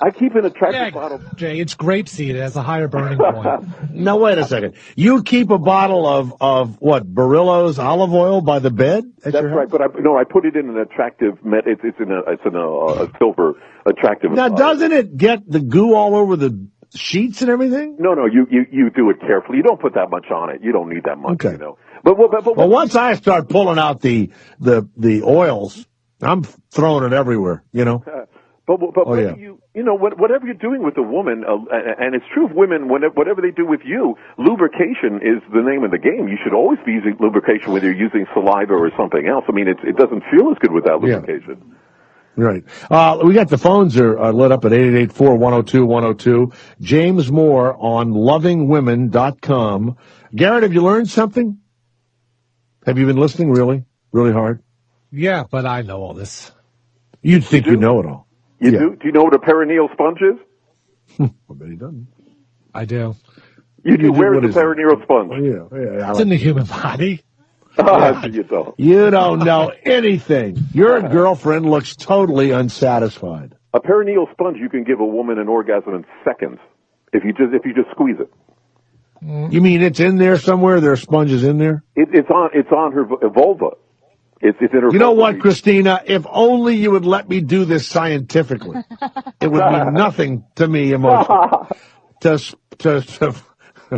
I keep an attractive bottle. Jay, it's grapeseed. It has a higher burning point. Now, wait a second. You keep a bottle of what? Barillo's olive oil by the bed? That's right. But I put it in an attractive. It's in a silver attractive. Now, doesn't it get the goo all over the sheets and everything? No, you do it carefully. You don't put that much on it. You don't need that much, But once I start pulling out the oils, I'm throwing it everywhere, But whatever you're doing with a woman, and it's true of women, whatever they do with you, lubrication is the name of the game. You should always be using lubrication whether you're using saliva or something else. It doesn't feel as good without lubrication. Yeah. Right. We got the phones are lit up at 888-4-102-102. James Moore on lovingwomen.com. Garrett, have you learned something? Have you been listening really hard? Yeah, but I know all this. You'd think you know it all. You do? Do you know what a perineal sponge is? I bet he doesn't. I do. You do? Where is the perineal sponge? It's in the human body. You don't know anything. Your girlfriend looks totally unsatisfied. A perineal sponge, you can give a woman an orgasm in seconds if you just squeeze it. You mean it's in there somewhere? There are sponges in there? It's on her vulva. It's in her. You know what, Christina? If only you would let me do this scientifically, it would mean nothing to me emotionally.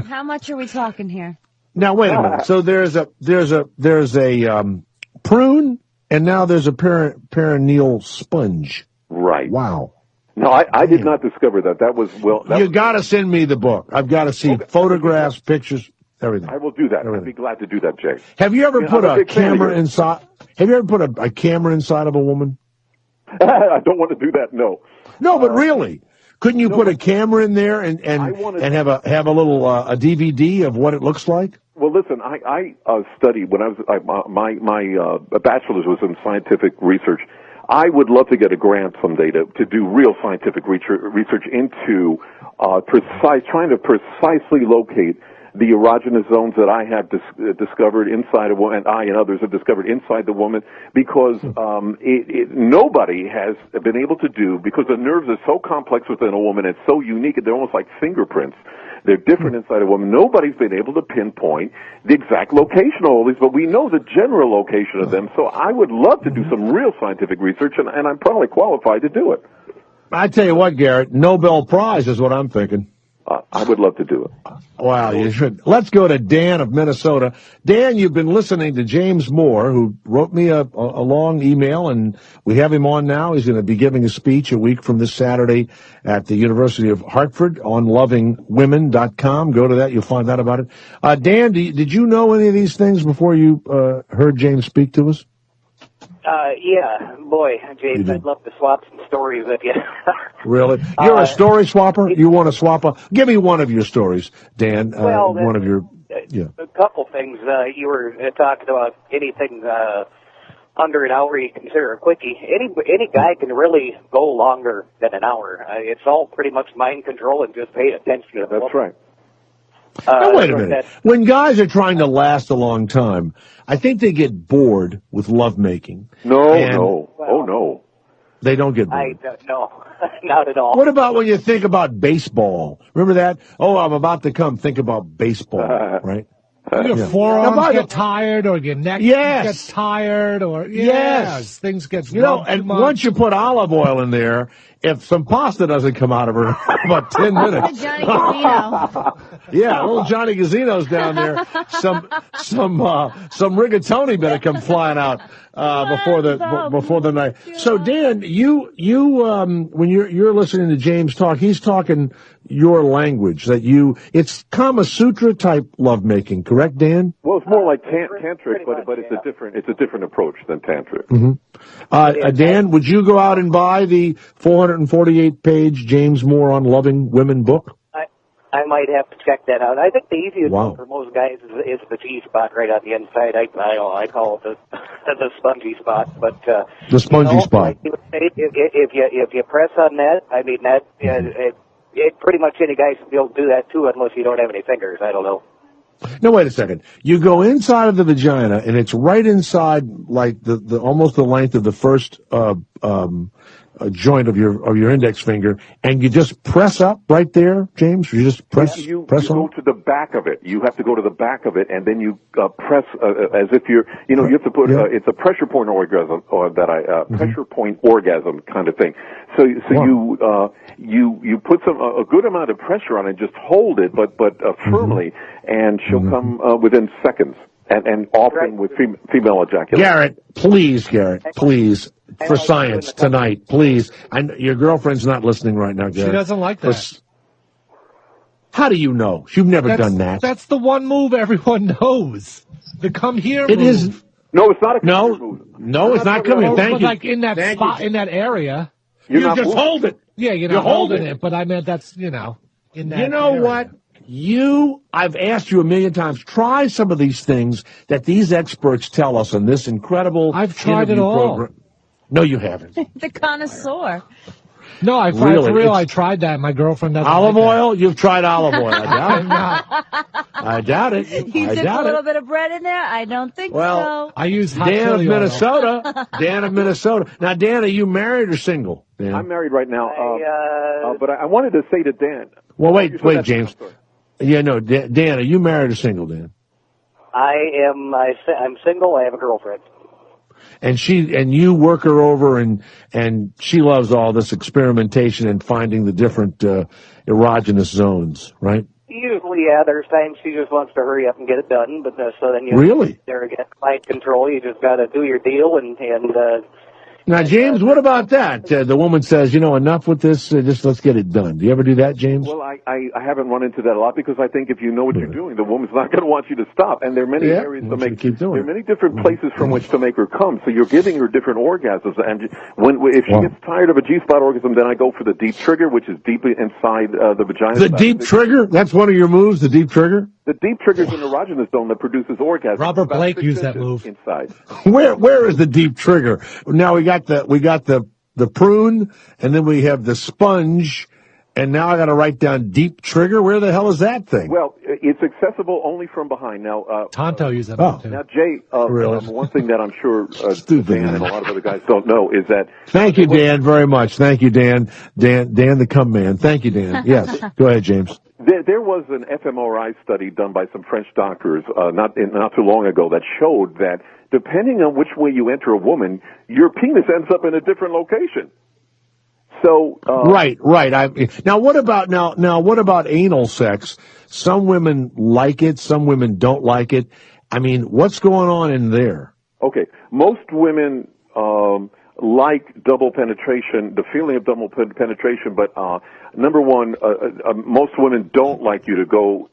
How much are we talking here? Now wait a minute. So there's a prune, and now there's a perineal sponge. Right. Wow. No, I did not discover that. That was you got to send me the book. I've got to see photographs, pictures, everything. I will do that. I'd be glad to do that, Jay. Have you ever put a camera inside? Have you ever put a camera inside of a woman? I don't want to do that. No. No, but really, couldn't you put a camera in there and have a little a DVD of what it looks like? Well, listen, I studied when I was my bachelor's was in scientific research. I would love to get a grant someday to do real scientific research into trying to precisely locate the erogenous zones that I have discovered inside a woman, and I and others have discovered inside the woman, because nobody has been able to do, because the nerves are so complex within a woman, it's so unique, they're almost like fingerprints. They're different inside a woman. Nobody's been able to pinpoint the exact location of all these, but we know the general location of them. So I would love to do some real scientific research, and I'm probably qualified to do it. I tell you what, Garrett, Nobel Prize is what I'm thinking. I would love to do it. Wow, you should. Let's go to Dan of Minnesota. Dan, you've been listening to James Moore, who wrote me a long email, and we have him on now. He's going to be giving a speech a week from this Saturday at the University of Hartford on lovingwomen.com. Go to that. You'll find out about it. Dan, did you know any of these things before you heard James speak to us? Yeah, boy, James, I'd love to swap some stories with you. Really? You're a story swapper? You want to swap give me one of your stories, Dan. One of your, a couple things. You were talking about anything under an hour you consider a quickie. Any guy can really go longer than an hour. It's all pretty much mind control and just pay attention to the That's right. Now, wait a minute. When guys are trying to last a long time, I think they get bored with lovemaking. No. Oh, no. They don't get bored. No, not at all. What about when you think about baseball? Remember that? Oh, I'm about to come. Think about baseball, right? Your forearms get tired, or your neck gets tired, or things get and once you put olive oil in there, if some pasta doesn't come out of her about 10 minutes. Johnny Gazzino. Yeah, little Johnny Gazzino's down there. Some rigatoni better come flying out before the night. So Dan, you when you're listening to James talk, he's talking your language it's Kama Sutra type lovemaking, correct, Dan? Well, it's more like tantric, but it's a different approach than tantric. Mm-hmm. Dan, would you go out and buy the 448-page James Moore on Loving Women book? I might have to check that out. I think the easiest one for most guys is the G spot right on the inside. I call it the spongy spot, but the spongy spot. If you press on that, I mean that it pretty much any guy should be able to do that too, unless you don't have any fingers. I don't know. No, wait a second. You go inside of the vagina, and it's right inside, like the almost the length of the first joint of your index finger, and you just press up right there, James. You just press. You on. Go to the back of it. You have to go to the back of it, and then you press as if you have to put. It's a pressure point orgasm, pressure point orgasm kind of thing. So you put a good amount of pressure on it, just hold it, but firmly, and she'll come within seconds, and often with female ejaculation. Garrett, please. For science tonight, please. Your girlfriend's not listening right now, Garrett. She doesn't like that. How do you know? You've never done that. That's the one move everyone knows. The come here move. It is. No, it's not a come here move. No, it's not coming. Thank you. Like in that spot, in that area. You just hold it. Yeah, you're not holding it, but I meant that's, in that area. What? I've asked you a million times, try some of these things that these experts tell us in this incredible I've tried it all. Program. No, you haven't. The connoisseur. No, I tried that. My girlfriend doesn't olive like oil? You've tried olive oil. I doubt it. You dipped a little bit of bread in there? I don't think so. I use hot Dan of chili Minnesota. Dan of Minnesota. Now, Dan, are you married or single? Dan? I'm married right now. But I wanted to say to Dan. Well, wait, James. Yeah, no, Dan, are you married or single, Dan? I'm single. I have a girlfriend. And you work her over, and she loves all this experimentation and finding the different erogenous zones, right? Usually, yeah. There's times she just wants to hurry up and get it done, but so then you Really? there again, mind control. You just got to do your deal and Now, James, what about that? The woman says, enough with this, just let's get it done. Do you ever do that, James? Well, I haven't run into that a lot because I think if you know what you're doing, the woman's not going to want you to stop. And there are many areas to make. There are many different places from which to make her come. So you're giving her different orgasms. And if she gets tired of a G-spot orgasm, then I go for the deep trigger, which is deeply inside the vagina. The deep trigger? That's one of your moves, the deep trigger? The deep trigger is an erogenous zone that produces orgasms. Robert Blake used that move. Inside. Where is the deep trigger? Now we got the prune, and then we have the sponge, and now I got to write down deep trigger. Where the hell is that thing? Well, it's accessible only from behind. Now, Tonto used that move too. Now, Jay, one thing that I'm sure Dan and a lot of other guys don't know is that. Thank you, Dan, very much. Thank you, Dan. Dan, the cum man. Thank you, Dan. Yes, go ahead, James. There was an fMRI study done by some French doctors not too long ago that showed that depending on which way you enter a woman, your penis ends up in a different location. So right. Now what about anal sex? Some women like it, some women don't like it. I mean, what's going on in there? Okay, most women like double penetration, the feeling of double penetration, but number one, most women don't like you to go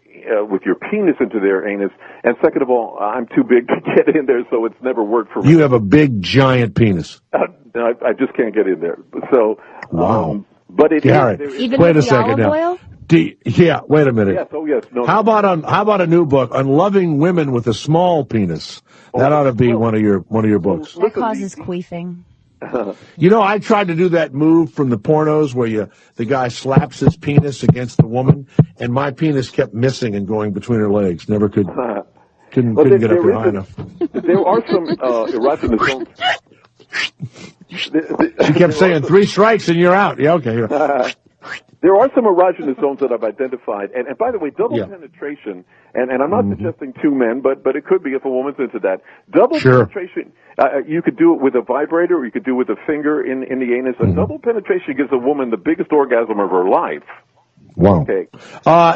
with your penis into their anus, and second of all, I'm too big to get in there, so it's never worked for me. You have a big, giant penis. I just can't get in there. So, wow. But it Garrett, wait a second now. Wait a minute. Yes, yes. No, how about a new book on loving women with a small penis? That ought to be one of your books. That causes queefing. I tried to do that move from the pornos where the guy slaps his penis against the woman, and my penis kept missing and going between her legs. Never couldn't get up there high enough. There are some erogenous zones. She kept saying 3 strikes and you're out. Yeah, okay. There are some erogenous zones that I've identified, and by the way, double penetration, and I'm not suggesting 2 men, but it could be if a woman's into that. Double penetration, you could do it with a vibrator, or you could do it with a finger in the anus. A double penetration gives a woman the biggest orgasm of her life. Wow. Okay.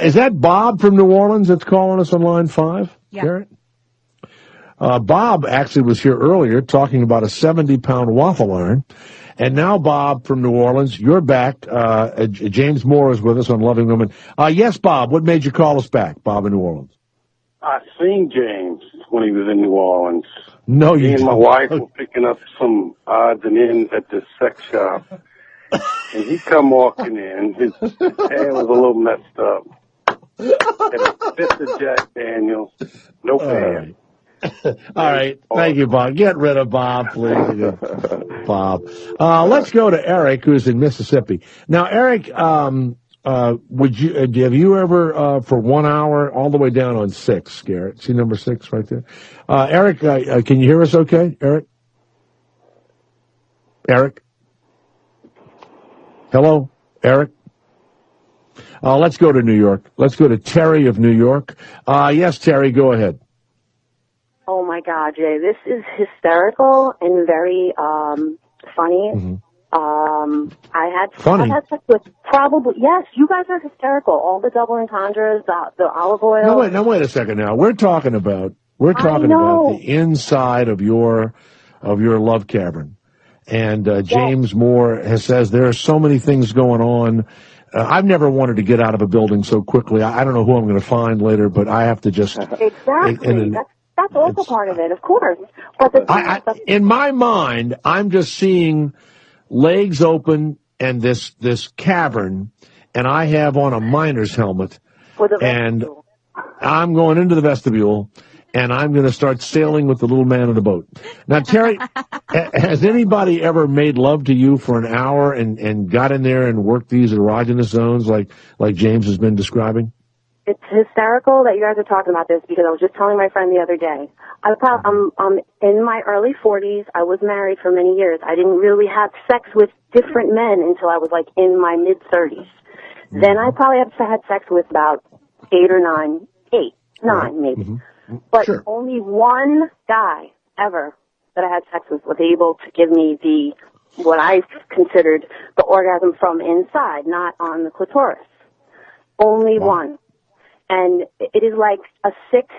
Is that Bob from New Orleans that's calling us on line 5? Yeah. Garrett? Bob actually was here earlier talking about a 70-pound waffle iron. And now, Bob from New Orleans, you're back. James Moore is with us on Loving Women. Yes, Bob, what made you call us back, Bob in New Orleans? I seen James when he was in New Orleans. No, you Me and didn't. my wife were picking up some odds and ends at this sex shop. And he come walking in. His hair was a little messed up. Had a fist of Jack Daniels. No pants. All right. Thank you, Bob. Get rid of Bob, please. Bob. Let's go to Eric, who's in Mississippi. Now, Eric, have you ever, for 1 hour, all the way down on 6, Garrett? See number 6 right there? Eric, can you hear us okay, Eric? Eric? Hello, Eric? Let's go to New York. Let's go to Terry of New York. Yes, Terry, go ahead. Oh my God, Jay, this is hysterical and very funny. I've had sex with yes, you guys are hysterical. All the double entendres, the olive oil. No, wait a second now. We're talking about the inside of your love cavern. And James Moore says there are so many things going on. I've never wanted to get out of a building so quickly. I don't know who I'm going to find later, but I have to just exactly. That's also part of it, of course. But in my mind, I'm just seeing legs open and this cavern, and I have on a miner's helmet, and I'm going into the vestibule, and I'm going to start sailing with the little man in the boat. Now, Terry, has anybody ever made love to you for an hour and got in there and worked these erogenous zones like James has been describing? It's hysterical that you guys are talking about this because I was just telling my friend the other day. I'm in my early 40s. I was married for many years. I didn't really have sex with different men until I was like in my mid-30s. Then I probably have had sex with about 8 or 9, 8, 9 maybe. Mm-hmm. But sure. only one guy ever that I had sex with was able to give me what I considered the orgasm from inside, not on the clitoris. Only one. And it is like a sick,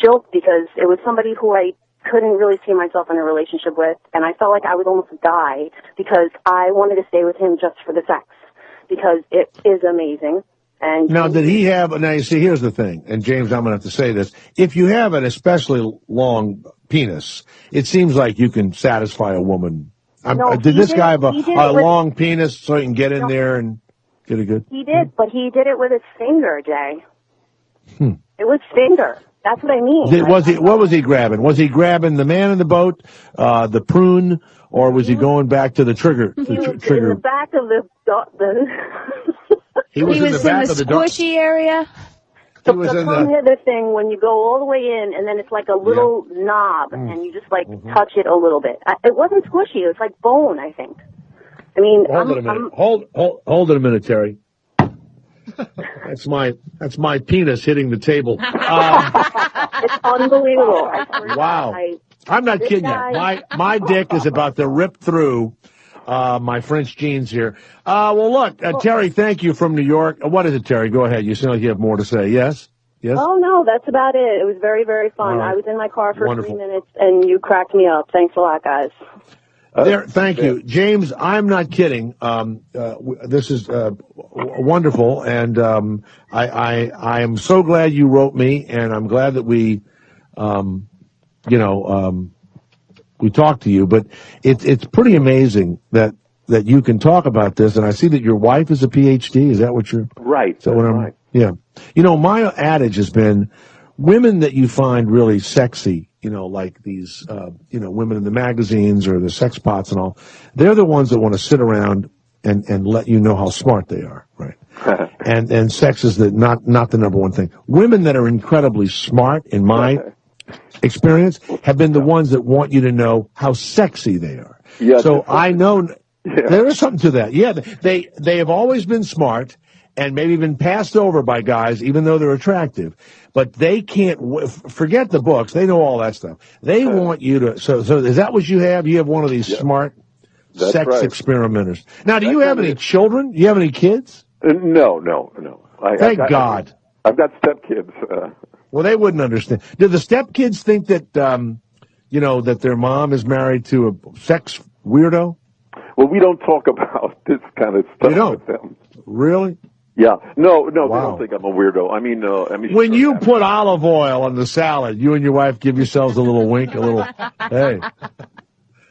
joke, because it was somebody who I couldn't really see myself in a relationship with, and I felt like I would almost die because I wanted to stay with him just for the sex, because it is amazing. And now, did he have? Now, you see, here's the thing, and James, I'm going to have to say this: if you have an especially long penis, it seems like you can satisfy a woman. Did this guy have a long penis so he can get in there and get it good? He did, but he did it with his finger, Jay. It was finger. That's what I mean. What was he grabbing? Was he grabbing the man in the boat, the prune, or was he going back to the trigger? He was in the back of the He was in the back of the squishy area. The other thing, when you go all the way in, and then it's like a little knob, and you just touch it a little bit. It wasn't squishy; it was like bone, I think. I mean, hold it a minute. Hold it a minute, Terry. That's my penis hitting the table. It's unbelievable. Wow. I'm not kidding you. My dick is about to rip through my French jeans here. Well, look, Terry, thank you from New York. What is it, Terry? Go ahead. You sound like you have more to say. Yes? Yes? Oh, no, that's about it. It was very, very fun. Right. I was in my car for Wonderful. 3 minutes, and you cracked me up. Thanks a lot, guys. Thank you, James. I'm not kidding. This is wonderful, and I am so glad you wrote me, and I'm glad that we talked to you. But it's pretty amazing that you can talk about this, and I see that your wife is a PhD. Is that what you're right? So what right. Yeah. My adage has been, women that you find really sexy, like these, women in the magazines or the sex pots and all, they're the ones that want to sit around and let you know how smart they are, right? and sex is not the number one thing. Women that are incredibly smart, in my experience, have been the ones that want you to know how sexy they are. Yeah, so I know there is something to that. Yeah, they have always been smart and maybe been passed over by guys, even though they're attractive. But they can't forget the books. They know all that stuff. They want you to. So is that what you have? You have one of these smart sex experimenters. Now, do you have any children? Do you have any kids? No. Thank God. I've got stepkids. Well, they wouldn't understand. Do the stepkids think that that their mom is married to a sex weirdo? Well, we don't talk about this kind of stuff with them. Really? Yeah. No, wow. They don't think I'm a weirdo. I mean, when you put olive oil on the salad, you and your wife give yourselves a little wink, a little, hey.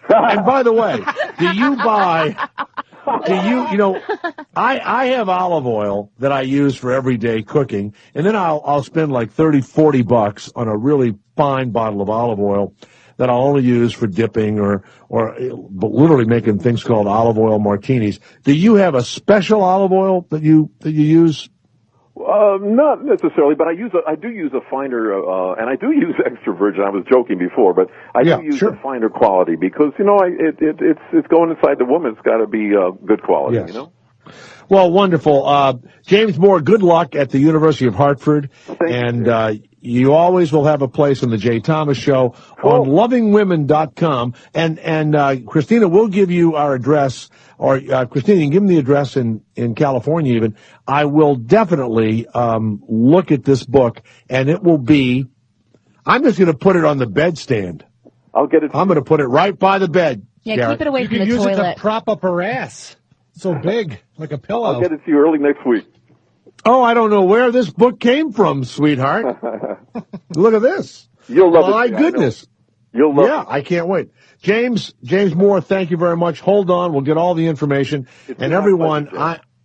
And by the way, I have olive oil that I use for everyday cooking, and then I'll spend like $30-40 on a really fine bottle of olive oil that I'll only use for dipping or literally making things called olive oil martinis. Do you have a special olive oil that you use? Not necessarily, but I do use a finer, and I do use extra virgin. I was joking before, but I do use a finer quality because it's going inside the woman. It's got to be good quality, yes. Well, wonderful. James Moore, good luck at the University of Hartford. Thank you. You always will have a place on the Jay Thomas Show on lovingwomen.com. And Christina, we'll give you our address, or Christina, you can give them the address in California even. I will definitely look at this book, and it will be, I'm just going to put it on the bedstand. I'll get it. I'm going to put it right by the bed. Yeah, Garrett. keep it away from the toilet. You can use toilet. it to prop up her ass. So big, like a pillow. I'll get it to you early next week. Oh, I don't know where this book came from, sweetheart. Look at this. You'll love it. My goodness. You'll love it. Yeah, I can't wait. James Moore, thank you very much. Hold on. We'll get all the information. And everyone,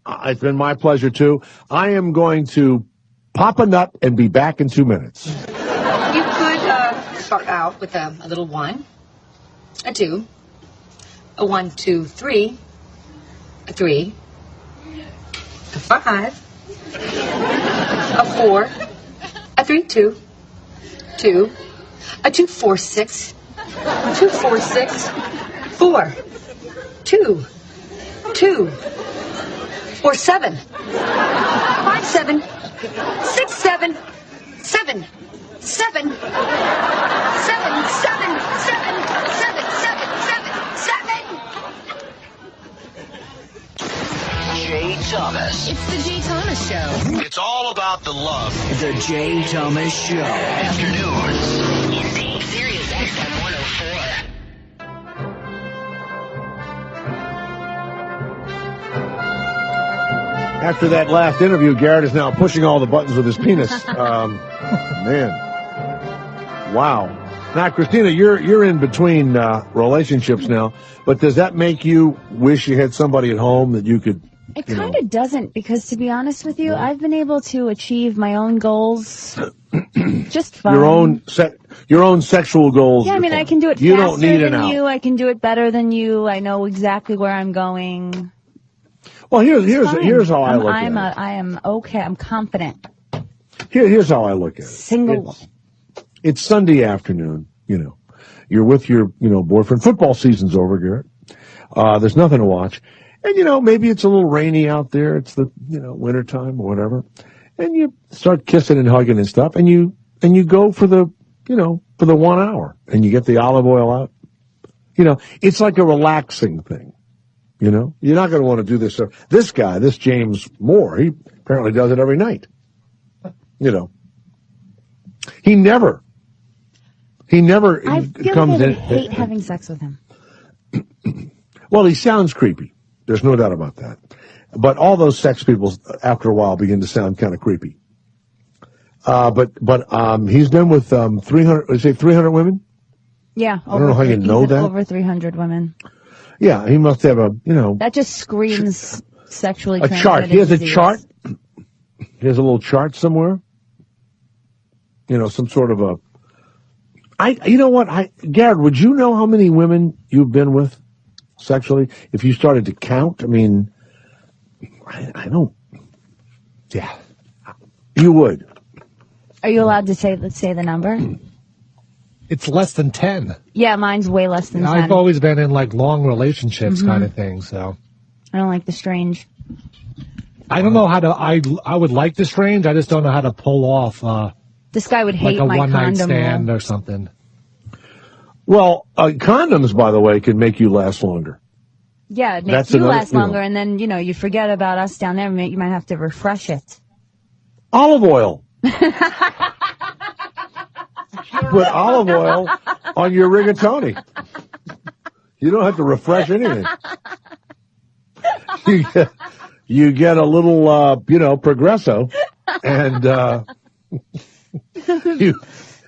it's been my pleasure, too. I am going to pop a nut and be back in 2 minutes. You could start out with a little 1, a 2, a 1, 2, 3, a 3, a 5, a 4, a 3, 2, 2, a 2, 4, 6, 2, 4, 6, 4, 2, 2, 4, 7, 5, 7, 6, 7, 7, 7, 7, 7, 7, 7, 7, 7, 7. Jay Thomas. It's the Jay Thomas Show. It's all about the love. The Jay Thomas Show. Afternoons. Easy. Sirius XM 104. After that last interview, Garrett is now pushing all the buttons with his penis. Man. Wow. Now, Christina, you're in between relationships now, but does that make you wish you had somebody at home that you could? It kind of doesn't, because to be honest with you, I've been able to achieve my own goals just fine. Your own sexual goals. Yeah, I mean, I can do it you faster don't need than an you. I can do it better than you. I know exactly where I'm going. Well, here's how I look at it. I am okay. I'm confident. Here's how I look at it. Single. It's Sunday afternoon. You're with your boyfriend. Football season's over, Garrett. There's nothing to watch. And, maybe it's a little rainy out there. It's the, wintertime or whatever. And you start kissing and hugging and stuff. And you go for the 1 hour. And you get the olive oil out. It's like a relaxing thing. You're not going to want to do this. This guy, this James Moore, he apparently does it every night. He never I feel comes like I in. hate having sex with him. Well, he sounds creepy. There's no doubt about that. But all those sex people, after a while, begin to sound kind of creepy. But he's been with 300 women? Yeah. I don't know how you know that. Over 300 women. Yeah, he must have That just screams sexually transmitted chart. He has disease. a chart. He has a little chart somewhere. Some sort of a... Garrett, would you know how many women you've been with sexually? If you started to count, I mean, I don't... Yeah. You would. Are you allowed to say the number? It's less than 10. Yeah, mine's way less than 10. I've always been in long relationships kind of thing, so. I don't like the strange. I don't know how to, I would like the strange, I just don't know how to pull off, this guy would hate like a my one-night condom stand rule. or something. Well, condoms, by the way, can make you last longer. Yeah, it makes That's you another- last longer, and then, you forget about us down there, you might have to refresh it. Olive oil. Put olive oil on your rigatoni. You don't have to refresh anything. You get a little, Progresso, and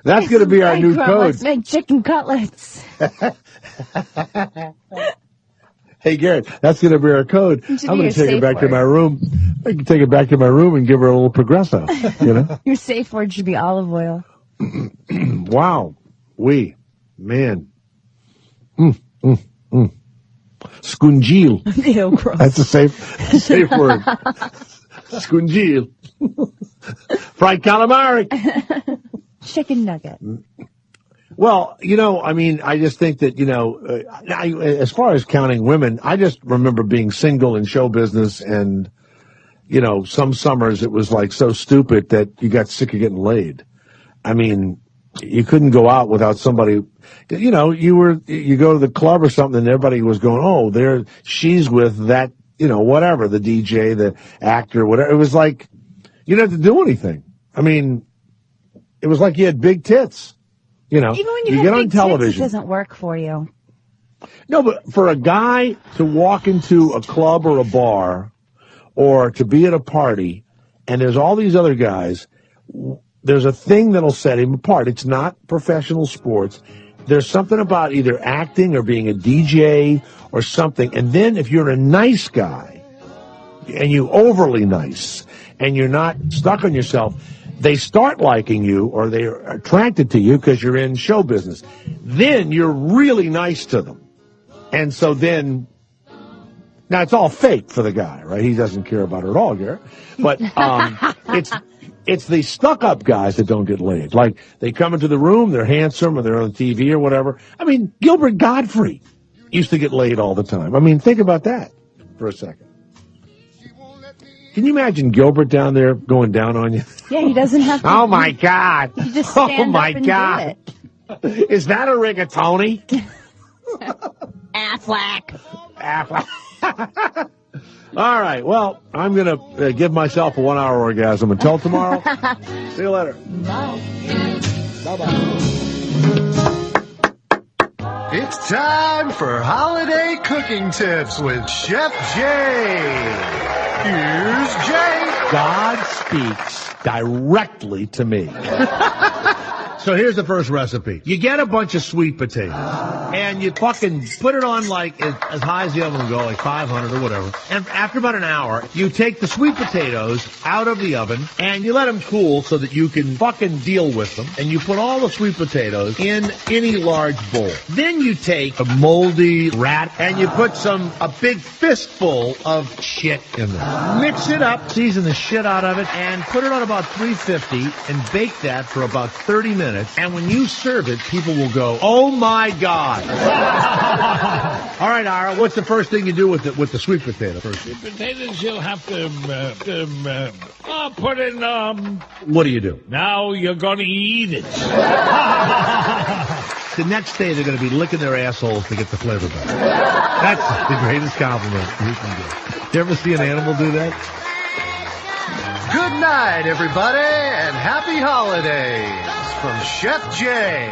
that's going to be our new code. Let's make chicken cutlets. Hey, Garrett, that's going to be our code. I'm going to take it back to my room. I can take it back to my room and give her a little Progresso, Your safe word should be olive oil. Wow. Man. Scungil. Ew, gross. That's a safe word. Scungil. Fried calamari. Chicken nugget. Well, I just think that, as far as counting women, I just remember being single in show business and, some summers it was like so stupid that you got sick of getting laid. I mean, you couldn't go out without somebody, you go to the club or something and everybody was going, oh, she's with that, whatever, the DJ, the actor, whatever. It was like, you didn't have to do anything. I mean, it was like you had big tits. Even when you get have on big television. tits, it doesn't work for you. No, but for a guy to walk into a club or a bar or to be at a party and there's all these other guys, there's a thing that'll set him apart. It's not professional sports. There's something about either acting or being a DJ or something. And then if you're a nice guy and you're overly nice and you're not stuck on yourself, they start liking you or they're attracted to you because you're in show business. Then you're really nice to them. And so then, now it's all fake for the guy, right? He doesn't care about it at all, Garrett. But it's the stuck-up guys that don't get laid. Like, they come into the room, they're handsome, or they're on TV or whatever. I mean, Gilbert Gottfried used to get laid all the time. I mean, think about that for a second. Can you imagine Gilbert down there going down on you? Yeah, he doesn't have to. Oh, my God. He just stand my up and God. do it. Is that a rigatoni? Affleck. All right. Well, I'm going to give myself a 1-hour orgasm. Until tomorrow. See you later. Bye. Bye-bye. It's time for holiday cooking tips with Chef Jay. Here's Jay. God speaks directly to me. So here's the first recipe. You get a bunch of sweet potatoes, and you fucking put it on like as high as the oven will go, like 500 or whatever. And after about an hour, you take the sweet potatoes out of the oven, and you let them cool so that you can fucking deal with them. And you put all the sweet potatoes in any large bowl. Then you take a moldy rat, and you put a big fistful of shit in there. Mix it up, season the shit out of it, and put it on about 350, and bake that for about 30 minutes. And when you serve it, people will go, "Oh my God!" All right, Ira, what's the first thing you do with the sweet potato? Sweet potatoes, you'll have to put in. What do you do? Now you're going to eat it. The next day, they're going to be licking their assholes to get the flavor back. That's the greatest compliment you can do. You ever see an animal do that? Good night, everybody, and happy holidays from Chef Jay.